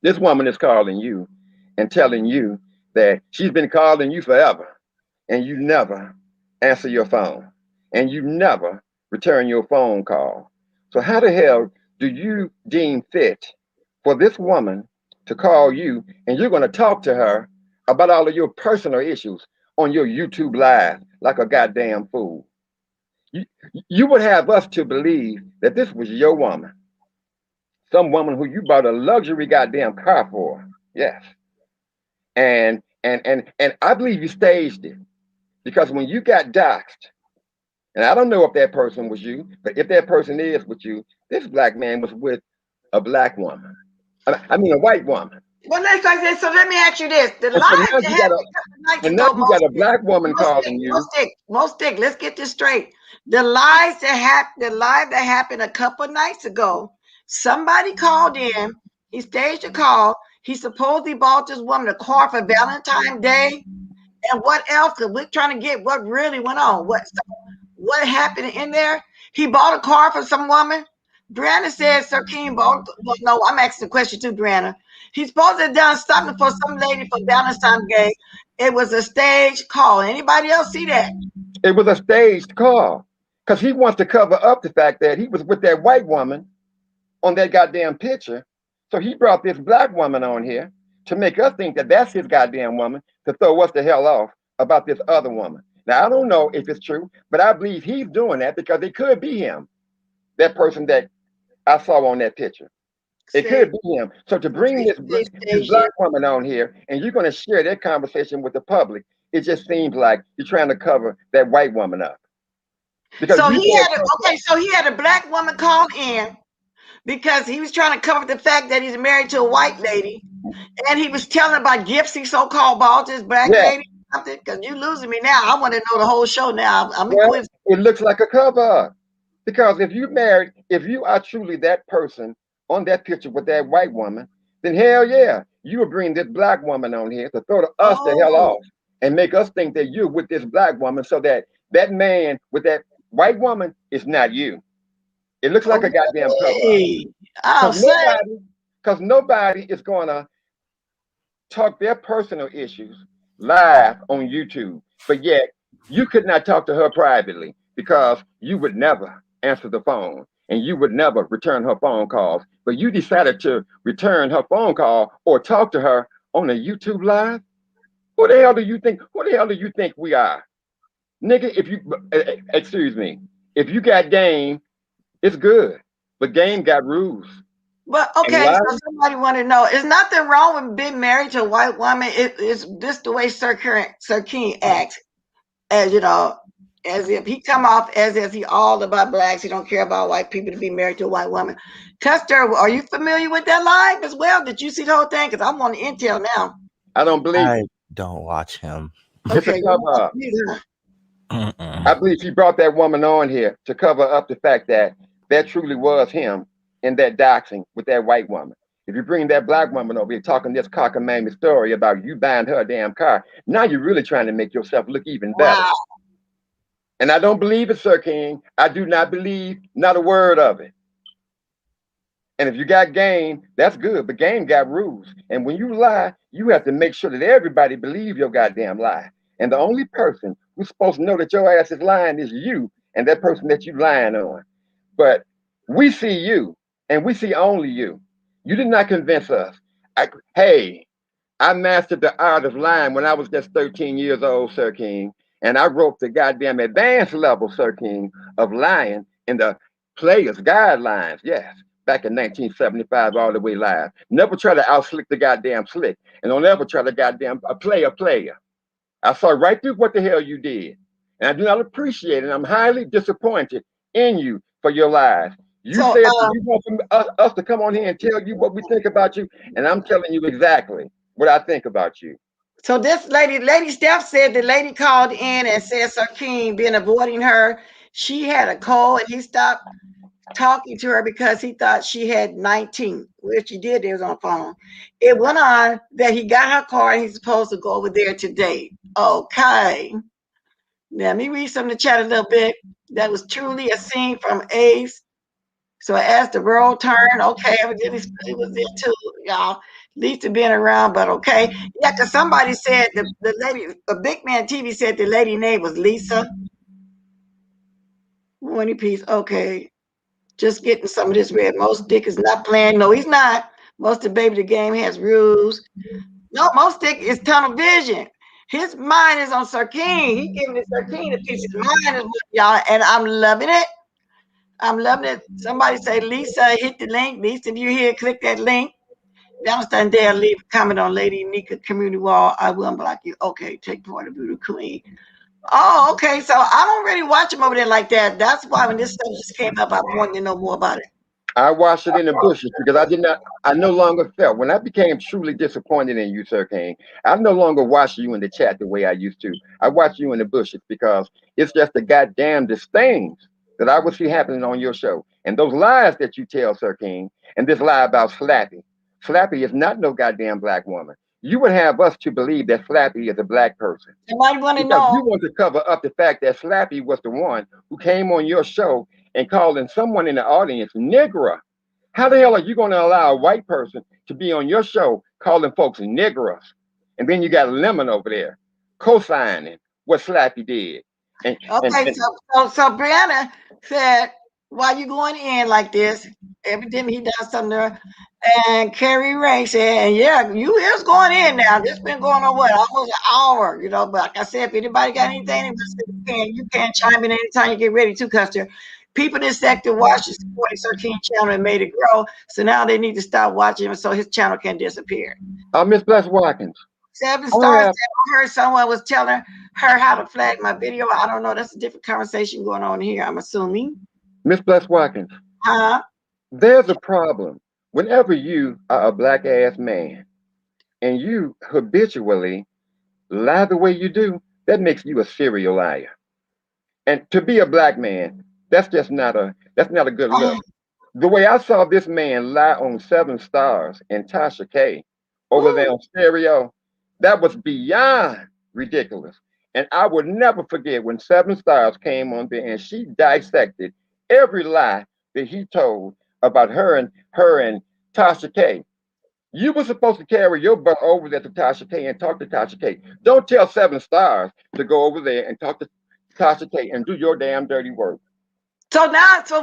This woman is calling you and telling you that she's been calling you forever, and you never answer your phone, and you never return your phone call. So how the hell do you deem fit for this woman to call you and you're going to talk to her about all of your personal issues on your YouTube live like a goddamn fool? You, you would have us to believe that this was your woman, some woman who you bought a luxury goddamn car for. Yes. And I believe you staged it because when you got doxxed, and I don't know if that person was you, but if that person is with you, this black man was with a black woman. I mean, a white woman.
Well, next like that. So let me ask you this: the
And so
live
now
that
you got
happened
a,
a couple nights
and now
ago,
you got a black woman calling you.
most stick. Let's get this straight. The live that happened a couple nights ago. Somebody called in. He staged a call. He supposedly bought this woman a car for Valentine's Day. And what else? Because we're trying to get what really went on. What happened in there? He bought a car for some woman. Brianna said Sir King bought. Well, no, I'm asking the question too, Brianna. He's supposed to have done something for some lady for Valentine's Day. It was a stage call. Anybody else see that?
It was a staged call because he wants to cover up the fact that he was with that white woman on that goddamn picture. So he brought this black woman on here to make us think that that's his goddamn woman to throw us the hell off about this other woman. Now, I don't know if it's true, but I believe he's doing that because it could be him, that person that I saw on that picture. It could be him. So to bring this black woman on here and you're going to share that conversation with the public, it just seems like you're trying to cover that white woman up.
Because so he had a black woman call in because he was trying to cover the fact that he's married to a white lady, and he was telling about gifts he so-called bought this black lady. Because you're losing me now. I want to know the whole show now.
It looks like a cover. Because if you married, if you are truly that person on that picture with that white woman, then hell yeah, you will bring this black woman on here to throw us the hell off and make us think that you're with this black woman, so that that man with that white woman is not you. It looks like a goddamn cover. Because nobody is going to talk their personal issues live on YouTube, but yet you could not talk to her privately because you would never answer the phone and you would never return her phone calls. But you decided to return her phone call or talk to her on a YouTube live. Who the hell do you think we are, nigga? If you excuse me, if you got game, it's good, but game got rules.
But okay, so somebody want to know: is nothing wrong with being married to a white woman? It's just the way Sir King acts, as you know, as if he come off as if he all about blacks. He don't care about white people to be married to a white woman. Custer, are you familiar with that live as well? Did you see the whole thing? Because I'm on the intel now.
I don't believe.
I don't watch him.
Okay.
I believe he brought that woman on here to cover up the fact that truly was him in that doxing with that white woman. If you bring that black woman over here talking this cockamamie story about you buying her a damn car, now you're really trying to make yourself look even better. Wow. And I don't believe it, Sir King. I do not believe not a word of it. And if you got game, that's good, but game got rules. And when you lie, you have to make sure that everybody believes your goddamn lie. And the only person who's supposed to know that your ass is lying is you and that person that you lying on. But we see you, and we see only you. You did not convince us. I mastered the art of lying when I was just 13 years old, Sir King. And I wrote the goddamn advanced level, Sir King, of lying in the Players Guidelines, yes, back in 1975, all the way live. Never try to outslick the goddamn slick, and don't ever try to goddamn play a player. I saw right through what the hell you did. And I do not appreciate it. I'm highly disappointed in you for your lies. You said you want us to come on here and tell you what we think about you, and I'm telling you exactly what I think about you.
So this Lady Steph said the lady called in and said Sir King been avoiding her. She had a cold and he stopped talking to her because he thought she had 19, which she did. It was on the phone. It went on that he got her car and he's supposed to go over there today. Okay. Now, let me read some of the chat a little bit. That was truly a scene from Ace. So as the world turned, okay, it was there too, y'all. Lisa being around, but okay. Yeah, because somebody said the lady, Big Man TV said the lady name was Lisa. Morning piece, okay. Just getting some of this read. Most Dick is not playing. No, he's not. Most of the game has rules. No, Most Dick is tunnel vision. His mind is on Sir King. He giving it Sir King a piece. His mind is with y'all, and I'm loving it. I'm loving it. Somebody say, Lisa, hit the link. Lisa, if you're here, click that link. Downstairs there, leave a comment on Lady Nika community wall. I will block you. Okay, take part of Voodoo Queen. Oh, okay. So I don't really watch them over there like that. That's why when this stuff just came up, I wanted to know more about it.
I watched it in the bushes because I no longer felt, when I became truly disappointed in you, Sir King, I no longer watch you in the chat the way I used to. I watch you in the bushes because it's just the goddamnedest things that I would see happening on your show. And those lies that you tell, Sir King, and this lie about Slappy. Slappy is not no goddamn black woman. You would have us to believe that Slappy is a black person.
Somebody want to know.
You want to cover up the fact that Slappy was the one who came on your show and calling someone in the audience nigger. How the hell are you going to allow a white person to be on your show calling folks niggers? And then you got Lemon over there co-signing what Slappy did.
So Brianna said, why you going in like this? Evidently he does something there. And Carrie Ray said, yeah, you is going in now. This been going on almost an hour, But like I said, if anybody got anything, you can chime in anytime you get ready to, Custer. People in this sector watched the Supporting Sir King channel and made it grow. So now they need to stop watching him so his channel can disappear.
Miss Bless Watkins.
7 stars. I heard someone was telling her how to flag my video. I don't know. That's a different conversation going on here, I'm assuming.
Miss Bless Watkins.
Huh?
There's a problem. Whenever you are a black ass man and you habitually lie the way you do, that makes you a serial liar. And to be a black man, that's not a good look. The way I saw this man lie on 7 Stars and Tasha K over there on stereo, that was beyond ridiculous. And I would never forget when 7 Stars came on there and she dissected every lie that he told about her and Tasha K. You were supposed to carry your butt over there to Tasha K and talk to Tasha K. Don't tell 7 Stars to go over there and talk to Tasha K and do your damn dirty work.
So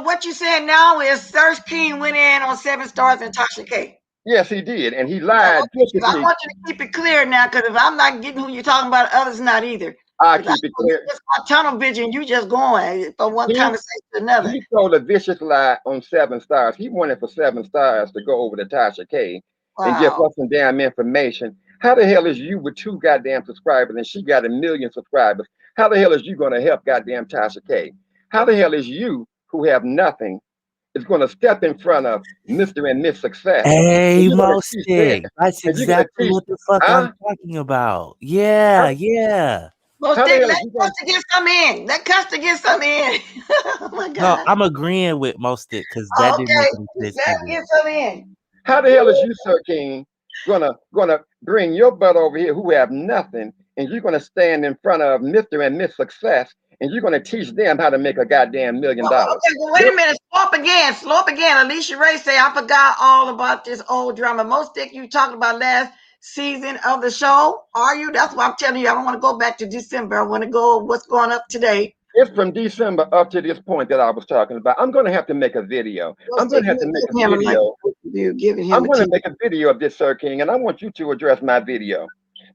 what you're saying now is Sir King went in on 7 Stars and Tasha K.
Yes, he did, and he lied.
I want you to keep it clear now, because if I'm not getting who you're talking about, others not either.
I keep it clear.
It's my tunnel vision. You just going from one conversation to another.
He told a vicious lie on 7 Stars. He wanted for 7 Stars to go over to Tasha K and give us some damn information. How the hell is you with 2 goddamn subscribers and she got 1 million subscribers? How the hell is you going to help goddamn Tasha K? How the hell is you, who have nothing, is going to step in front of Mr. and Miss Success?
Hey, Mostic, that's exactly what the fuck I'm talking about. Yeah.
Mostic, let Custer get some in. Let Custer get some in. Oh my God.
No, I'm agreeing with Mostic because that didn't make any sense.
Let get some in.
How the hell is you, Sir King, gonna bring your butt over here who have nothing, and you're gonna stand in front of Mr. and Miss Success, and you're gonna teach them how to make a goddamn $1 million?
Okay, well, wait a minute. Slow up again. Alicia Ray say, I forgot all about this old drama. Mostic, you talked about last season of the show. Are you? That's what I'm telling you. I don't want to go back to December. I want to go what's going up today.
It's from December up to this point that I was talking about. I'm going to have to make a video. I'm going to have to make a video. I'm going to make a video of this, Sir King, and I want you to address my video.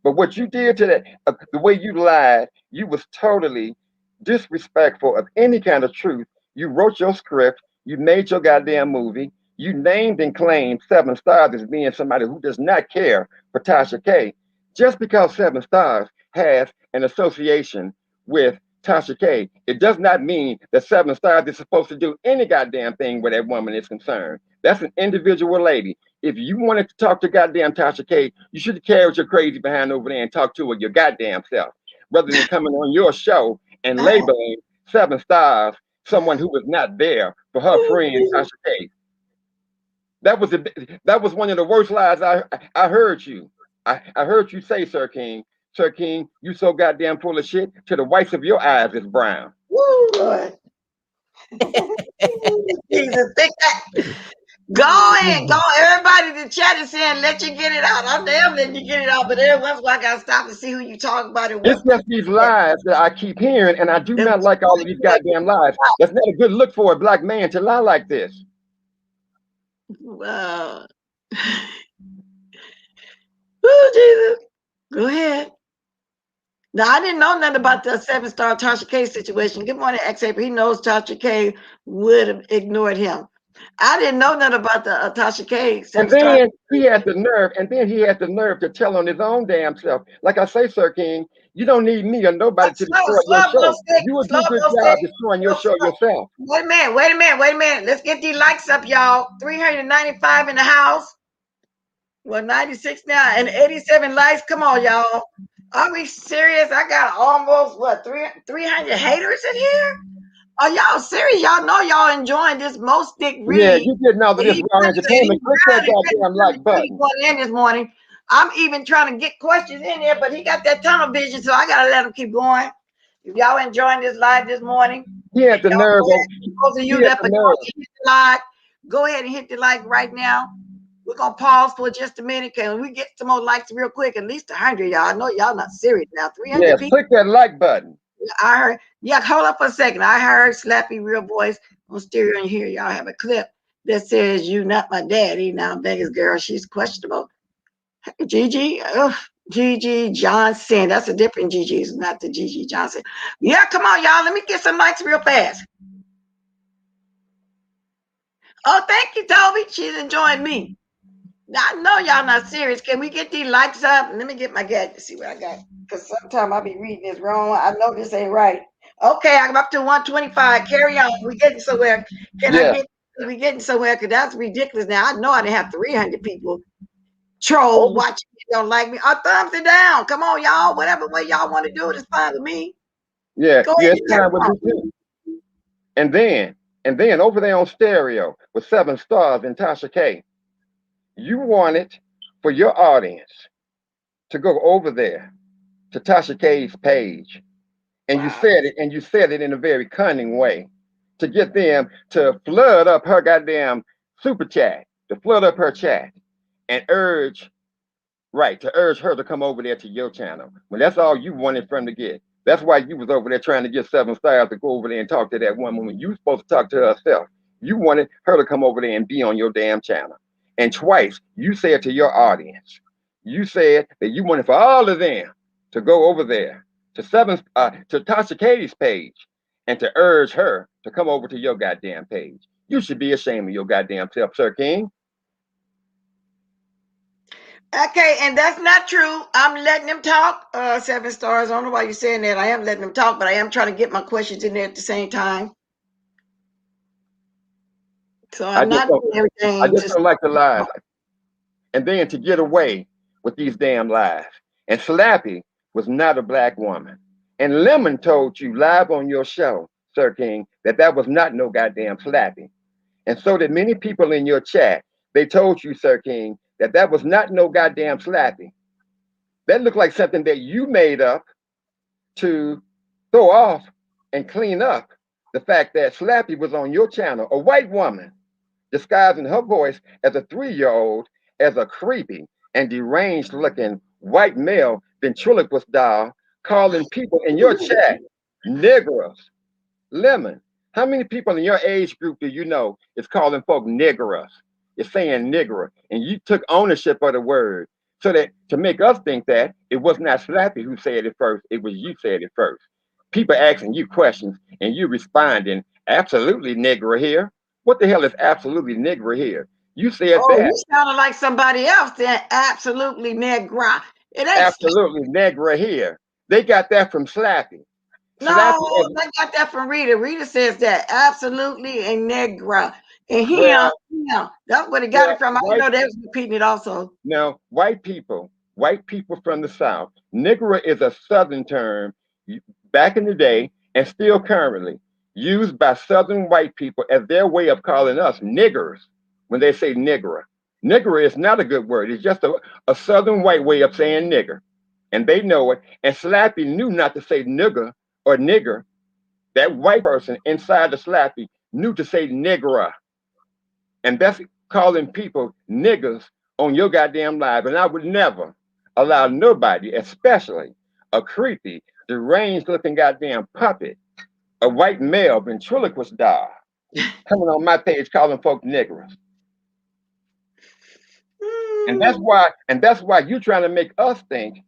But what you did today, the way you lied, you was totally disrespectful of any kind of truth. You wrote your script. You made your goddamn movie. You named and claimed 7 Stars as being somebody who does not care for Tasha K. Just because 7 Stars has an association with Tasha K, it does not mean that 7 Stars is supposed to do any goddamn thing where that woman is concerned. That's an individual lady. If you wanted to talk to goddamn Tasha K, you should have carried your crazy behind over there and talk to her your goddamn self, rather than coming on your show and labeling 7 Stars someone who was not there for her friend Tasha K. That was one of the worst lies I heard you. I heard you say, Sir King. Sir King, you so goddamn full of shit till the whites of your eyes is brown.
Woo, Lord. Jesus, think that. Go ahead, go. Everybody in the chat is saying, let you get it out. I'm damn letting you get it out, but every once in a while I gotta stop and see who you talk about.
It's just these lies that I keep hearing, and I do not like all of these goddamn lies. That's not a good look for a black man to lie like this.
Wow. Oh, Jesus. Go ahead. Now, I didn't know nothing about the 7 Star Tasha K situation. Good morning, X-Ape. He knows Tasha K would have ignored him. I didn't know nothing about the Tasha K.
And then he had the nerve to tell on his own damn self. Like I say, Sir King, you don't need me or nobody to destroy your show. You will do a good job destroying your show yourself.
Wait a minute. Let's get these likes up, y'all. 395 in the house. Well, 96 now and 87 likes. Come on, y'all. Are we serious? I got almost 300 haters in here. Are y'all serious? Y'all know y'all enjoying this Mostic read.
Yeah, you getting all of this raw entertainment. Click that goddamn like button.
In this morning, I'm even trying to get questions in there, but he got that tunnel vision, so I gotta let him keep going. If y'all enjoying this live this morning,
he had the nerve.
Those of you that hit the like, go ahead and hit the like right now. We're gonna pause for just a minute. Can we get some more likes real quick? At least 100, y'all. I know y'all not serious now. 300
yes,
people.
Click that like button.
I heard. Yeah, hold up for a second. I heard Slappy real voice on stereo in here. Y'all have a clip that says, "You not my daddy." Now Vegas girl, she's questionable. Gigi, Gigi Johnson. That's a different Gigi. It's not the Gigi Johnson. Yeah, come on, y'all. Let me get some likes real fast. Oh, thank you, Toby. She's enjoying me. I know y'all not serious. Can we get these likes up? Let me get my gadget to see what I got. Because sometimes I'll be reading this wrong. I know this ain't right. Okay, I'm up to 125. Carry on. We getting somewhere.
Yeah,
We getting somewhere? Because that's ridiculous now. I know I didn't have 300 people troll
over,
watching me, don't like me. Thumbs it down. Come on, y'all. Whatever way y'all want to do it is fine with me.
yeah,
Go
yeah,
ahead
it's
and carry
fine with me
on.
too. And then, over there on stereo with 7 stars and Tasha K, you wanted for your audience to go over there to Tasha K's page, and
Wow.
you said it in a very cunning way to get them to flood up her goddamn super chat, to flood up her chat, and to urge her to come over there to your channel. When that's all you wanted from to get. That's why you was over there trying to get 7 stars to go over there and talk to that woman when you was supposed to talk to herself. You wanted her to come over there and be on your damn channel. And twice you said to your audience, you said that you wanted for all of them to go over there to Tasha Katie's page and to urge her to come over to your goddamn page. You should be ashamed of your goddamn self, Sir King.
Okay, and that's not true. I'm letting them talk. 7 stars. I don't know why you're saying that. I am letting them talk, but I am trying to get my questions in there at the same time. So
I
I'm
just
not
don't
doing
I
everything.
just
Just
don't like the lies. And then to get away with these damn lies. And Slappy was not a black woman. And Lemon told you live on your show, Sir King, that that was not no goddamn Slappy. And so did many people in your chat. They told you, Sir King, that that was not no goddamn Slappy. That looked like something that you made up to throw off and clean up the fact that Slappy was on your channel, a white woman disguising her voice as a 3-year-old as a creepy and deranged looking white male ventriloquist doll, calling people in your chat niggers. Lemon, how many people in your age group do you know is calling folk niggers? It's saying nigger, and you took ownership of the word so that to make us think that it was not Slappy who said it first, it was you said it first. People asking you questions and you responding, absolutely nigger here. What the hell is absolutely nigger here? You said
oh,
that.
you sounded like somebody else. That absolutely negra. It ain't.
Absolutely nigger here. They got that from Slappy. Slappy
No,
is,
they got that from Rita. Rita says that absolutely a negra. And
well,
that's where they got
well,
it from. I didn't
white
know they was repeating it also.
Now, white people from the South, nigger is a Southern term back in the day and still currently used by Southern white people as their way of calling us niggers when they say nigger. Nigger is not a good word. It's just a Southern white way of saying nigger. And they know it. And Slappy knew not to say nigger or nigger. That white person inside the Slappy knew to say nigger. And that's calling people niggas on your goddamn live. And I would never allow nobody, especially a creepy, deranged looking goddamn puppet, a white male ventriloquist doll, coming on my page calling folk niggers. And that's why you're trying to make us think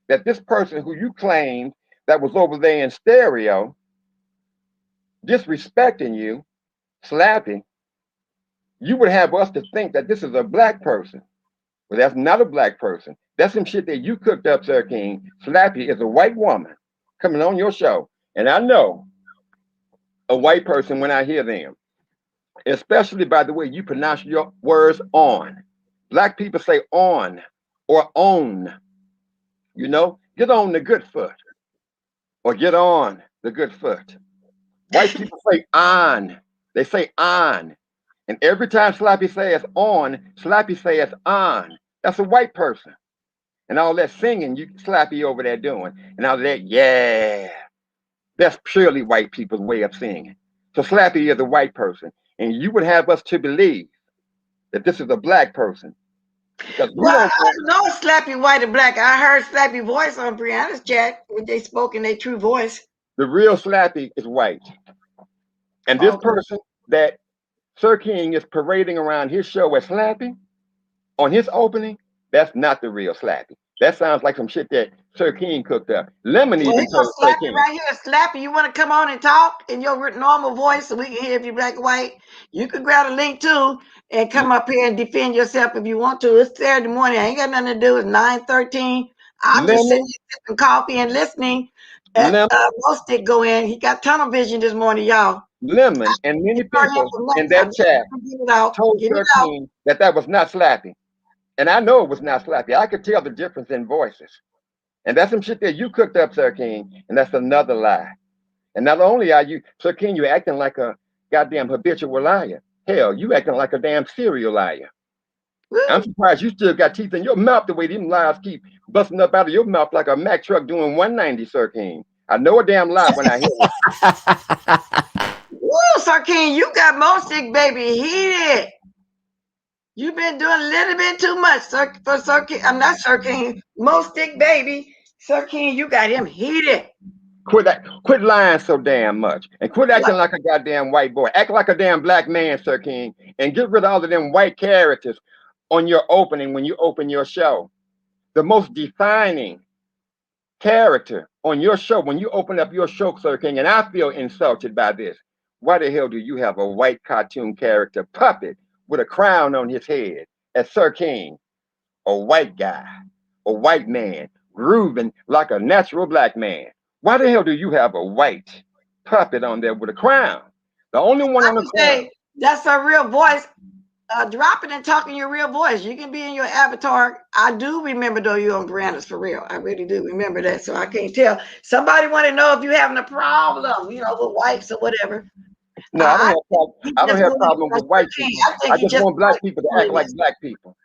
that this person who you claimed that was over there in stereo, disrespecting you, slapping, you would have us to think that this is a black person. Well, that's not a black person. That's some shit that you cooked up, Sir King. Slappy is a white woman coming on your show. And I know a white person when I hear them, especially by the way you pronounce your words on. Black people say on or own, get on the good foot or get on the good foot. White people say on. They say on. And every time Slappy says on, Slappy says on. That's a white person. And all that singing you Slappy over there doing, and all that, yeah, that's purely white people's way of singing. So Slappy is a white person, and you would have us to believe that this is a black person because we
Well,
don't
I
think
don't know Slappy White and Black. I heard Slappy voice on Brianna's chat when they spoke in their true voice.
the real Slappy is white. And this
Okay.
person that Sir King is parading around his show as Slappy on his opening, that's not the real Slappy. That sounds like some shit that Sir King cooked up. Lemon
Well,
even
he's gonna
told Sir
slap you
King.
right here. Slappy, you want to come on and talk in your normal voice so we can hear if you're black or white? You can grab a link too and come up here and defend yourself if you want to. It's Saturday morning. I ain't got nothing to do. It's 9:13. I'm just sitting
Lemon,
here sipping coffee and listening at
lemon,
Roasted go in. He got tunnel vision this morning, y'all.
lemon, and many people in that chat
Get it out.
told
Get it
Sir
out.
King that was not Slappy. And I know it was not Slappy. I could tell the difference in voices. And that's some shit that you cooked up, Sir King. And that's another lie. And not only are you, Sir King, you're acting like a goddamn habitual liar. Hell, you acting like a damn serial liar.
Woo.
I'm surprised you still got teeth in your mouth the way them lies keep busting up out of your mouth like a Mack truck doing 190, Sir King. I know a damn lie when I hear it.
Woo, Sir King, you got Mo Stick baby heated. You've been doing a little bit too much, sir, for Sir King. I'm not Sir King. Mo Stick baby. Sir King, you got him heated.
Quit lying so damn much. And quit acting like a goddamn white boy. Act like a damn black man, Sir King. And get rid of all of them white characters on your opening when you open your show. The most defining character on your show when you open up your show, Sir King, and I feel insulted by this. Why the hell do you have a white cartoon character puppet with a crown on his head as Sir King? A white guy, a white man, grooving like a natural black man. Why the hell do you have a white puppet on there with a crown? The only one on the crown.
That's a real voice. Drop it and talk in your real voice. You can be in your avatar. I do remember though you're on Piranhas for real. I really do remember that. So I can't tell. Somebody want to know if you're having a problem, with whites or whatever.
No, I don't have problem with white people. I just want black people to act like black people.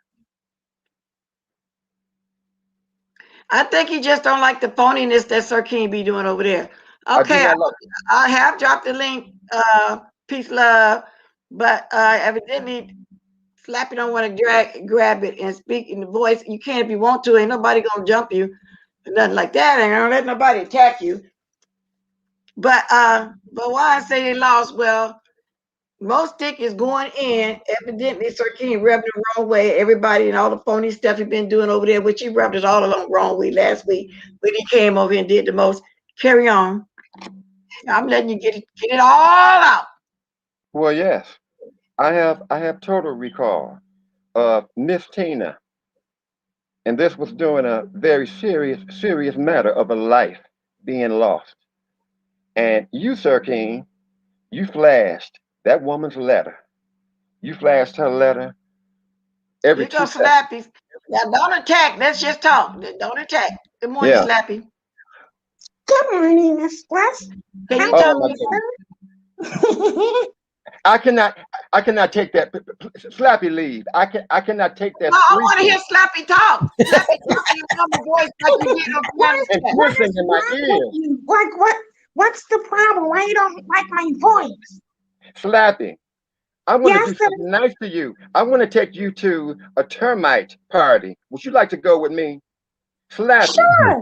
I think he just don't like the phoniness that Sir King be doing over there. Okay, I have dropped the link. Peace, love. But evidently Slappy don't want to grab it and speak in the voice. You can if you want to. Ain't nobody gonna jump you. Nothing like that. Ain't gonna let nobody attack you. But why I say they lost? Well, Mo Stick is going in. Evidently, Sir King rubbed it the wrong way. Everybody and all the phony stuff he's been doing over there, which he rubbed it all along wrong way last week when he came over here and did the most. Carry on. I'm letting you get it all out.
Well, yes. I have total recall of Miss Tina. And this was doing a very serious matter of a life being lost. And you, Sir King, you flashed that woman's letter. You flashed her letter every 2 seconds.
Slappy. Now, don't attack. Let's just talk. Don't attack. Good morning, Slappy.
Good morning, Miss West.
Can you tell me?
I cannot take that. Slappy, leave. I cannot take that.
No, I want to hear Slappy talk. Slappy talk in your normal voice like you did on
and in my ear.
Like what's the problem? Why you don't like my voice?
Slappy, I want to do something nice to you. I want to take you to a termite party. Would you like to go with me? Slappy.
Sure.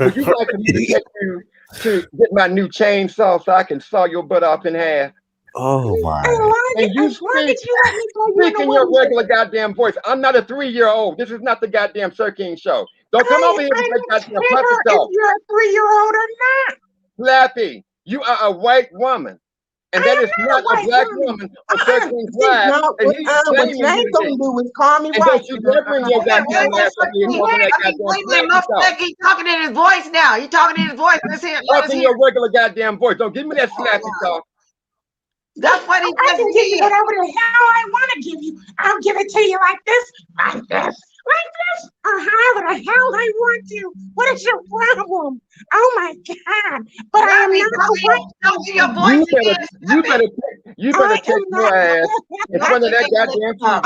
Would you like me to take you to get my new chainsaw so I can saw your butt off in half?
Oh my!
And you speak in your regular goddamn voice. I'm not a 3-year-old. This is not the goddamn Sir King show. Don't come over here with that goddamn puppet talk.
If you're a 3-year-old or not.
Slappy, you are a white woman. And that is not a black woman on Sir King's live. And he's claiming you
ain't gonna do is call me
and
white.
don't you ever bring your goddamn ass up here talking that goddamn
talk. He's talking in his voice now. He's talking in his voice. Let's hear it.
Talk in your regular goddamn voice. Don't give me that slappy talk.
That's what he
I can give you whatever the hell I want to give you. I'll give it to you like this, or however the hell I want to. What is your problem? Oh my God! But I am not white.
You better take your ass in front of that goddamn TV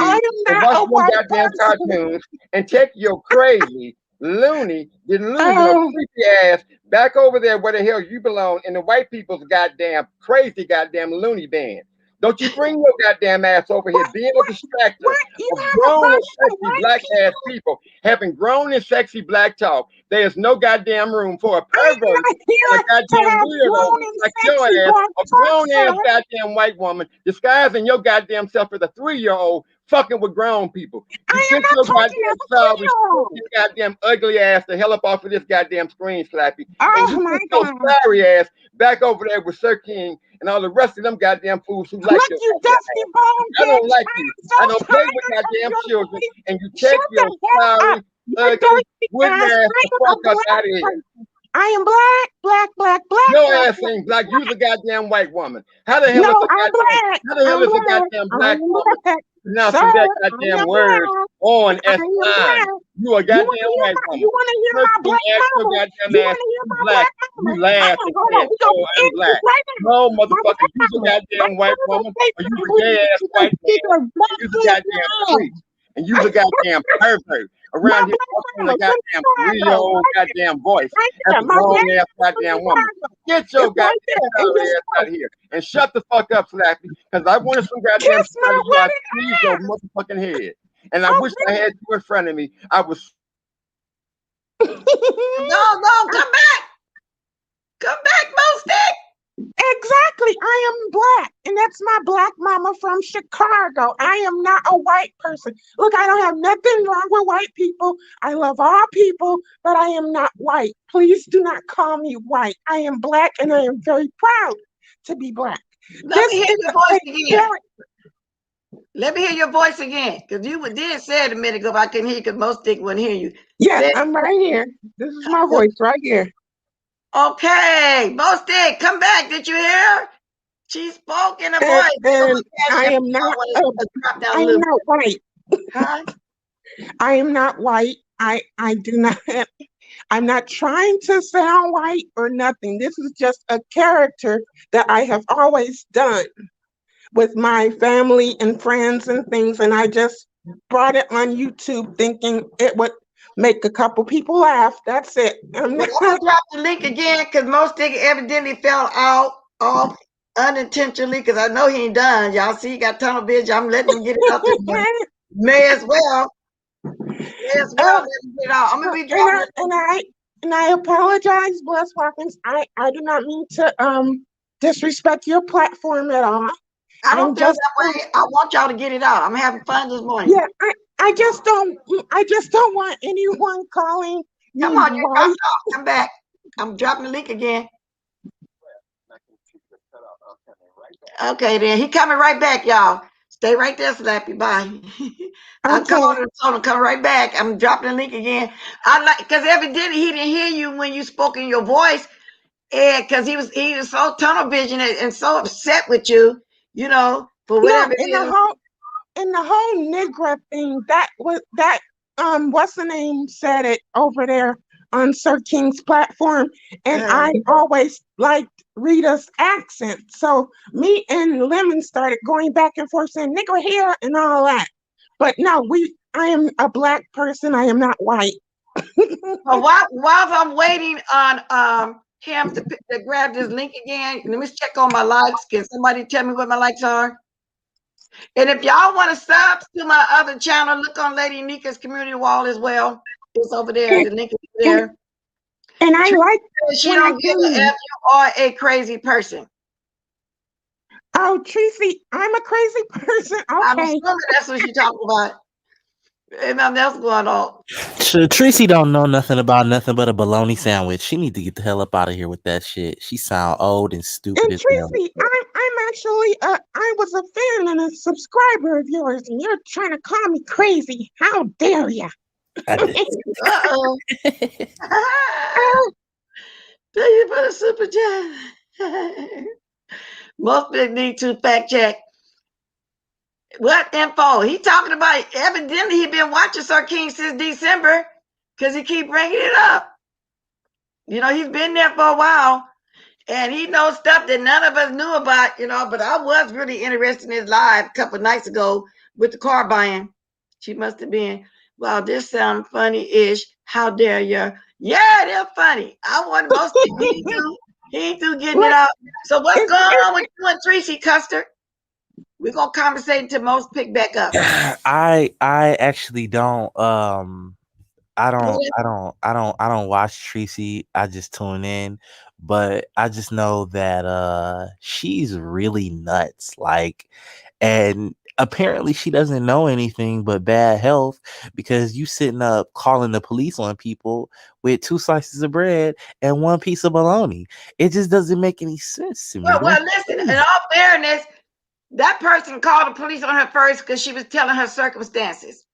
and watch some goddamn cartoons and take your crazy, loony, delusional, creepy ass back over there where the hell you belong in the white people's goddamn crazy goddamn loony band. Don't you bring your goddamn ass over here being a distractor of grown and sexy black ass people having grown and sexy black talk. There is no goddamn room for a pervert or a goddamn weirdo like your ass, a grown ass goddamn white woman disguising your goddamn self as a 3-year-old fucking with grown people. You
I am
get
not
your
talking
goddamn
as a
childish,
2-year-old.
goddamn ugly ass the hell up off of this goddamn screen, Slappy. And
Oh
you
my
get your
God.
sorry ass back over there with Sir King and all the rest of them goddamn fools who like
Look,
your
you
goddamn
dusty
ass.
bone
I don't
bitch.
like
I
you.
am so
I don't play with
tired of
goddamn
your
children.
voice.
And you take
Shut
your
the hell up.
sorry,
You're
ugly,
dirty
wooden
ass.
ass
I
the
am a
fuck up
black
out of here.
person. I am black, black, black, black,
Your
black,
ass
black,
ain't black. You's
black.
a goddamn white woman. How the hell
No,
is a
I'm
goddamn
black.
how the hell
I'm
is a
black.
goddamn
I
black
am
woman
black. Sir,
pronouncing that
I
goddamn
am
word
black.
on
I
S
am
line?
black.
You a
You want to
goddamn
hear
white
my? You
woman.
want to hear
First
my
thing,
black
ask your
mama?
goddamn
You
ass
want to
if
hear
you
my
black.
black mama?
You laugh and
Hold on.
say,
We gonna
"Oh,
get
I'm
into this
black."
right now.
No,
My
motherfucker,
black
you's a
mama. My
goddamn white
mama
woman,
say
or you's a
something.
gay ass white
She's
man,
a
or
black
you's a goddamn
lesbian.
creep, and you's a goddamn pervert
My
around here
black
talking a
mama from
goddamn
Chicago.
3-year-old goddamn voice
Right
as
there.
a
My
grown
black
ass
mama from
goddamn woman.
Chicago.
Get your
It's right
goddamn
there in
sorry
this
ass out
room.
of here and shut the fuck up, Slappy, because I wanted some goddamn
Kiss my
spot of you. I
wedding
squeezed your
ass.
motherfucking head. And I
Oh,
wish I had you in front of me. I was
No, come back. Come back, Mo
exactly. I am black, and that's my black mama from Chicago. I am not a white person. Look, I don't have nothing wrong with white people. I love all people, but I am not white. Please do not call me white. I am black, and I am very proud to be black.
Let me
This
hear
is
your
a
voice again.
character.
Let me hear your voice again. Because you did say it a minute ago, but I couldn't hear you because most dick wouldn't hear you.
Yeah,
Say,
I'm right here. This is my voice right here.
okay, most dick, come back. Did you hear? She spoke in a voice.
And I am not.
Drop down a
I am
little
not white.
huh?
I am not white. I do not. I'm not trying to sound white or nothing. This is just a character that I have always done with my family and friends and things. And I just brought it on YouTube thinking it would make a couple people laugh. That's it. I'm
Well,
not,
I'm gonna drop the link again because most dick evidently fell out off unintentionally because I know he ain't done. Y'all see, he got tunnel vision. I'm letting him get it out this morning. May as well. May as well let him get it out. I'm gonna be dropping it.
and I apologize, Bless Watkins. I do not mean to disrespect your platform at all.
I don't
I'm
feel
just
that way. I want y'all to get it out. I'm having fun this morning.
yeah, I just don't want anyone calling
Come
me
on, you
white.
dropped off. Come back. I'm dropping the link again. Okay, then he coming right back, y'all. Stay right there, Slappy. Bye. I'll come on
Okay.
and phone and come right back. I'm dropping the link again. I like because evidently he didn't hear you when you spoke in your voice, and because he was so tunnel vision and so upset with you, for
No,
whatever it is.
in the whole Negra thing, that was that what's the name said it over there on Sir King's platform, and I always liked Rita's accent. So me and Lemon started going back and forth saying nigger here and all that. But no, I am a black person, I am not white.
Well, while I'm waiting on him to grab this link again, let me check on my likes. Can somebody tell me what my likes are? And if y'all want to sub to my other channel, look on Lady Nika's community wall as well. It's over there. The link is
and,
there.
and I like
She
when I
don't give
came
a
in.
F, you are a crazy person.
Oh, Tracy, I'm a crazy person.
I'm
Okay.
assuming that's what she's talking about. Ain't nothing else going on.
Tracy don't know nothing about nothing but a bologna sandwich. She need to get the hell up out of here with that shit. She sound old and stupid
And
as hell.
Tracy, I'm actually I was a fan and a subscriber of yours, and you're trying to call me crazy. How dare you?
I did.
Uh-oh. Thank you for the super chat. Most people need to fact check. What info? He talking about evidently he been watching Sir King since December because he keep bringing it up. He's been there for a while and he knows stuff that none of us knew about, but I was really interested in his live a couple of nights ago with the car buying. She must have been, wow, this sounds funny-ish. How dare you? Yeah, they're funny. I want most of he ain't through getting it out. So what's going on with you and Tracy Custer? We're gonna conversate until most pick back up.
I actually don't I don't watch Tracy. I just tune in, but I just know that she's really nuts. Like, and apparently she doesn't know anything but bad health because you sitting up calling the police on people with 2 slices of bread and 1 piece of bologna. It just doesn't make any sense to me.
Well, listen, in all fairness, that person called the police on her first because she was telling her circumstances.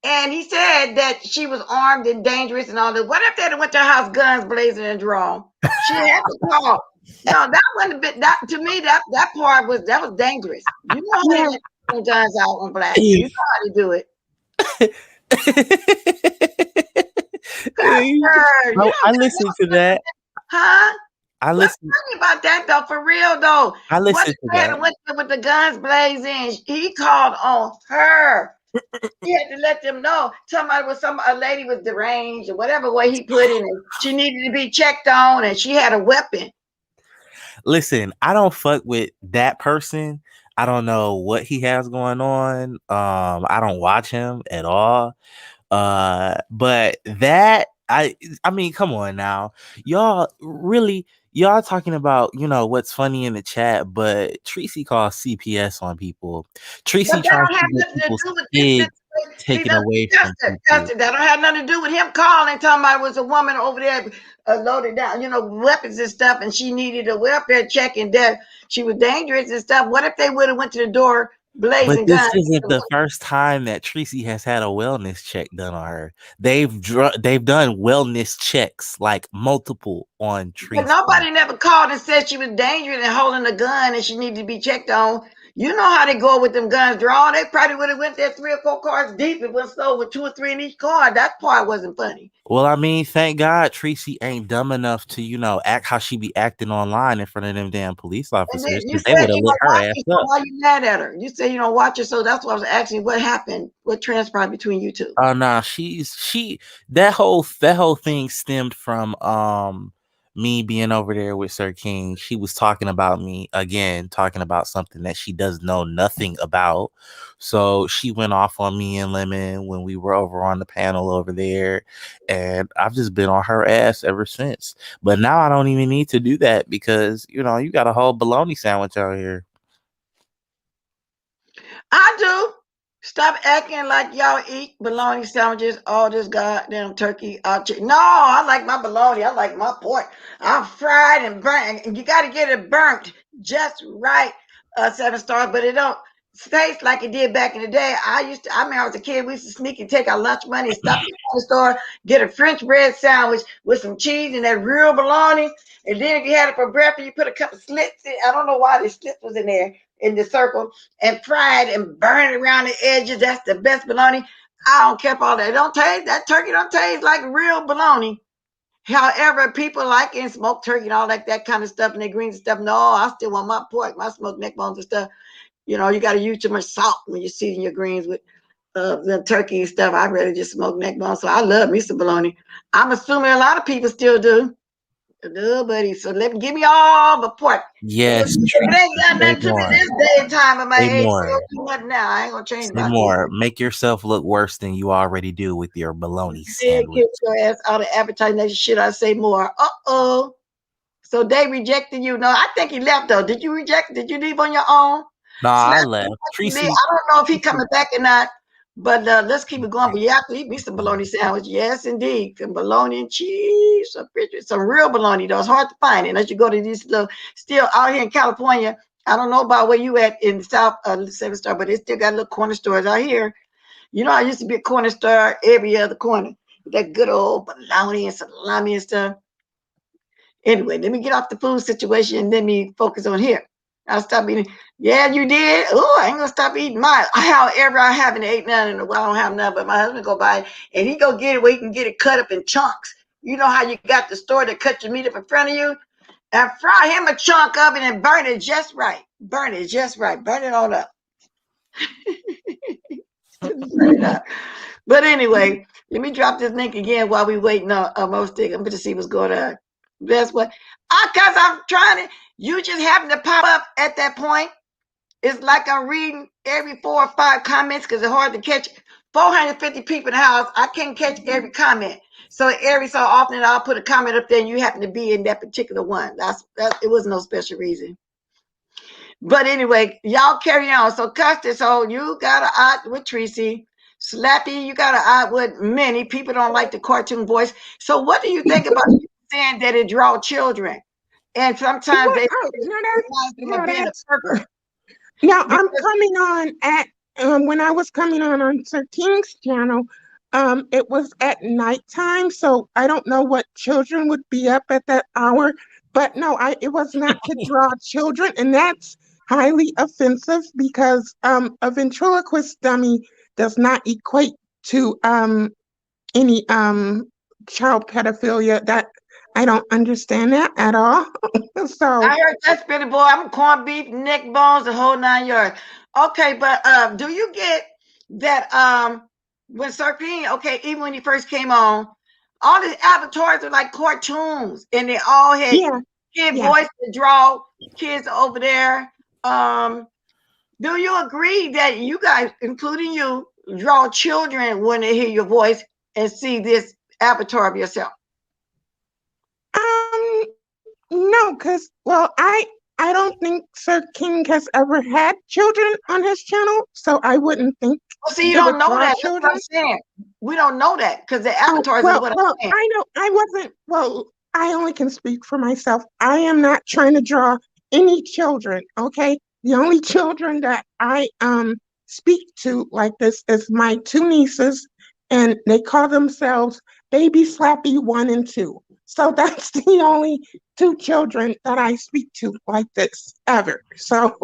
And he said that she was armed and dangerous and all that. What if they had went to her house, guns blazing and drawn? She had to call. No, that wasn't a bit. That to me, that part was dangerous. You know how
Yeah.
to let guns out on blacks. You know how to do it. Custard, you
I listened to that.
huh?
I
What's
listened.
funny about that though? For real though,
I
what
listened
if
to
they had
that.
went there with the guns blazing? He called on her. He had to let them know somebody was a lady was deranged or whatever way he put it, and she needed to be checked on, and she had a weapon.
Listen, I don't fuck with that person. I don't know what he has going on. I don't watch him at all. But that I mean, come on now. Y'all talking about, what's funny in the chat, but Tracy calls CPS on people. Tracy
But that
tries
don't
to
have
get
nothing to
people's
do with this
kids
situation. See,
taken away from people.
That don't have nothing to do with him calling, talking about it was a woman over there loaded down, weapons and stuff, and she needed a welfare check, and that she was dangerous and stuff. What if they would have went to the door
But
blazing
this
guns?
isn't the first time that Tracy has had a wellness check done on her. They've done wellness checks like multiple on
But
Tracy.
nobody never called and said she was dangerous and holding a gun and she needed to be checked on. You know how they go with them guns drawn. They probably would have went there 3 or 4 cars deep and was over 2 or 3 in each car. That part wasn't funny.
Well, I mean, thank God Tracy ain't dumb enough to, act how she be acting online in front of them damn police
And then
officers,
you
because they
said
would have
you
lit
don't
her
watch
ass
it, so
up.
why you mad at her? You said you don't watch it, so that's why I was asking what happened, what transpired between you two.
Oh no, that whole thing stemmed from me being over there with Sir King. She was talking about me again, talking about something that she does know nothing about. So she went off on me and Lemon when we were over on the panel over there, and I've just been on her ass ever since. But now I don't even need to do that because you got a whole bologna sandwich out here.
I do. Stop acting like y'all eat bologna sandwiches, all this goddamn turkey. No, I like my bologna. I like my pork. I'm fried and burnt. And you got to get it burnt just right, 7 stars, but it don't taste like it did back in the day. I mean, I was a kid. We used to sneak and take our lunch money and stop at the store, get a French bread sandwich with some cheese and that real bologna. And then if you had it for breakfast, you put a couple slits in. I don't know why the slits was in there in the circle and fried and burned around the edges. That's the best bologna. I don't care for all that. It don't taste that turkey don't taste like real bologna. However, people like it and smoked turkey and all that kind of stuff and the greens and stuff. No, I still want my pork, my smoked neck bones and stuff. You got to use too much salt when you're seasoning your greens with the turkey and stuff. I rather just smoke neck bones. So I love me some bologna. I'm assuming a lot of people still do. No, buddy. So give me all the pork.
Yes,
It ain't got
say
nothing to me
more,
this day and time of my
say
age.
more.
So don't do nothing now. I ain't gonna change
Say
about this.
more. Make yourself look worse than you already do with your bologna
Did
sandwich.
get your ass out of advertising that shit. I say more. Uh-oh. So they rejected you. No, I think he left though. Did you reject? Did you leave on your own?
Nah, I
Slap.
left.
I don't
Tracy,
know if he coming back or not. But let's keep it going. But you have to eat me some bologna sandwich. Yes, indeed. Some bologna and cheese. Some real bologna though. It's hard to find unless you go to these little. Still out here in California. I don't know about where you at in the South 7 Star, but they still got little corner stores out here. I used to be a corner store every other corner. That good old bologna and salami and stuff. Anyway, let me get off the food situation and let me focus on here. I'll stop eating. Yeah, you did. Oh, I ain't gonna stop eating mine. However, I haven't ate none in a while. I don't have none, but my husband go buy it and he go get it where he can get it cut up in chunks. You know how you got the store that cut your meat up in front of you? And fry him a chunk of it and burn it just right. Burn it just right. Burn it on up. Burn it up. But anyway, let me drop this link again while we waiting on most thing. I'm going to see what's going on. That's what. Because I'm trying to. You just happen to pop up at that point. It's like I'm reading every 4 or 5 comments because it's hard to catch 450 people in the house. I can't catch every comment. So every so often I'll put a comment up there and you happen to be in that particular one. It wasn't no special reason. But anyway, y'all carry on. So Custard, so you got an odd with Tracy. Slappy, you got an odd with many. People don't like the cartoon voice. So what do you think about saying that it draw children? And sometimes they reminds them of being a pervert.
Now I'm coming on at when I was coming on Sir King's channel, it was at nighttime, so I don't know what children would be up at that hour. But no, it was not to draw children, and that's highly offensive because a ventriloquist dummy does not equate to any child pedophilia. That I don't understand that at all. So
I heard that spinning boy. I'm corned beef, neck bones, the whole 9 yards. Okay, but do you get that when Sir King, okay, even when he first came on, all these avatars are like cartoons and they all had kid voice to draw kids over there. Do you agree that you guys, including you, draw children when they hear your voice and see this avatar of yourself?
No, because I don't think Sir King has ever had children on his channel, so I wouldn't think.
Well, see, you don't know that. That's what I'm saying. We don't know that because the avatars is what I'm saying.
I know I wasn't. Well, I only can speak for myself. I am not trying to draw any children. Okay, the only children that I speak to like this is my 2 nieces, and they call themselves Baby Slappy 1 and 2. So that's the only 2 children that I speak to like this ever. So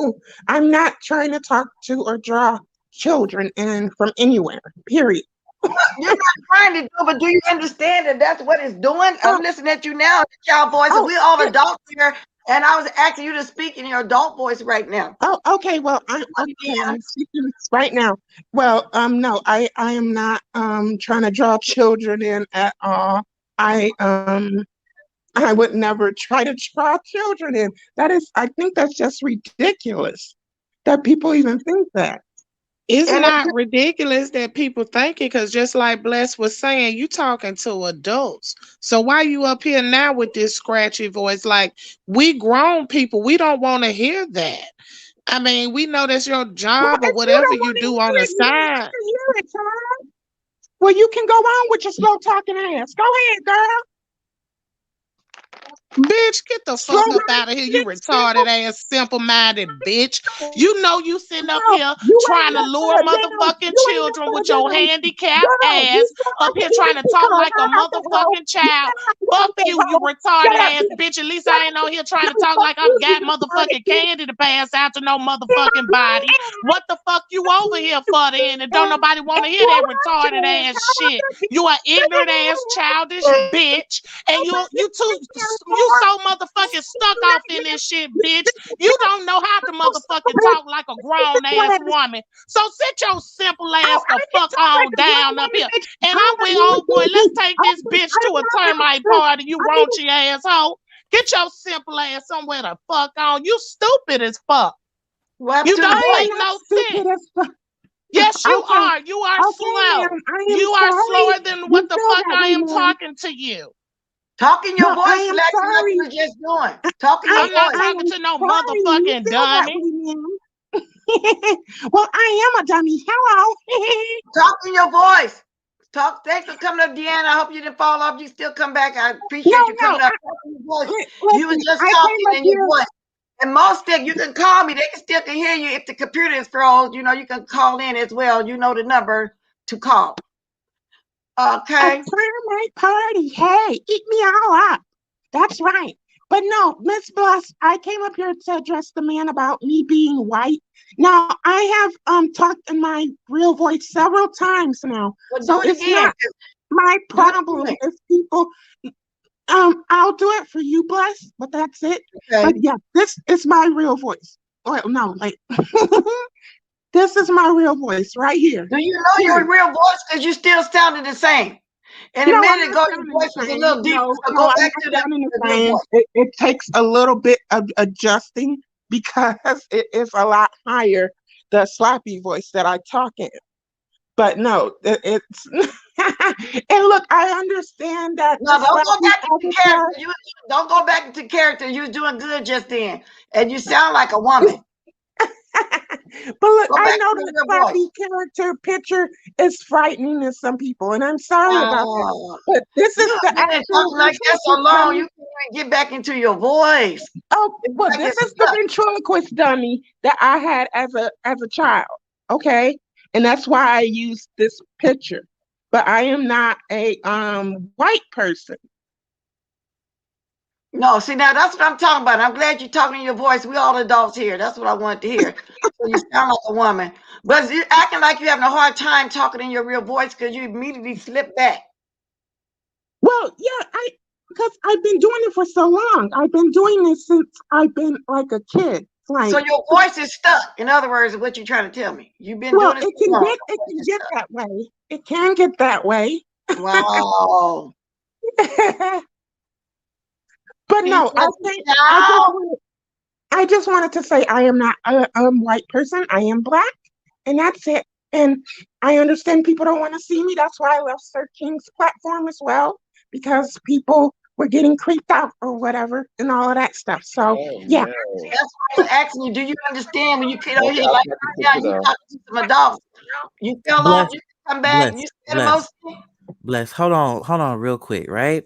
I'm not trying to talk to or draw children in from anywhere, period.
You're not trying to do, but do you understand that that's what it's doing? I'm listening at you now, child voice, and we're all adults here, and I was asking you to speak in your adult voice right now.
Oh, okay. Well, I'm speaking right now. Well, no, I am not trying to draw children in at all. I would never try to draw children in. I think that's just ridiculous that people even think that.
It's not ridiculous that people think it, because just like Bless was saying, you talking to adults. So why you up here now with this scratchy voice? Like, we grown people, we don't want to hear that. I mean, we know that's your job or whatever you do on the side.
Well, you can go on with your slow talking ass. Go ahead, girl.
Bitch, get the fuck up out of here, you retarded ass, simple-minded bitch. You know you sitting up here trying to lure motherfucking children with your handicapped ass up here trying to talk like a motherfucking child. Fuck you, you retarded ass bitch. At least I ain't on here trying to talk like I've got motherfucking candy to pass out to no motherfucking body. What the fuck you over here for then? And don't nobody want to hear that retarded ass shit. You are ignorant ass childish bitch. And you so motherfucking stuck off in this shit, bitch. You don't know how to motherfucking talk like a grown ass woman. So sit your simple ass the fuck on down up here. And I'm with old boy. Let's take this bitch to a termite party, you raunchy asshole. Get your simple ass somewhere the fuck on. You stupid as fuck. You don't make no sense. Yes, you are. You are slow. You are slower than what the fuck I am talking to you.
Talking your voice, like you were just doing.
I'm not talking to no motherfucking dummy.
Well, I am a dummy. Hello.
Talking your voice. Thanks for coming up, Deanna. I hope you didn't fall off. You still come back. I appreciate you coming up. You was just talking in your voice. And most of you can call me. They still can hear you if the computer is froze. You know, you can call in as well. You know the number to call. Okay.
A termite party. Hey, eat me all up. That's right. But no, Miss Bless, I came up here to address the man about me being white. Now, I have talked in my real voice several times now.
Well,
so it's not my problem if people I'll do it for you, Bless, but that's it. Okay. But yeah, this is my real voice. Oh no, like this is my real voice right here.
Do you know your real voice? Because you still sounded the same. And a minute ago, your voice was a little deeper. So go back to that.
It takes a little bit of adjusting because it is a lot higher, the slappy voice that I talk in. But no, it's and look, I understand that.
No, don't go back to character. Don't go back to character. You was doing good just then, and you sound like a woman.
But look,
Go
I
back
know
to
that
your
Slappy
voice.
character picture is frightening to some people, and I'm sorry about that.
Oh,
But this is
you've
the
been
actual
talking like that so
ventriloquist
long,
dummy.
you can't even get back into your voice.
Oh,
It's
well,
like
this
it's
is the
stuck.
ventriloquist dummy that I had as a child. Okay, and that's why I used this picture. But I am not a white person.
No, see now that's what I'm talking about. I'm glad you're talking in your voice. We all adults here. That's what I wanted to hear. So you sound like a woman, but you're acting like you're having a hard time talking in your real voice because you immediately slip back.
Well, yeah, I because I've been doing it for so long. I've been doing this since I've been like a kid.
So
Like,
your voice is stuck. In other words, what you're trying to tell me. You've been
well,
doing it so long. Your
it
voice
can
is
get
stuck.
that way. It can get that way.
Wow.
But
Keep
no,
listening
I just
now.
wanted I just wanted to say I am not a white person. I am black, and that's it. And I understand people don't want to see me. That's why I left Sir King's platform as well, because people were getting creeped out or whatever and all of that stuff. So
Oh
yeah.
no.
That's why I was asking you. Do you understand when you get over
Okay,
here
I've
like
got to
right
take
now?
it
You
off.
talking to some adults. You fell off.
Bless,
You come back.
bless,
You said
bless,
emotion.
bless. Hold on, real quick, right?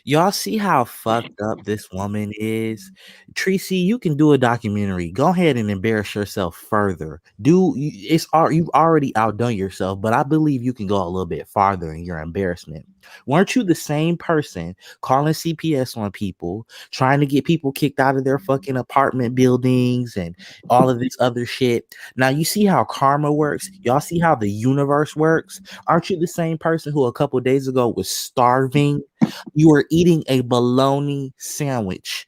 Y'all see how fucked up this woman is? Tracy, you can do a documentary. Go ahead and embarrass yourself further. You've already outdone yourself, but I believe you can go a little bit farther in your embarrassment. Weren't you the same person calling CPS on people, trying to get people kicked out of their fucking apartment buildings and all of this other shit? Now you see how karma works. Y'all see how the universe works. Aren't you the same person who a couple days ago was starving? You were eating a bologna sandwich.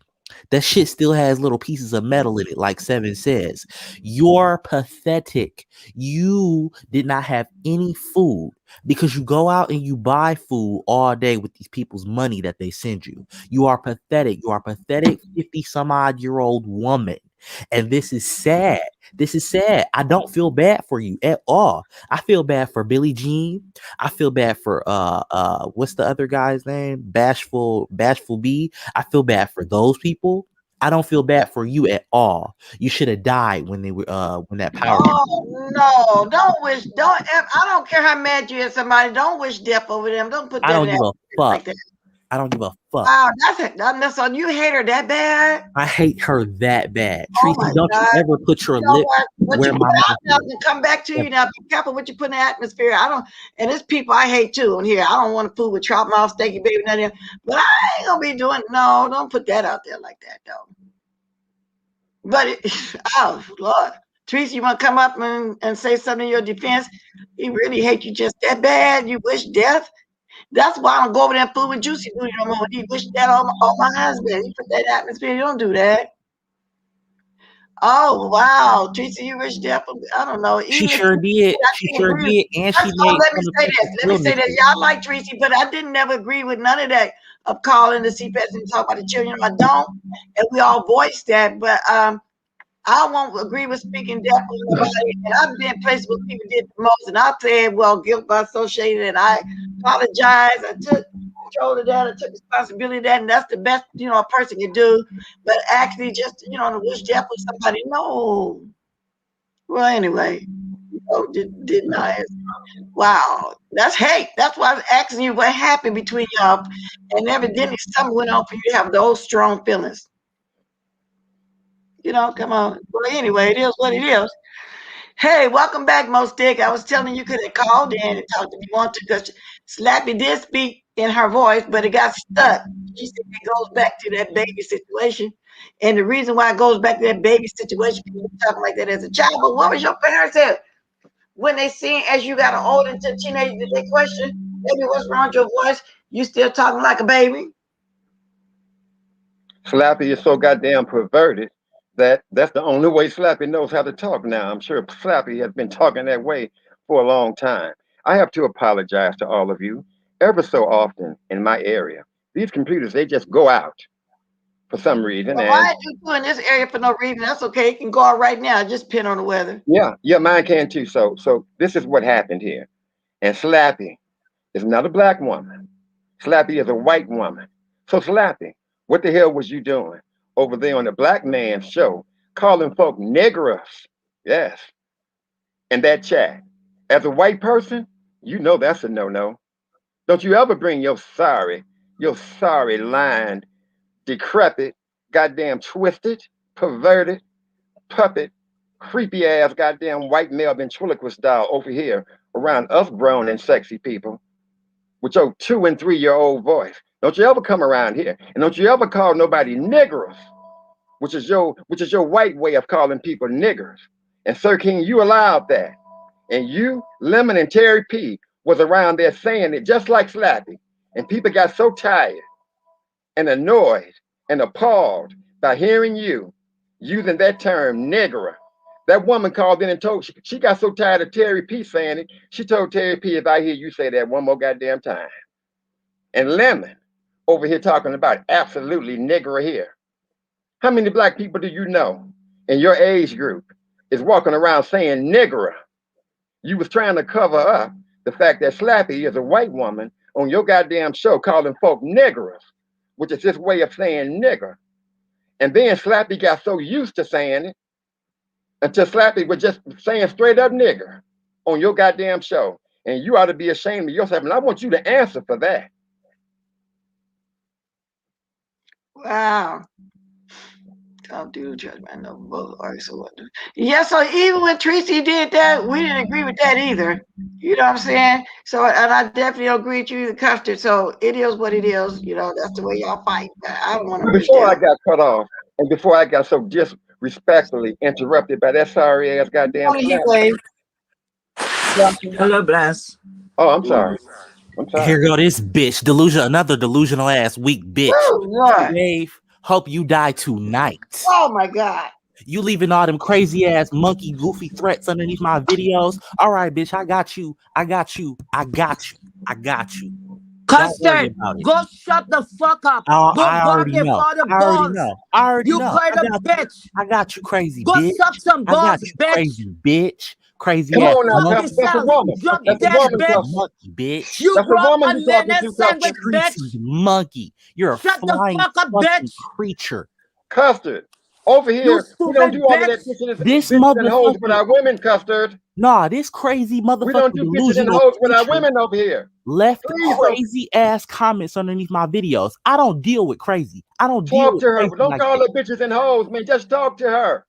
That shit still has little pieces of metal in it, like Seven says. You're pathetic. You did not have any food because you go out and you buy food all day with these people's money that they send you. You are pathetic. You are a pathetic 50 some odd year old woman. And this is sad. This is sad. I don't feel bad for you at all. I feel bad for Billie Jean. I feel bad for what's the other guy's name? Bashful B. I feel bad for those people. I don't feel bad for you at all. You should have died when they were when that power.
Oh no! Don't wish. Don't. I don't care how mad you at somebody. Don't wish death over them. Don't put
I
that in
don't
that
give a
like
fuck.
that.
I don't give a fuck.
Wow, that's it. That's on you. Hate her that bad?
I hate her that bad.
Oh
Tracy,
my
don't you
God!
ever put your
You know
lips
what? What you
where
put
my
out
mouth
now
is.
can come back to you.
Ever.
Now, be careful what you put in the atmosphere. I don't. And there's people I hate too on here. I don't want to fool with trout mouth, steaky baby, none of them. But I ain't gonna be doing. No, don't put that out there like that, though. But oh Lord, Teresa, you want to come up and say something in your defense? He really hate you just that bad. You wish death. That's why I don't go over there and fool with Juicy Booty no more. He wish that on my husband. He put that atmosphere. You don't do that. Oh wow, Teresa, you wish death. I don't know.
She
Even if
sure did.
I
She
didn't
sure
agree.
did. And
First
she
of all,
made
let me
fun of
say this.
people's
Let me
real
say this.
niggas.
Y'all like Tracy, but I didn't never agree with none of that of calling the CPS and talk about the children. I don't, and we all voiced that. But I won't agree with speaking death on nobody. And I've been places where people did the most, and I said, well, guilt by associated, and I apologize. I took control of that. I took responsibility of that, and that's the best, a person can do. But actually, just, to wish death on somebody, no. Well, anyway, didn't I? Wow, that's hate. That's why I was asking you what happened between y'all. And evidently, something went on for you to have those strong feelings. Come on. Well, anyway, it is what it is. Hey, welcome back, Most Dick. I was telling you could have called in and talked if you want to, because Slappy did speak in her voice, but it got stuck. She said it goes back to that baby situation. And the reason why it goes back to that baby situation, because you were talking like that as a child. But what was your parents said when they seen as you got older into teenage, did they question, maybe what's wrong with your voice? You still talking like a baby?
Slappy is so goddamn perverted that that's the only way Slappy knows how to talk now. I'm sure Slappy has been talking that way for a long time. I have to apologize to all of you ever so often in my area. These computers, they just go out for some reason.
Well, why
And
are you doing this area for no reason? That's okay. You can go out right now. Just pin on the weather.
yeah, mine can too. So this is what happened here. And Slappy is not a black woman. Slappy is a white woman. So Slappy, what the hell was you doing over there on the black man's show, calling folk niggers? Yes. In that chat. As a white person, you know that's a no-no. Don't you ever bring your sorry, lined, decrepit, goddamn twisted, perverted, puppet, creepy ass goddamn white male ventriloquist doll over here around us grown and sexy people with your 2 and 3 year old voice. Don't you ever come around here. And don't you ever call nobody niggers, which is your white way of calling people niggers. And Sir King, you allowed that. And you, Lemon, and Terry P was around there saying it just like Slappy. And people got so tired and annoyed and appalled by hearing you using that term, nigger. That woman called in and told she got so tired of Terry P saying it, she told Terry P, if I hear you say that one more goddamn time. And Lemon over here talking about absolutely nigger here. How many black people do you know in your age group is walking around saying nigger? You was trying to cover up the fact that Slappy is a white woman on your goddamn show calling folk niggers, which is his way of saying nigger. And then Slappy got so used to saying it until Slappy was just saying straight up nigger on your goddamn show. And you ought to be ashamed of yourself. And I want you to answer for that.
Wow. Don't do judgment. No vote. All right, so what? Yeah, so even when Tracy did that, we didn't agree with that either. You know what I'm saying? So, and I definitely agree with you, the custard. So it is what it is. You know, that's the way y'all fight. I don't want to push
Before I
that.
got cut off, and before I got so disrespectfully interrupted by that sorry ass goddamn
On the heat
Slappy.
wave.
Hello, Bless.
Oh, I'm sorry. I'm sorry.
Here go this bitch, another delusional ass weak bitch.
Oh, Lord.
Dave, hope you die tonight.
Oh, my God.
You leaving all them crazy ass monkey goofy threats underneath my videos. All right, bitch, I got you. I got you. I got you. I got you. Don't worry
Custard,
about it.
go shut the fuck up.
Oh,
Go
I already
bargain
know.
for the
I already
balls.
know. I already
You
know.
kind of bitch.
I got you, crazy
Go
bitch.
suck some
I got
balls,
you,
bitch.
crazy bitch. Crazy
Come
ass
on now,
Fuck
monkey.
Custer. That's a
yourself.
woman.
Drop
That's a
dead,
woman,
bitch.
Custer.
Monkey, bitch.
You
That's a
grew up
woman
a
you talking
mayonnaise
to,
sandwich,
Custer.
bitch.
Tracy's monkey. You're a
Shut the
flying
fuck up,
fucking
bitch.
creature.
Custard. Over
You
here, we don't do
stupid
all of that
bitch.
This
bitches and hoes with
motherfucking
our women, Custard.
this crazy
We don't
motherfucking
do bitches and
delusional
hoes with our
creature
women over here.
left
Please don't
crazy ass comments underneath my videos. I don't deal with crazy. I don't deal
talk
with
to her.
crazy
But don't
like
call
that.
her bitches and hoes, man. Just talk to her.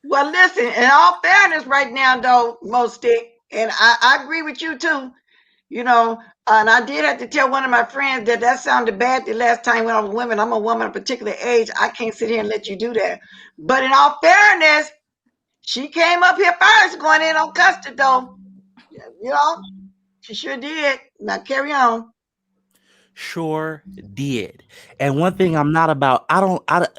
Well, listen, in all fairness, right now, though, Stick, and I agree with you too, you know, and I did have to tell one of my friends that sounded bad the last time when I was women. I'm a woman of a particular age. I can't sit here and let you do that. But in all fairness, she came up here first going in on custard, though. You know, she sure did. Now carry on.
Sure did. And one thing I'm not about,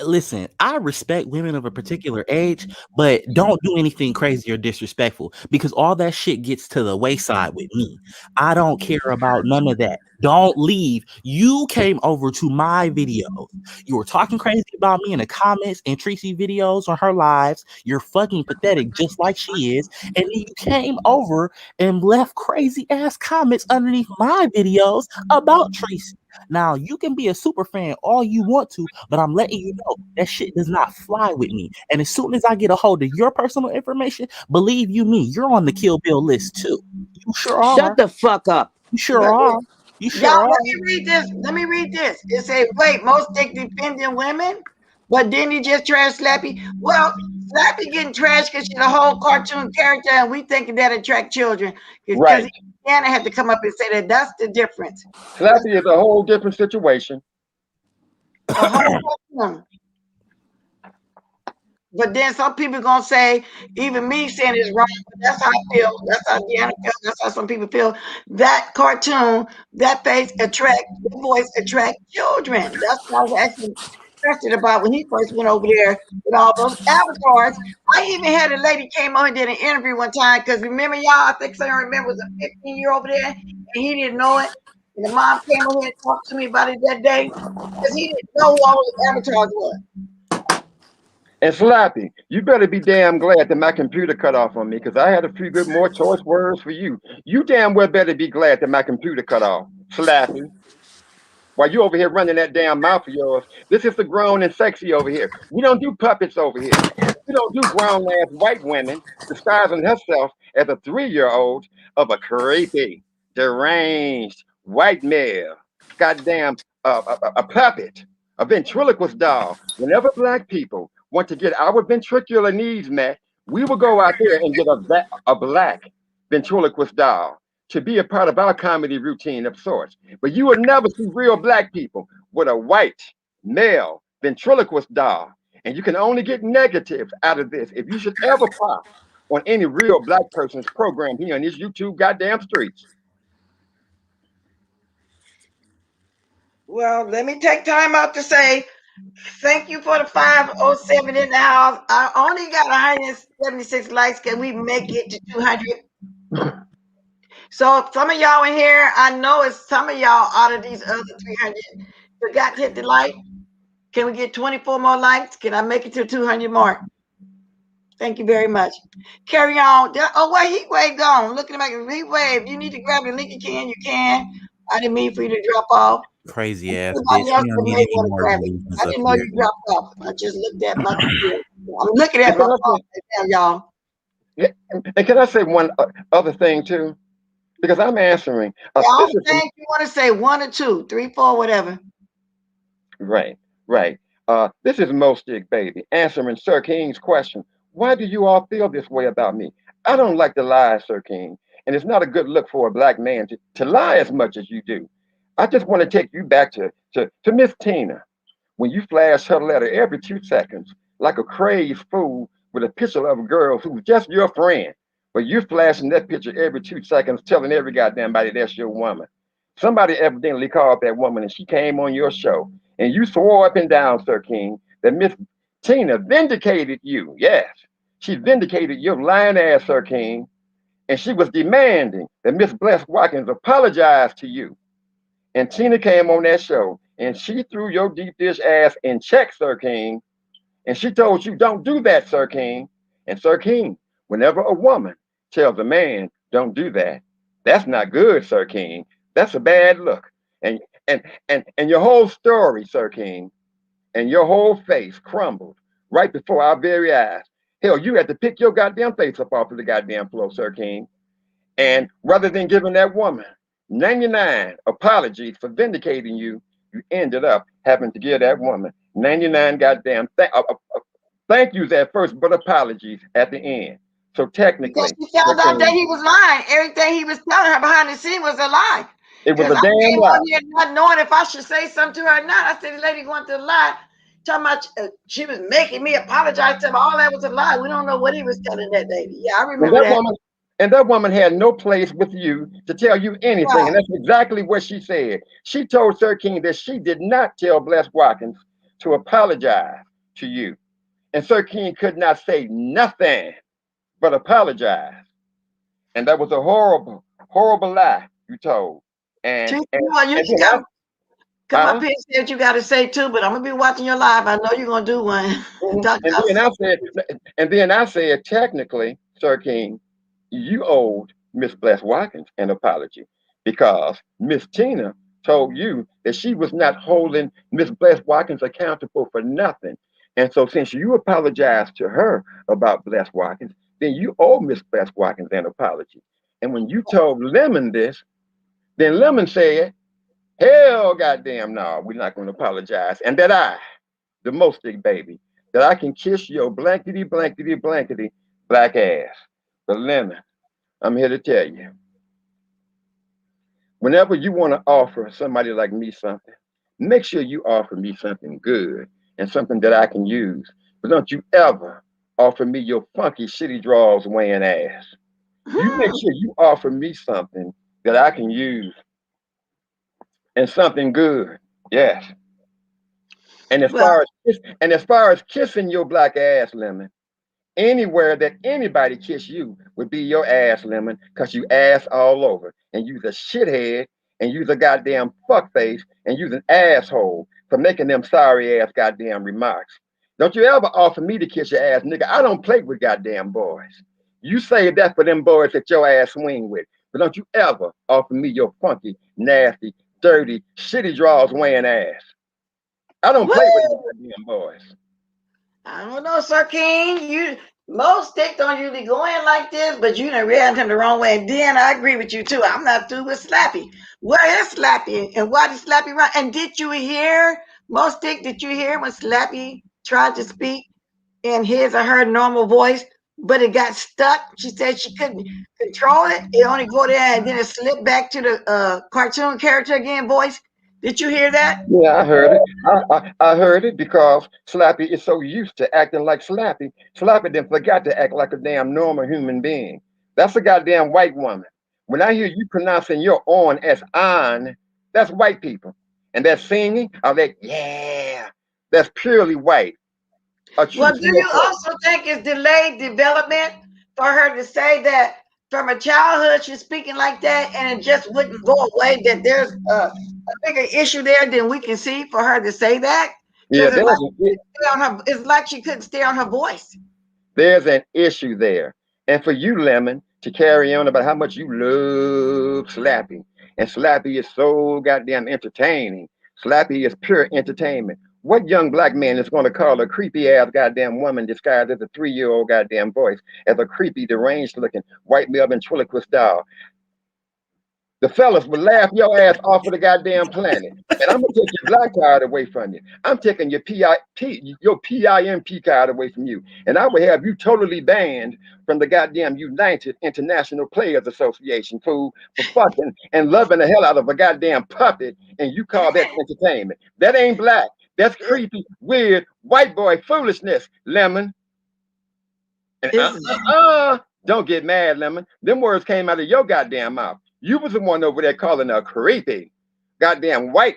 listen, I respect women of a particular age, but don't do anything crazy or disrespectful because all that shit gets to the wayside with me. I don't care about none of that. Don't leave. You came over to my video. You were talking crazy about me in the comments and Tracy videos on her lives. You're fucking pathetic, just like she is. And then you came over and left crazy ass comments underneath my videos about Tracy. Now you can be a super fan all you want to, but I'm letting you know that shit does not fly with me. And as soon as I get a hold of your personal information, believe you me, you're on the Kill Bill list too. You sure are.
Shut the fuck up.
You sure are. You sure
Y'all,
are.
let me read this. Let me read this. It says, wait, Stick defending women, but didn't he just trash Slappy? Well, Slappy getting trashed because she's a whole cartoon character, and we thinking that attract children. Because
Right.
Anna had to come up and say that. That's the difference.
Slappy is a whole different situation.
A whole cartoon. But then some people gonna say, even me saying it's wrong, but that's how I feel. That's how Deanna feels. That's how some people feel. That cartoon, that face attract, the voice attract children. That's what I was actually interested about when he first went over there with all those avatars. I even had a lady came on and did an interview one time because remember y'all, I think someone remember was a 15-year over there and he didn't know it. And the mom came over here and talked to me about it that day because he didn't know who all those avatars was.
And Slappy, you better be damn glad that my computer cut off on me because I had a few good more choice words for you. You damn well better be glad that my computer cut off. Slappy. While you over here running that damn mouth of yours, this is the grown and sexy over here. We don't do puppets over here. You don't do grown-ass white women disguising herself as a 3-year-old of a creepy, deranged white male. Goddamn, a puppet, a ventriloquist doll. Whenever black people want to get our ventricular needs met, we will go out there and get a black ventriloquist doll to be a part of our comedy routine of sorts. But you will never see real black people with a white male ventriloquist doll. And you can only get negatives out of this if you should ever pop on any real black person's program here on these YouTube goddamn streets.
Well, let me take time out to say thank you for the 507 in the house. I only got 176 likes. Can we make it to 200? So some of y'all in here, I know it's some of y'all out of these other 300 forgot to hit the like. Can we get 24 more likes? Can I make it to 200 mark? Thank you very much. Carry on. Oh, wait, heat wave gone. Look at him. Heat wave. You need to grab the link. You can. I didn't mean for you to drop off.
Crazy ass bitch.
Somebody else
We don't
may
need any
want to
more
grab it.
delusions
I
up
didn't know
here.
you dropped off. I just looked at my computer. I'm looking at
And
my
can I
phone
say,
right now, y'all.
and can I say one other thing too? Because I'm answering.
Y'all
This is
think you want to say 1 or 2, 3, 4, whatever.
right, right. This is Mostic Baby answering Sir King's question. Why do you all feel this way about me? I don't like to lie, Sir King, and it's not a good look for a black man to lie as much as you do. I just want to take you back to Miss Tina when you flash her letter every 2 seconds like a crazed fool with a picture of a girl who's just your friend. But you're flashing that picture every 2 seconds, telling every goddamn body that's your woman. Somebody evidently called that woman and she came on your show. And you swore up and down, Sir King, that Miss Tina vindicated you. Yes, she vindicated your lying ass, Sir King. And she was demanding that Miss Bless Watkins apologize to you. And Tina came on that show and she threw your deep dish ass in check, Sir King. And she told you, don't do that, Sir King. And Sir King, whenever a woman tells a man, don't do that, that's not good, Sir King. That's a bad look. And and your whole story, Sir King, and your whole face crumbled right before our very eyes. Hell, you had to pick your goddamn face up off of the goddamn floor, Sir King. And rather than giving that woman 99 apologies for vindicating you, you ended up having to give that woman 99 goddamn thank yous at first, but apologies at the end. So
Because
technically,
she found out that he was lying. Everything he was telling her behind the scene was a lie.
it was
Because
a
I
damn
came
lie.
on here not knowing if I should say something to her or not. I said, the lady going to lie. Talking about she was making me apologize to him. All that was a lie. We don't know what he was telling that lady. Yeah, I
And
remember that.
that woman had no place with you to tell you anything.
Right.
And that's exactly what she said. She told Sir King that she did not tell Bless Watkins to apologize to you. And Sir King could not say nothing but apologize. And that was a horrible, horrible lie you told. And
You
and,
know, you
and then
come up
huh?
here and say what you got to say too, but I'm going to be watching your live. I know you're going to do one. Dr.
And then I said, technically, Sir King, you owed Miss Bless Watkins an apology because Miss Tina told you that she was not holding Miss Bless Watkins accountable for nothing. And so since you apologized to her about Bless Watkins, then you owe Miss Bless Watkins an apology. And when you told Lemon this, then Lemon said, hell goddamn no, we're not going to apologize. And that the Mostic Baby, that I can kiss your blankety blankety blankety black ass. But Lemon, I'm here to tell you, whenever you want to offer somebody like me something, make sure you offer me something good and something that I can use. But don't you ever offer me your funky shitty draws weighing ass. You make sure you offer me something that I can use and something good. Yes. And
Well,
as far as kissing your black ass, Lemon, anywhere that anybody kiss you would be your ass, Lemon, because you ass all over. And you's a shithead, and you's a goddamn fuckface, and you's an asshole for making them sorry ass goddamn remarks. Don't you ever offer me to kiss your ass, nigga. I don't play with goddamn boys. You say that for them boys that your ass swing with. But don't you ever offer me your funky, nasty, dirty, shitty draws weighing ass. I don't play with them goddamn boys.
I don't know, Sir King. Most sticks don't usually go in like this, but you done read him the wrong way. And then I agree with you too. I'm not through with Slappy. Where is Slappy? And why did Slappy run? And did you hear, most stick, did you hear when Slappy tried to speak in his or her normal voice, but it got stuck? She said she couldn't control it. It only go there and then it slipped back to the cartoon character again voice. Did you hear that?
Yeah, I heard it. I heard it because Slappy is so used to acting like Slappy. Slappy then forgot to act like a damn normal human being. That's a goddamn white woman. When I hear you pronouncing your on as on, that's white people. And that singing, I like, yeah, that's purely white. A true
Well, do you
Smith.
also think it's delayed development for her to say that from a childhood she's speaking like that and it just wouldn't go away? That there's a bigger issue there than we can see for her to say that
Yeah,
because it's like she couldn't stay on her voice.
there's an issue there. And for you, Lemon, to carry on about how much you love Slappy. And Slappy is so goddamn entertaining. Slappy is pure entertainment. What young black man is going to call a creepy ass goddamn woman disguised as a 3-year old goddamn voice as a creepy, deranged looking white male ventriloquist doll? The fellas would laugh your ass off of the goddamn planet. And I'm gonna take your black card away from you. I'm taking your PIMP card away from you. And I would have you totally banned from the goddamn United International Players Association, fool, for fucking and loving the hell out of a goddamn puppet, and you call that entertainment. That ain't black. That's creepy, weird, white boy foolishness, Lemon. And don't get mad, Lemon. Them words came out of your goddamn mouth. You was the one over there calling her creepy, goddamn white,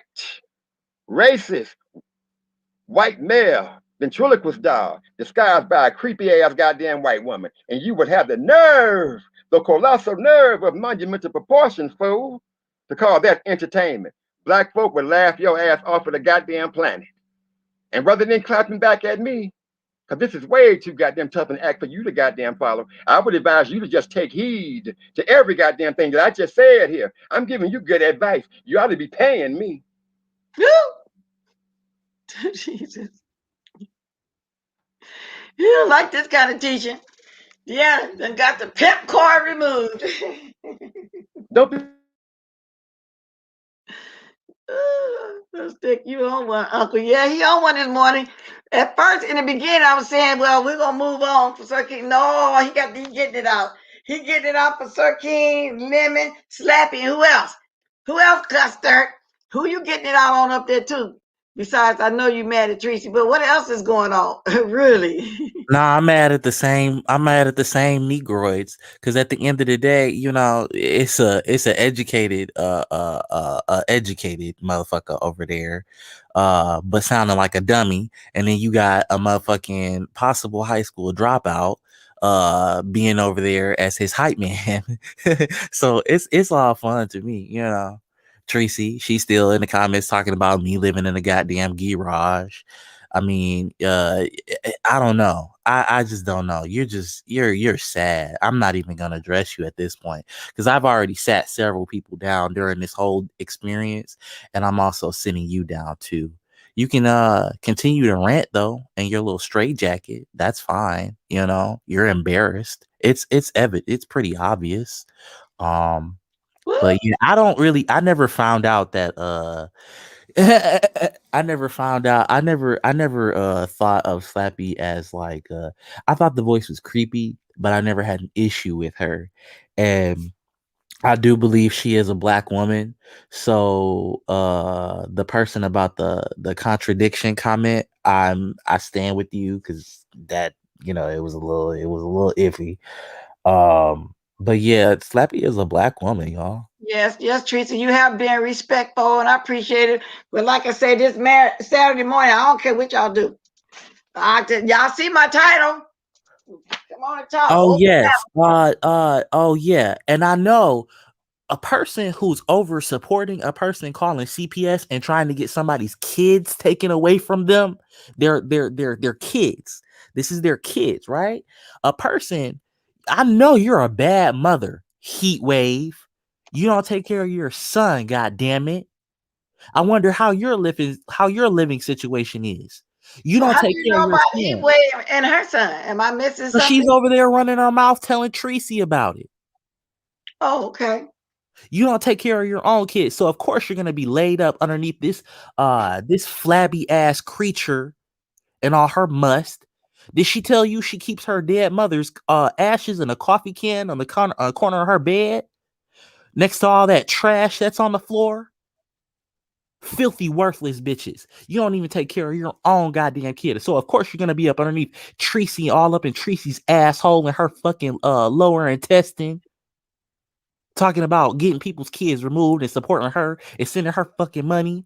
racist, white male, ventriloquist doll, disguised by a creepy ass goddamn white woman. And you would have the nerve, the colossal nerve of monumental proportions, fool, to call that entertainment. Black folk would laugh your ass off of the goddamn planet. And rather than clapping back at me, because this is way too goddamn tough an act for you to goddamn follow, I would advise you to just take heed to every goddamn thing that I just said here. I'm giving you good advice. You ought to be paying me.
Jesus. You don't like this kind of teaching. Yeah, then got the pimp card removed.
Don't be
Stick, you on one, Uncle. Yeah, he on one this morning. At first, in the beginning, I was saying, well, we're going to move on for Sir King. No, he getting it out. He getting it out for Sir King, Lemon, Slappy, and who else? Who else, Custard? Who you getting it out on up there, too? Besides, I know you mad at Tracy, but what else is going on? Really?
Nah, I'm mad at the same. I'm mad at the same Negroids because at the end of the day, you know, it's a educated educated motherfucker over there, but sounding like a dummy, and then you got a motherfucking possible high school dropout, being over there as his hype man. So it's all fun to me, you know. Tracy, she's still in the comments talking about me living in a goddamn garage. I mean, I don't know. I just don't know. You're sad. I'm not even gonna address you at this point because I've already sat several people down during this whole experience, and I'm also sitting you down too. You can continue to rant though, in your little straight jacket. That's fine. You know, you're embarrassed. It's evident. It's pretty obvious. Um, but yeah, I never found out that I never found out. I never thought of Slappy as like I thought the voice was creepy, but I never had an issue with her. And I do believe she is a black woman. So the person about the contradiction comment, I stand with you because that, you know, it was a little iffy. But yeah, Slappy is a black woman, y'all.
Yes, yes, Teresa, you have been respectful, and I appreciate it. But like I said, this Saturday morning, I don't care what y'all do. Y'all see my title? Come on and talk.
Oh
Open
yes. Oh yeah. And I know a person who's over supporting a person calling CPS and trying to get somebody's kids taken away from them, their kids. This is their kids, right? A person, I know you're a bad mother, heat wave. You don't take care of your son, god damn it. I wonder how your living situation is. You
Well,
don't
how do
take
you
care of
know
your
about
son.
Heatwave and her son? Am I missing
So she's
something?
over there running her mouth telling Tracy about it.
Oh, okay.
You don't take care of your own kids. So of course you're gonna be laid up underneath this flabby ass creature and all her must. Did she tell you she keeps her dead mother's ashes in a coffee can on the corner of her bed next to all that trash that's on the floor? Filthy, worthless bitches. You don't even take care of your own goddamn kid. So of course you're gonna be up underneath Tracy, all up in Tracy's asshole and her fucking lower intestine, talking about getting people's kids removed and supporting her and sending her fucking money.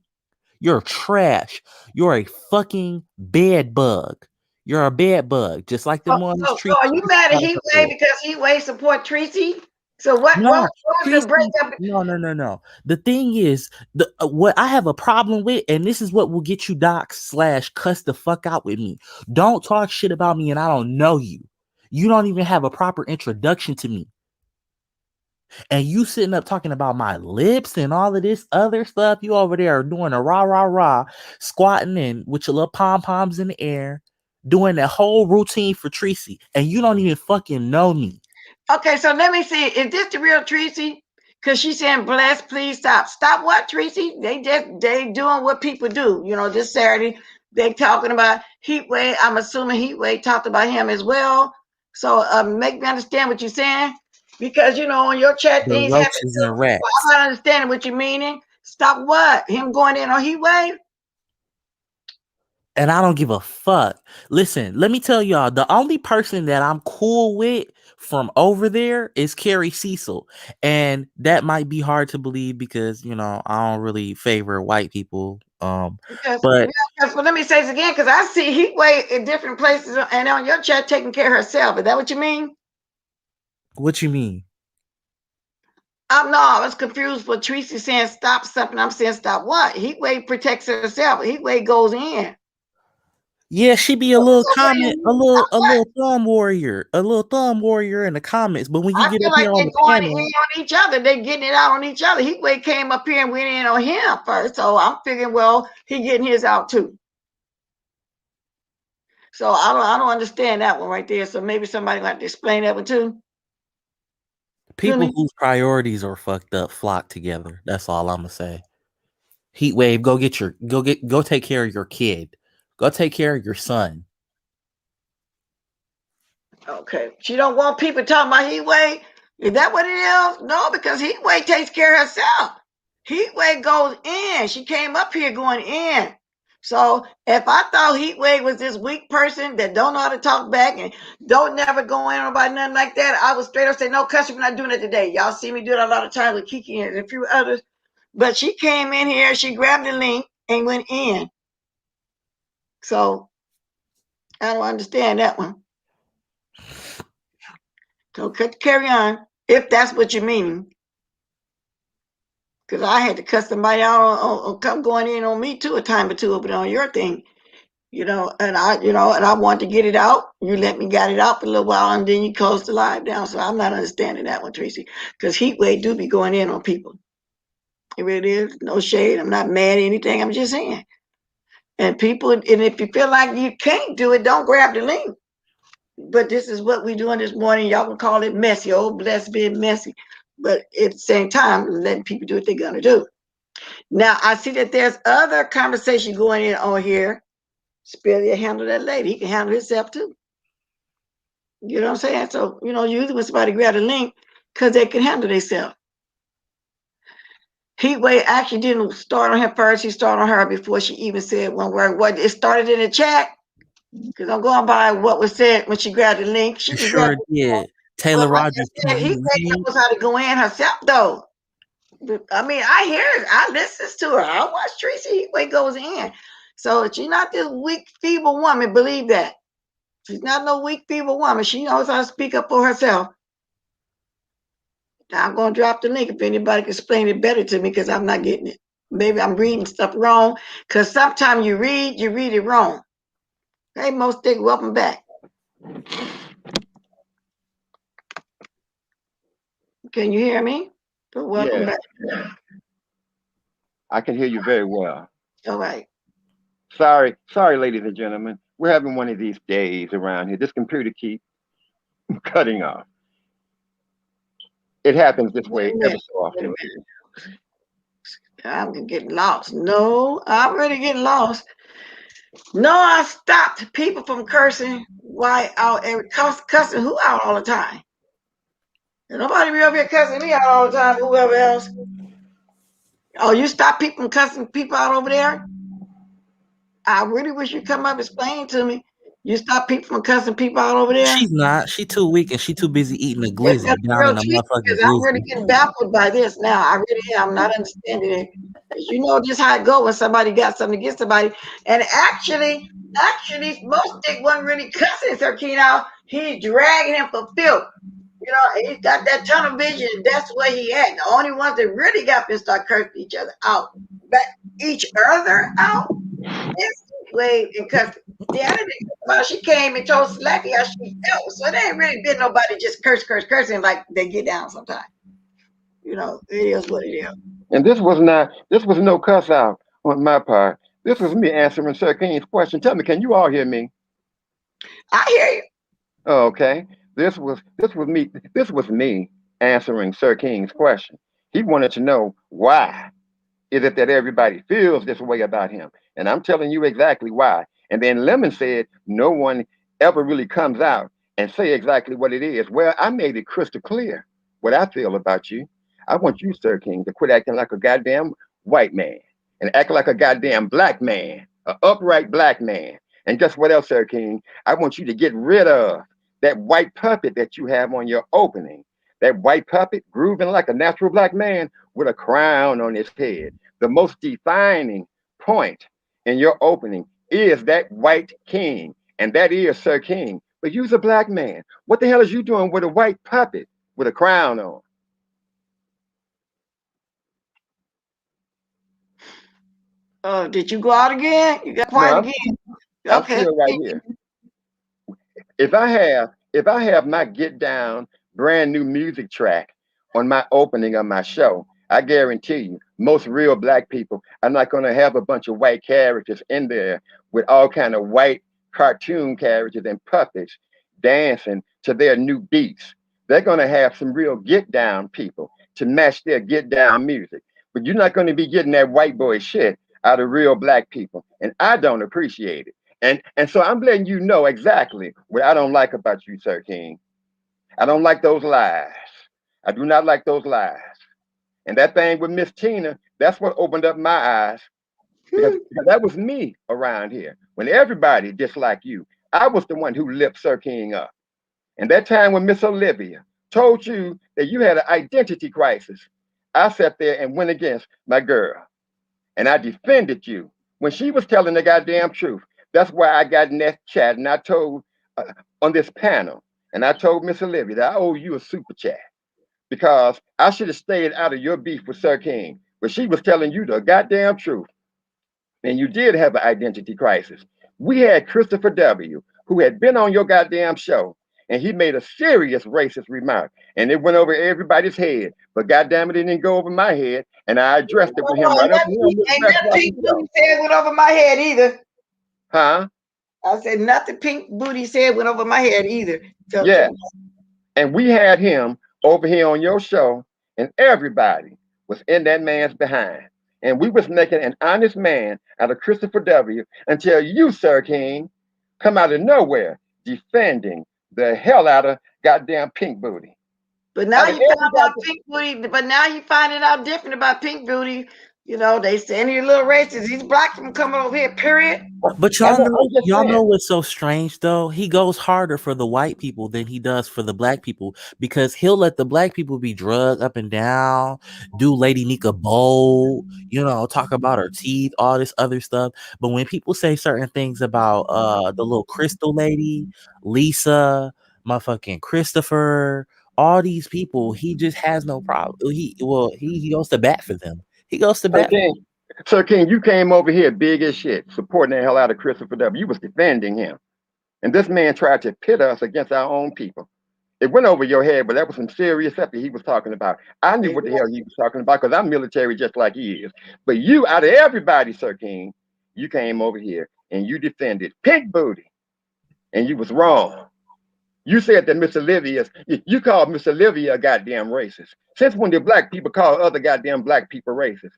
You're trash. You're a fucking bed bug. You're a bed bug, just like them ones
So
Tracy
are you mad at
out of her
Heatwave
bed.
because Heatwave support Tracy? So what
No,
was the
Tracy.
breakup?
No. The thing is, what I have a problem with, and this is what will get you doxed / cuss the fuck out with me. Don't talk shit about me, and I don't know you. You don't even have a proper introduction to me. And you sitting up talking about my lips and all of this other stuff. You over there doing a rah, squatting and with your little pom-poms in the air, doing that whole routine for Tracy. And you don't even fucking know me.
Okay, so let me see. Is this the real Tracy? Because she's saying, "Bless, please stop." Stop what, Tracy? They doing what people do. You know, this Saturday they talking about Heatwave. I'm assuming Heatwave talked about him as well. So make me understand what you're saying. Because you know, on your chat
The
things happen
roaches
too.
and
So
rats.
I'm not understanding what you're meaning. Stop what? Him going in on Heatwave?
And I don't give a fuck. Listen, let me tell y'all, the only person that I'm cool with from over there is Carrie Cecil. And that might be hard to believe because, you know, I don't really favor white people. But
Well, let me say this again because I see Heatwave in different places and on your chat taking care of herself. Is that what you mean?
what you mean?
I was confused with Tracy saying stop something. I'm saying stop what? Heatwave protects herself. Heatwave goes in.
Yeah, she be a little
So what do you
comment,
mean stop
a
what?
little thumb warrior in the comments. But when you
I
get
feel
up
like
here on
they're
the
going in
panel,
on each other. They're getting it out on each other. Heatwave came up here and went in on him first. So I'm figuring, well, he getting his out too. So I don't understand that one right there. So maybe somebody gonna have to explain that one too to
people
me.
whose priorities are fucked up flock together. That's all I'm gonna say. Heat wave, go take care of your kid. Go take care of your son.
Okay. She don't want people talking about Heatwave. Is that what it is? No, because Heatwave takes care of herself. Heatwave goes in. She came up here going in. So if I thought Heatwave was this weak person that don't know how to talk back and don't never go in about nothing like that, I would straight up say, no, customer, not doing it today. Y'all see me do it a lot of times with Kiki and a few others. But she came in here, she grabbed the link and went in. So I don't understand that one. So carry on, if that's what you mean. Because I had to cuss somebody out on come going in on me too a time or two over there on your thing, and I want to get it out. You let me get it out for a little while, and then you closed the live down. So I'm not understanding that one, Tracy, because Heatwave do be going in on people. It really is. No shade. I'm not mad at anything. I'm just saying. And people, and if you feel like you can't do it, don't grab the link. But this is what we doing this morning. Y'all can call it messy. Oh, blessed being messy. But at the same time, letting people do what they're gonna do. Now I see that there's other conversation going in on here. Spillier handle that lady. He can handle himself too. You know what I'm saying? So, usually when somebody grab a link, because they can handle themselves. Heatwave actually didn't start on him first. He started on her before she even said one word. What it started in the chat, because I'm going by what was said when she grabbed the link. She
You
can grab
sure
it.
did.
But
Taylor
like
Rogers
I said,
TV.
Heatwave knows how to go in herself though. I mean, I hear it. I listen to her. I watch Tracy Heatwave goes in. So she's not this weak, feeble woman. Believe that. She's not no weak, feeble woman. She knows how to speak up for herself. I'm going to drop the link if anybody can explain it better to me because I'm not getting it. Maybe I'm reading stuff wrong because sometimes you read it wrong. Hey, Most Stick, welcome back. Can you hear me? But welcome
Yeah,
back.
I can hear you very well.
All right.
Sorry, ladies and gentlemen. We're having one of these days around here. This computer keeps cutting off. It happens this
Wait
way
a
ever
minute.
so
Wait a
often.
minute. I'm getting lost. No, I'm really getting lost. No, I stopped people from cursing. Why out and cussing who out all the time? And nobody be over here cussing me out all the time. Whoever else. Oh, you stop people from cussing people out over there? I really wish you'd come up and explain to me. You stop people from cussing people out over there?
She's not. She too weak and she too busy eating a
It's
glizzy
got
down
real
in a
tricky
motherfucking
because I'm really
glizzy.
getting baffled by this now. I really am. I'm not understanding it. Because you know just how it go when somebody got something against somebody. And actually, most dick wasn't really cussing Sir Keen out. He dragging him for filth. You know, he's got that tunnel vision. That's what he had. The only ones that really got pissed start cursing each other out. But each other out? This way and cussing. The other thing about she came and told Slappy how she felt. So there ain't really been nobody just cursing like they get down sometimes. You know, it is what it is.
And this was no cuss out on my part. This was me answering Sir King's question. Tell me, can you all hear me?
I hear you.
Oh, okay. This was me answering Sir King's question. He wanted to know why is it that everybody feels this way about him? And I'm telling you exactly why. And then Lemon said no one ever really comes out and say exactly what it is. Well, I made it crystal clear what I feel about you. I want you, Sir King, to quit acting like a goddamn white man and act like a goddamn black man, an upright black man. And guess what else, Sir King? I want you to get rid of that white puppet that you have on your opening. That white puppet grooving like a natural black man with a crown on his head. The most defining point in your opening is that white king, and that is Sir King. But you's a black man. What the hell is you doing with a white puppet with a crown on?
Did you go out again? You got
No,
quiet again.
I'm
Okay.
still right here. If I have my get down brand new music track on my opening of my show, I guarantee you, most real black people are not going to have a bunch of white characters in there with all kind of white cartoon characters and puppets dancing to their new beats. They're going to have some real get down people to match their get down music. But you're not going to be getting that white boy shit out of real black people, and I don't appreciate it. And so I'm letting you know exactly what I don't like about you, Sir King. I don't like those lies. I do not like those lies. And that thing with Miss Tina, that's what opened up my eyes because that was me around here. When everybody disliked you, I was the one who lipped Sir King up. And that time when Miss Olivia told you that you had an identity crisis, I sat there and went against my girl. And I defended you when she was telling the goddamn truth. That's why I got in that chat and I told on this panel, and I told Miss Olivia that I owe you a super chat because I should have stayed out of your beef with Sir King, but she was telling you the goddamn truth, and you did have an identity crisis. We had Christopher W., who had been on your goddamn show, and he made a serious racist remark, and it went over everybody's head. But goddamn it, it didn't go over my head, and I addressed it with him
Oh,
right up and down with the
ain't
best
nothing
fucking
Pink
show.
Booty said went over my head either.
Huh?
I said nothing Pink Booty said went over my head either.
Yeah. And we had him over here on your show, and everybody was in that man's behind. And we was making an honest man out of Christopher W. until you, Sir King, come out of nowhere defending the hell out of goddamn Pink Booty.
But now
Out of
you found out
everybody,
Pink Booty. But now you finding out different about Pink Booty. You know they saying he's a little racist. He's black from coming over here. Period.
But
I'm just
y'all know
saying.
what's so strange though? He goes harder for the white people than he does for the black people because he'll let the black people be drugged up and down, do Lady Nika bold, talk about her teeth, all this other stuff. But when people say certain things about the little crystal lady, Lisa, motherfucking Christopher, all these people, he just has no problem. He goes to bat for them. He goes to
Sir
bat.
King, Sir King, you came over here big as shit, supporting the hell out of Christopher W. You was defending him. And this man tried to pit us against our own people. It went over your head, but that was some serious stuff that he was talking about. I knew what the hell he was talking about because I'm military just like he is. But you, out of everybody, Sir King, you came over here and you defended pink booty, and you was wrong. You said that Miss Olivia, you called Miss Olivia a goddamn racist. Since when did black people call other goddamn black people racist?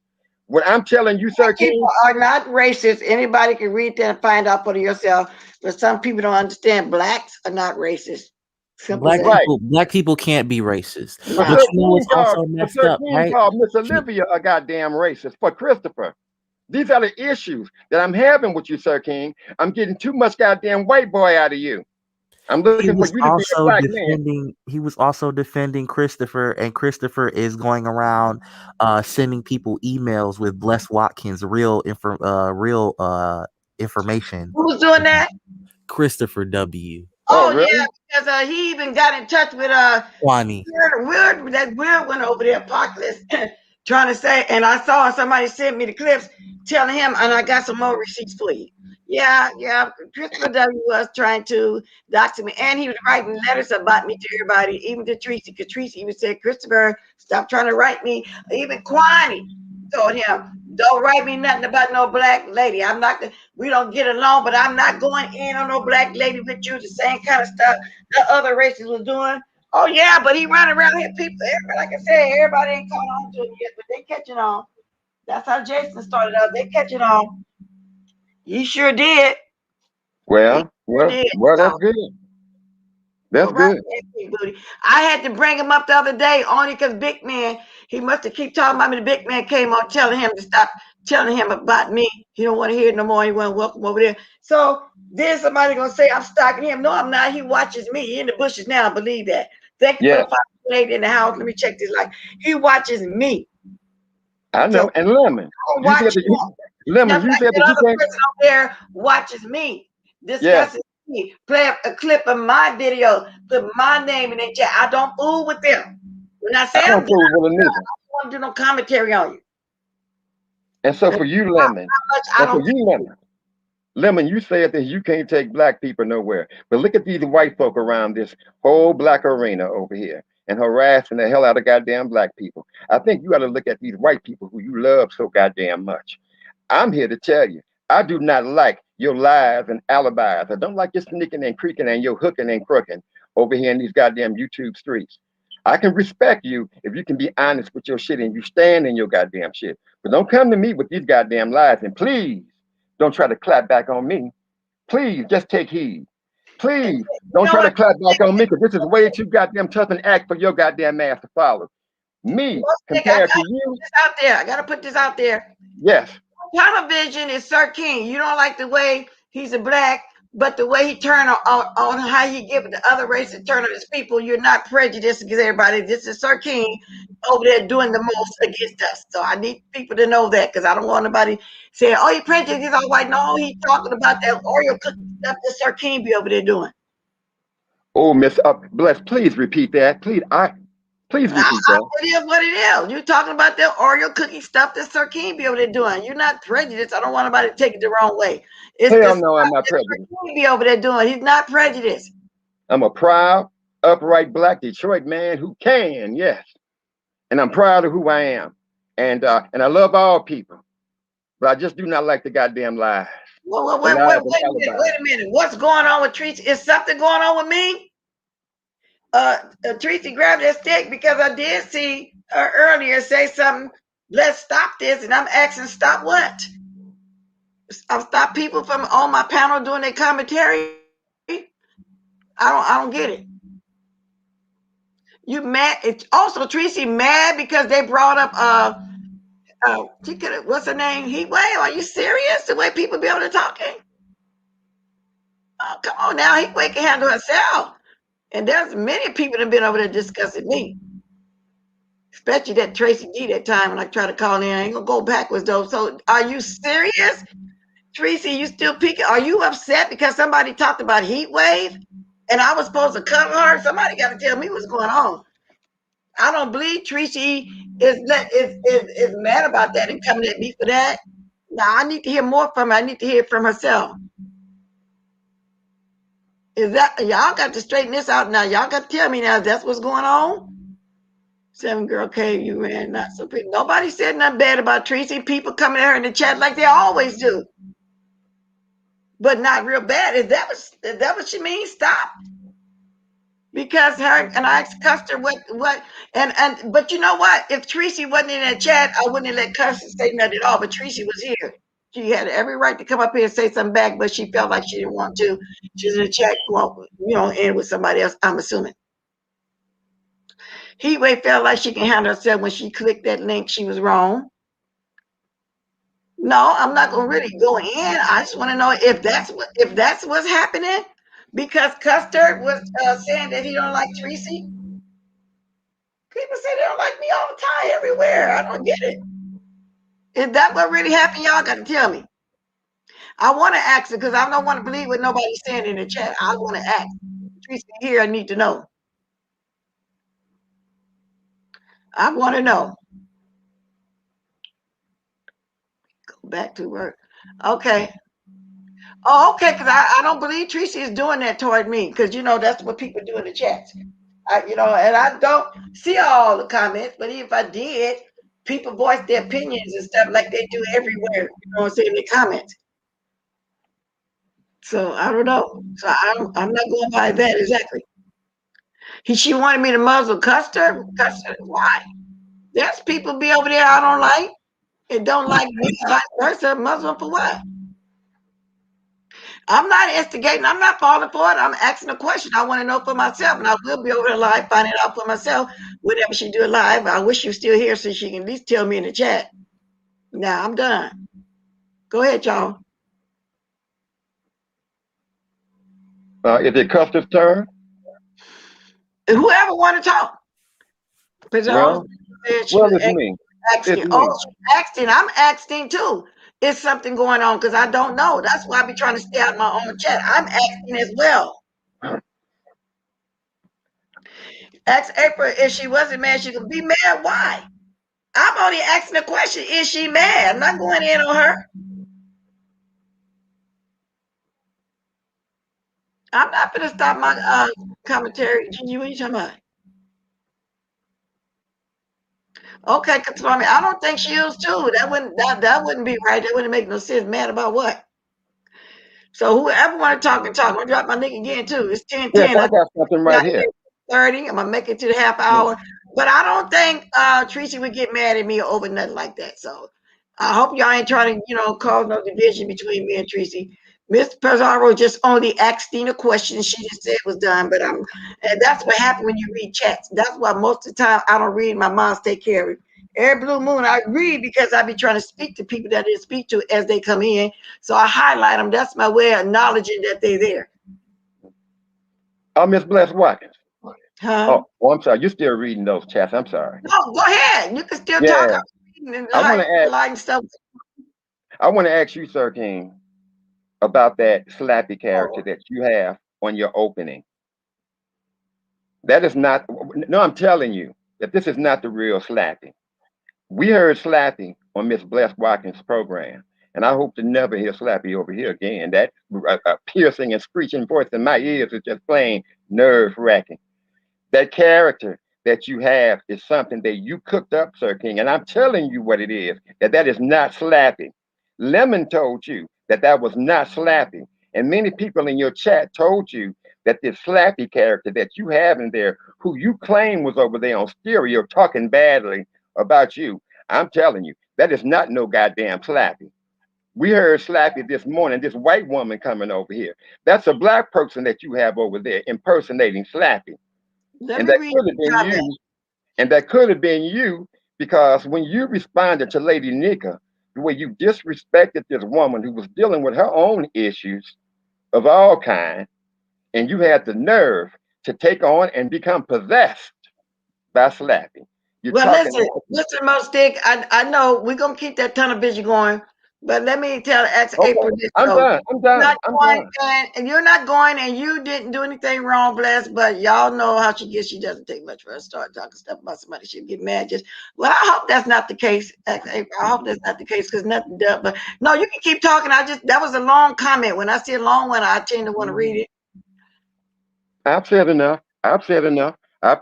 What I'm telling you, Sir King,
people are not racist. Anybody can read that and find out for yourself. But some people don't understand. Blacks are not racist. Simple as that.
right.
Black people can't be racist.
But
No.
But you know what's also messed
Sir
up,
King
right?
called Miss Olivia a goddamn racist for Christopher. These are the issues that I'm having with you, Sir King. I'm getting too much goddamn white boy out of you. I'm
He
looking for
was
you to be a
also
black man.
defending. He was also defending Christopher, and Christopher is going around sending people emails with Bless Watkins' real information.
Who's doing that?
Christopher W.
Oh,
Oh
really?
yeah, because he even got in touch with
Kwani.
that weird one over there, Apocalypse, trying to say. And I saw somebody sent me the clips telling him, and I got some more receipts for you. Yeah. Christopher W. was trying to dox me, and he was writing letters about me to everybody, even to Tracy, because Tracy even said, Christopher, stop trying to write me. Even Kwani told him, don't write me nothing about no black lady. I'm not, we don't get along, but I'm not going in on no black lady with you. The same kind of stuff the other races was doing. Oh yeah, but he running around here, people. Like I said, everybody ain't caught on to him yet, but they catching on. That's how Jason started out. They catching on. He sure did.
Well,
Did.
that's good. That's
Right,
good.
booty. I had to bring him up the other day only because Big Man, he must have keep talking about me. The Big Man came on telling him to stop telling him about me. He don't want to hear it no more. He wasn't welcome over there. So then somebody gonna say I'm stalking him. No, I'm not. He watches me. He in the bushes now. I believe that. Thank you for the 5 lady in the house. Let me check this. Like he watches me.
I know.
So
And Lemon, you said that Lemon, you said that you
other
can't.
person over there watches me, discusses me, play a clip of my video, put my name in their chat. I don't fool with them. When I say
I
I'm
don't fool with them neither.
I don't want to do no commentary on you.
And so for you, Lemon,
I
and for
don't.
you, Lemon, you said that you can't take black people nowhere. But look at these white folk around this whole black arena over here and harassing the hell out of goddamn black people. I think you got to look at these white people who you love so goddamn much. I'm here to tell you, I do not like your lies and alibis. I don't like your sneaking and creaking and your hooking and crooking over here in these goddamn YouTube streets. I can respect you if you can be honest with your shit and you stand in your goddamn shit. But don't come to me with these goddamn lies. And please don't try to clap back on me. Please just take heed. Please don't try to clap back on me because this is way too goddamn tough an act for your goddamn ass to follow. Me compared to you.
Out there. I gotta put this out there.
Yes.
Television is Sir King. You don't like the way he's a black, but the way he turned on how he give the other race to turn on his people, you're not prejudiced against everybody. This is Sir King over there doing the most against us. So I need people to know that because I don't want anybody saying, oh, he prejudiced, he's all white. No, he's talking about that Oreo cookie stuff that Sir King be over there doing.
Oh, Miss Bless, please repeat that. Please repeat that.
It is what it is. You're talking about that Oreo cookie stuff that Sir King be over there doing. You're not prejudiced. I don't want anybody to take it the wrong way. It's
Hell no, I'm not prejudiced.
Sir King be over there doing. He's not prejudiced.
I'm a proud, upright black Detroit man who can, yes. And I'm proud of who I am. And I love all people. But I just do not like the goddamn lies.
Well, wait a minute. What's going on with Tracy? Is something going on with me? Tracy grabbed that stick because I did see her earlier say something. Let's stop this, and I'm asking, stop what? I'll stop people from on my panel doing their commentary. I don't get it. You mad? It's also Tracy mad because they brought up what's her name? Heat Wave. Are you serious? The way people be able to talking? Oh, come on now. Heat Wave can handle herself. And there's many people that have been over there discussing me. Especially that Tracy D that time when I try to call in. I ain't gonna go backwards though. So are you serious? Tracy, you still peeking? Are you upset because somebody talked about Heat Wave and I was supposed to cover her? Somebody got to tell me what's going on. I don't believe Tracy is mad about that and coming at me for that. Now I need to hear more from her. I need to hear it from herself. Is that y'all got to straighten this out now? Y'all got to tell me now if that's what's going on. 7 Girl Cave, you ran not so pretty. Nobody said nothing bad about Tracy. People coming at her in the chat like they always do. but not real bad. Is that what she means? Stop. Because her and I cussed her but you know what? If Tracy wasn't in that chat, I wouldn't have let Custer say nothing at all. But Tracy was here. She had every right to come up here and say something back, but she felt like she didn't want to. She's in the chat, in with somebody else, I'm assuming. Heatwave felt like she can handle herself when she clicked that link. She was wrong. No, I'm not gonna really go in. I just want to know if that's what's happening, because Custer was saying that he don't like Tracy. People say they don't like me all the time, everywhere. I don't get it. Is that what really happened? Y'all got to tell me. I want to ask it because I don't want to believe what nobody's saying in the chat. I want to ask. Tracy here, I need to know. I want to know. Go back to work. Okay. Oh, okay, because I don't believe Tracy is doing that toward me, because that's what people do in the chats. And I don't see all the comments, but if I did, people voice their opinions and stuff like they do everywhere, in the comments. So I don't know. So I'm not going by that exactly. She wanted me to muzzle Custer. Custer, why? There's people be over there I don't like and don't like me, vice versa. Muzzle for what? I'm not instigating. I'm not falling for it. I'm asking a question. I want to know for myself, and I will be over there live finding out for myself whenever she do it live. I wish you were still here so she can at least tell me in the chat. Now I'm done. Go ahead, y'all.
Is it Custer's turn?
Whoever want to talk.
Well, it's me.
Asking. I'm asking too. Is something going on? Because I don't know. That's why I be trying to stay out of my own chat. I'm asking as well. Ask April if she wasn't mad, she could be mad. Why? I'm only asking the question, is she mad? I'm not going in on her. I'm not going to stop my commentary. What are you talking about? Okay, I don't think she is too. That wouldn't be right. That wouldn't make no sense. Mad about what? So whoever want to talk and talk, I'm gonna drop my link again too. It's 10:10.
Yes, I got something right here.
30. I'm gonna make it to the half hour. But I don't think Tracy would get mad at me over nothing like that. So I hope y'all ain't trying to, cause no division between me and Tracy. Miss Pizarro just only asked Tina a question. She just said it was done. But and that's what happened when you read chats. That's why most of the time I don't read. My moms take care of it. Every blue moon I read because I be trying to speak to people that I didn't speak to as they come in. So I highlight them. That's my way of acknowledging that they're there.
Miss Bless Watkins.
Huh?
Oh, I'm sorry. You're still reading those chats. I'm sorry.
No, go ahead. You can still talk. I'm reading and highlighting stuff.
I want to ask you, Sir King, about that Slappy character that you have on your opening. That is not. No, I'm telling you that this is not the real Slappy. We heard Slappy on Miss Bless Watkins' program, and I hope to never hear Slappy over here again. That piercing and screeching voice in my ears is just plain nerve-wracking. That character that you have is something that you cooked up, Sir King, and I'm telling you what it is, that is not Slappy. Lemon told you that was not Slappy, and many people in your chat told you that this Slappy character that you have in there, who you claim was over there on stereo talking badly about you, I'm telling you, that is not no goddamn Slappy. We heard Slappy this morning, this white woman coming over here. That's a black person that you have over there impersonating Slappy. And that could have been you. And that could have been you, because when you responded to Lady Nika, the way you disrespected this woman who was dealing with her own issues of all kind, and you had the nerve to take on and become possessed by Slappy.
Listen, Mostic, I know we're gonna keep that tunnel vision going, but let me ask April this.
I'm done.
And you're not going, and you didn't do anything wrong, Bless. But y'all know how she gets. She doesn't take much for her to start talking stuff about somebody. She'll get mad. I hope that's not the case. I hope that's not the case, because nothing done. But no, you can keep talking. That was a long comment. When I see a long one, I tend to want to read it.
I've said enough. I've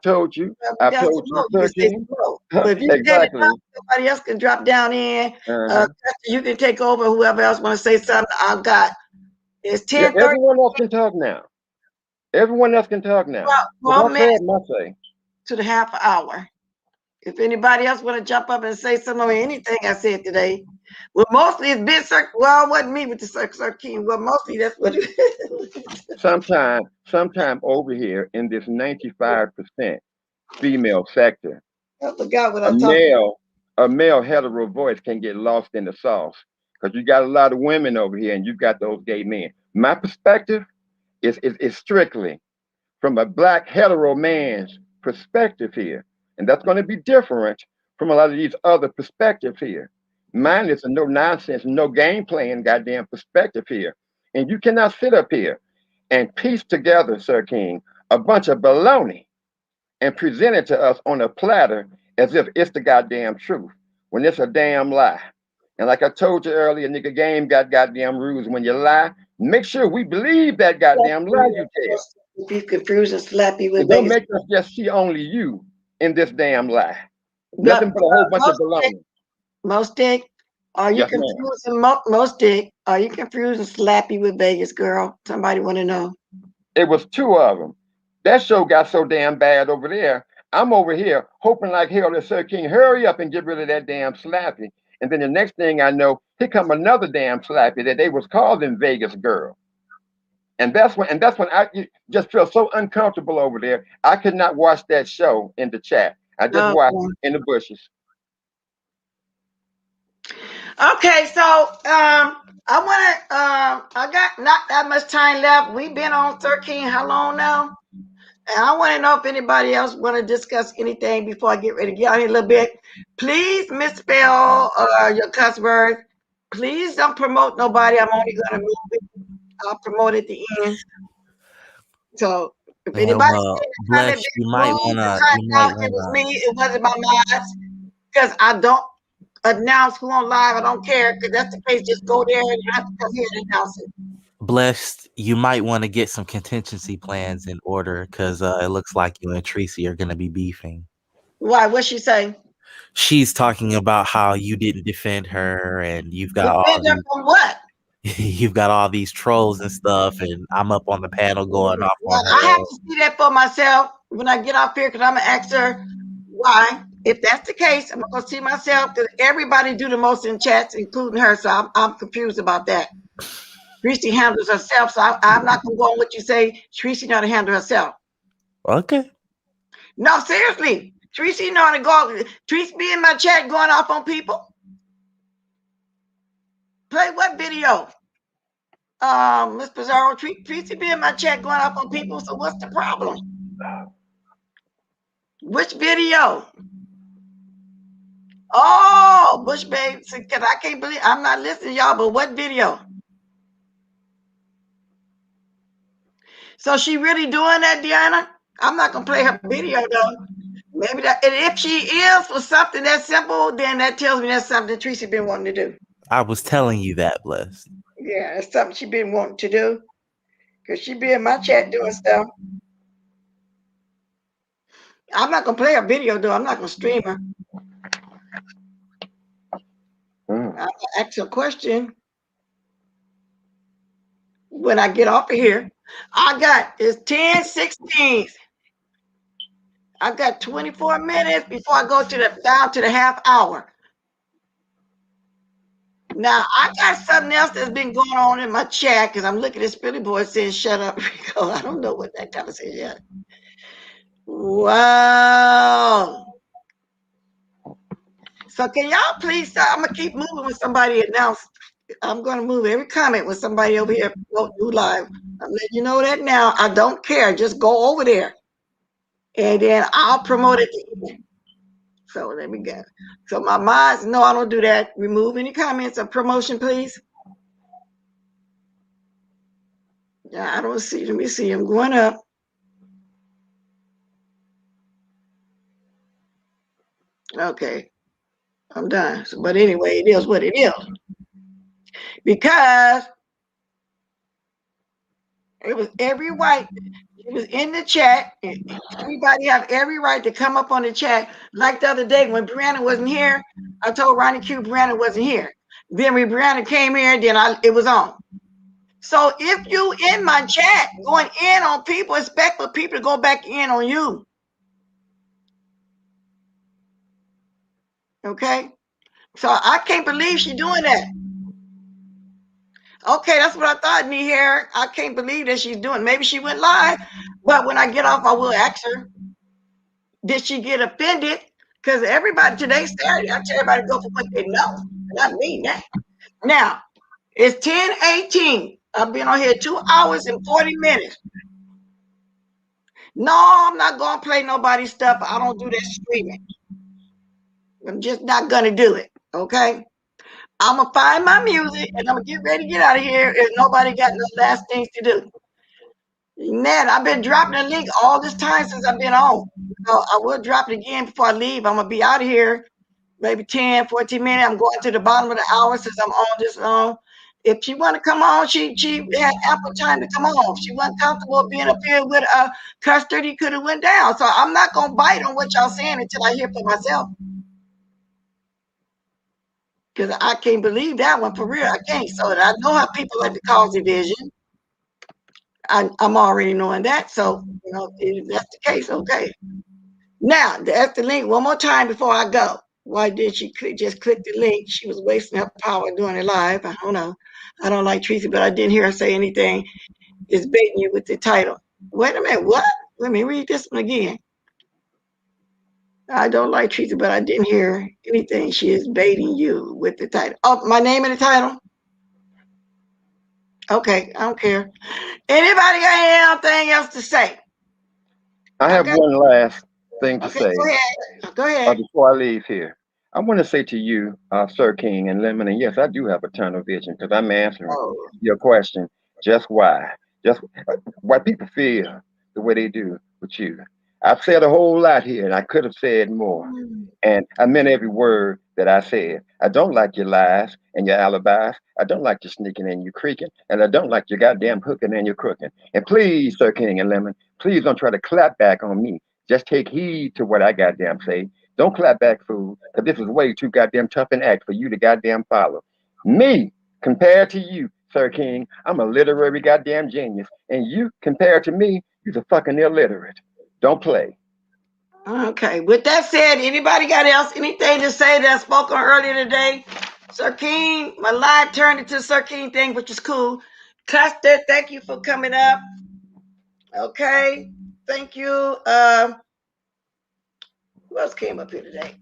told you. I've told you.
But if you exactly. Somebody else can drop down in. You can take over. Whoever else want to say something, I've got. It's
Yeah,
10:30.
everyone else can talk now. Everyone else can talk now.
12
Because I've
minutes
had my say.
to the half hour. If anybody else want to jump up and say something or anything I said today, well, mostly it's been well, it wasn't me with the circulating. Well, mostly that's what it is.
Sometime over here in this 95% female sector,
I forgot what I
a
was talking
male a male hetero voice can get lost in the sauce because you got a lot of women over here and you got those gay men. My perspective is strictly from a black hetero man's perspective here. And that's going to be different from a lot of these other perspectives here. Mine is a no nonsense, no game playing goddamn perspective here. And you cannot sit up here and piece together, Sir King, a bunch of baloney and present it to us on a platter as if it's the goddamn truth when it's a damn lie. And like I told you earlier, nigga, game got goddamn rules. When you lie, make sure we believe that goddamn lie you tell.
Be confused and slappy with
And don't
Vegas.
make us just see only you in this damn lie.
But,
Nothing but a whole bunch of baloney.
Most dick, are you
Yes, ma'am.
confusing most dick? Are you confusing slappy with Vegas, girl? Somebody want to know.
It was two of them. That show got so damn bad over there. I'm over here hoping like hell that Sir King hurry up and get rid of that damn slappy. And then the next thing I know, here come another damn slappy that they was calling Vegas girl. And that's when I just feel so uncomfortable over there. I could not watch that show in the chat. I just watched in the bushes.
Okay, so I got not that much time left. We've been on 13 how long now? And I want to know if anybody else want to discuss anything before I get ready to get out here a little bit. Please misspell your cuss words. Please don't promote nobody. I'm only going to move it. I'll promote at the end. So if anybody
Bless, you might wanna
it was me, it wasn't my mods, because I don't announce who on live. I don't care, because that's the case. Just go there and you have to come here and announce it.
Blessed, you might want to get some contingency plans in order because it looks like you and Tracy are going to be beefing.
Why? What's she saying?
She's talking about how you didn't defend her, and you've got
defend her from what?
You've got all these trolls and stuff, and I'm up on the panel going off on her.
I have to see that for myself when I get off here, because I'm gonna ask her why. If that's the case, I'm gonna see myself, because everybody do the most in chats, including her. So I'm confused about that. Tracy handles herself, so I'm not gonna go on what you say. Tracy know how to handle herself.
Okay.
No, seriously, Tracy know how to go. Tracy be in my chat going off on people. Play what video? Miss Pizarro, Tracy be in my chat going off on people. So what's the problem? Which video? Oh, Bush babe, because I can't believe I'm not listening, y'all. But what video? So she really doing that, Deanna? I'm not gonna play her video though. Maybe that, and if she is for something that simple, then that tells me that's something Tracy been wanting to do.
I was telling you that, Blessed.
Yeah, that's something she been wanting to do, because she be in my chat doing stuff. I'm not gonna play her video though. I'm not gonna stream her. I'm gonna ask her a question when I get off of here. It's 10:16. I got 24 minutes before I go down to the half hour. Now I got something else that's been going on in my chat, because I'm looking at Spilly Boy saying "Shut up, Rico." I don't know what that conversation is. Wow. So can y'all please stop? I'm gonna keep moving when somebody announced. I'm gonna move every comment when somebody over here go do live. I'm letting you know that now. I don't care. Just go over there, and then I'll promote it. So let me go. So my mods, no, I don't do that. Remove any comments of promotion, please. Yeah, I don't see. Let me see. I'm going up. Okay, I'm done. So, but anyway, it is what it is. Because it was every right. It was in the chat. Everybody have every right to come up on the chat. Like the other day when Brianna wasn't here, I told Ronnie Q Brianna wasn't here. Then when Brianna came here, then it was on. So if you in my chat going in on people, expect for people to go back in on you. Okay? So I can't believe she's doing that. Okay, that's what I thought, Nee Hair. I can't believe that she's doing. Maybe she went live, but when I get off, I will ask her. Did she get offended? Because everybody today's Saturday. I tell everybody to go for what they know. And I mean that. Now, it's 10:18. I've been on here 2 hours and 40 minutes. No, I'm not gonna play nobody's stuff. I don't do that streaming. I'm just not gonna do it. Okay. I'm gonna find my music and I'm gonna get ready to get out of here if nobody got no last things to do. Man, I've been dropping a link all this time since I've been on. So I will drop it again before I leave. I'm gonna be out of here maybe 10, 14 minutes. I'm going to the bottom of the hour since I'm on this long. If she want to come on, she had ample time to come on. If she wasn't comfortable being up here with custody, could have went down. So I'm not gonna bite on what y'all saying until I hear for myself. Because I can't believe that one for real. I can't. So I know how people like to cause division. I'm already knowing that. So, you know, if that's the case, okay. Now, that's the link one more time before I go. Why did she just click the link? She was wasting her power doing it live. I don't know. I don't like Tracy, but I didn't hear her say anything. It's baiting you with the title. Wait a minute, what? Let me read this one again. I don't like Tracy, but I didn't hear anything. She is baiting you with the title. Oh, my name in the title? Okay, I don't care. Anybody got anything else to say?
I have one last thing to say.
Go ahead. Go ahead.
Before I leave here. I want to say to you, Sir King and Lemon, and yes, I do have a tunnel vision because I'm answering your question. Just why? Just why people feel the way they do with you. I've said a whole lot here, and I could have said more. And I meant every word that I said. I don't like your lies and your alibis. I don't like your sneaking and your creaking. And I don't like your goddamn hooking and your crooking. And please, Sir King and Lemon, please don't try to clap back on me. Just take heed to what I goddamn say. Don't clap back, fool, because this is way too goddamn tough an act for you to goddamn follow. Me, compared to you, Sir King, I'm a literary goddamn genius. And you, compared to me, you're a fucking illiterate. Don't play.
Okay. With that said, anybody got anything to say that I spoke on earlier today? Sir King, my live turned into Sir King thing, which is cool. Cluster, thank you for coming up. Okay. Thank you. Who else came up here today?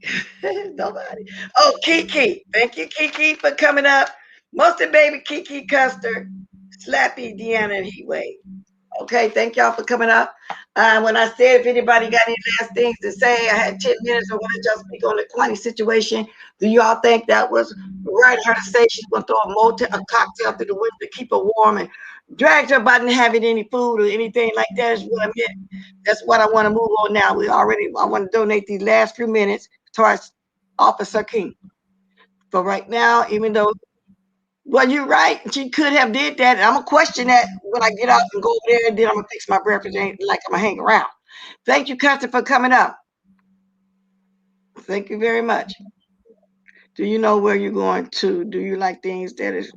Nobody. Oh, Kiki. Thank you, Kiki, for coming up. Mustard Baby, Kiki, Custer, Slappy, Deanna, and Heatwave. Okay, thank y'all for coming up. When I said if anybody got any last things to say, I had 10 minutes. I want to just speak on the Quanny situation. Do y'all think that was right? Her to say she's going to throw a cocktail through the window to keep her warm and dragged her about not having any food or anything like that is what I meant. That's what I want to move on now. I want to donate these last few minutes towards Officer King. For right now, even though well, you're right. She could have did that. And I'm gonna question that when I get out and go over there, and then I'm gonna fix my breakfast. Ain't like I'm gonna hang around. Thank you, Custer, for coming up. Thank you very much. Do you know where you're going to? Do you like things that is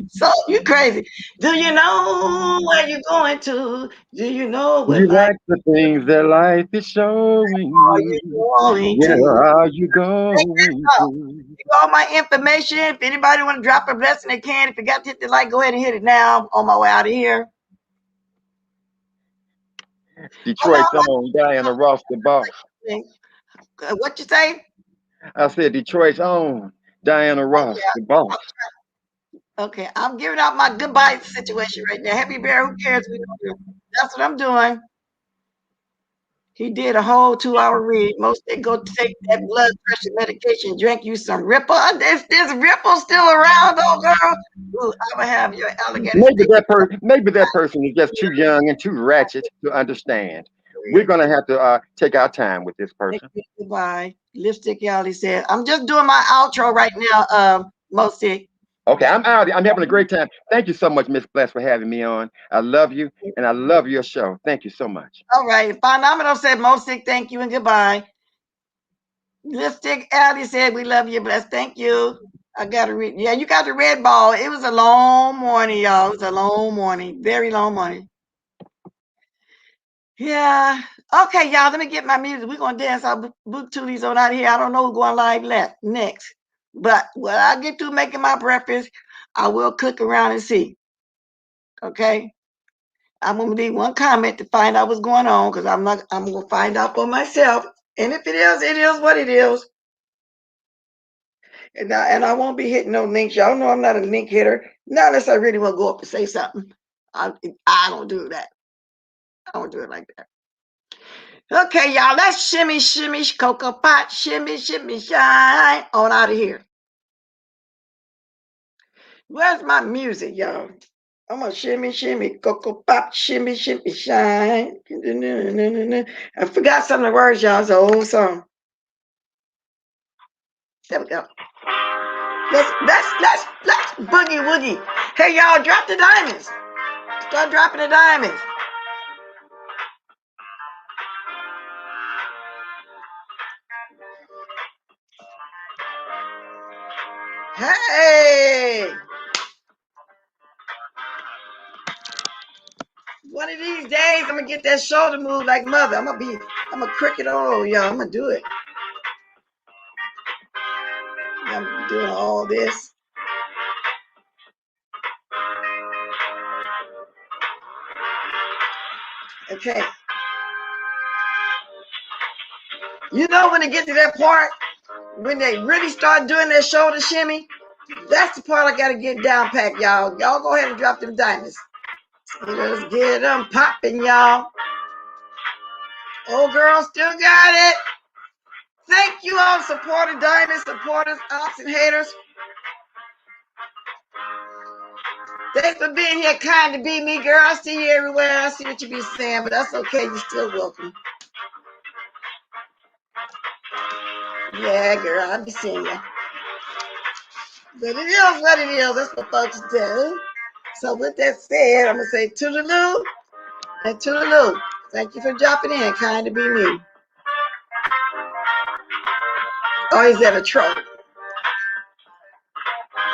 so you crazy? Do you know where you're going to? Do you know what
You
life
like the things that life is showing
are you
you.
going to?
Where are you going to?
All my information. If anybody want to drop a blessing, they can. If you got to hit the like, go ahead and hit it now. I'm on my way out of here.
Detroit's own Diana Ross, the boss.
What you say?
I said Detroit's own Diana Ross, the boss.
Okay, I'm giving out my goodbye situation right now. Happy Bear, who cares? That's what I'm doing. He did a whole 2-hour read. Most they go take that blood pressure medication, drink you some Ripple. There's Ripple still around, though, girl. Ooh, I'm gonna have your alligator.
Maybe that person is just too young and too ratchet to understand. We're gonna have to take our time with this person.
Goodbye. Lipstick Yali said, I'm just doing my outro right now, Mosey.
Okay, I'm out. I'm having a great time. Thank you so much, Miss Bless, for having me on. I love you, and I love your show. Thank you so much.
All right. Phenomenal said, Mosey, thank you and goodbye. Lipstick Alley said, we love you, Bless. Thank you. I got to read. Yeah, you got the red ball. It was a long morning, y'all. It was a long morning, very long morning. Yeah. Okay, y'all. Let me get my music. We're gonna dance our boot toolies on out of here. I don't know who's going live next, but when I get through making my breakfast, I will click around and see. Okay. I'm gonna leave one comment to find out what's going on because I'm gonna find out for myself. And if it is what it is. And I won't be hitting no links. Y'all know I'm not a link hitter. Not unless I really want to go up and say something. I don't do that. I don't do it like that. Okay, y'all, let's shimmy, cocoa pot, shimmy, shine on out of here. Where's my music, y'all? I'm gonna shimmy, cocoa pop, shimmy, shine. I forgot some of the words, y'all. It's an old song. There we go. Let's boogie woogie. Hey, y'all, drop the diamonds. Start dropping the diamonds. Hey! One of these days, I'm gonna get that shoulder move like mother. I'm a cricket all y'all. I'm gonna do it. I'm doing all this. Okay. You know when they get to that part, when they really start doing their shoulder shimmy, that's the part I gotta get down pat, y'all. Y'all go ahead and drop them diamonds. Let's get them popping, y'all. Old girl still got it. Thank you all supporters, diamond supporters, ops and haters. Thanks for being here, kind to be me, girl. I see you everywhere. I see what you be saying, but that's okay. You're still welcome. Yeah, girl, I be seeing you. But it is what it is. That's what folks do. So with that said, I'm going to say toodaloo and toodaloo. Thank you for dropping in, kind to be me. Or is that a troll?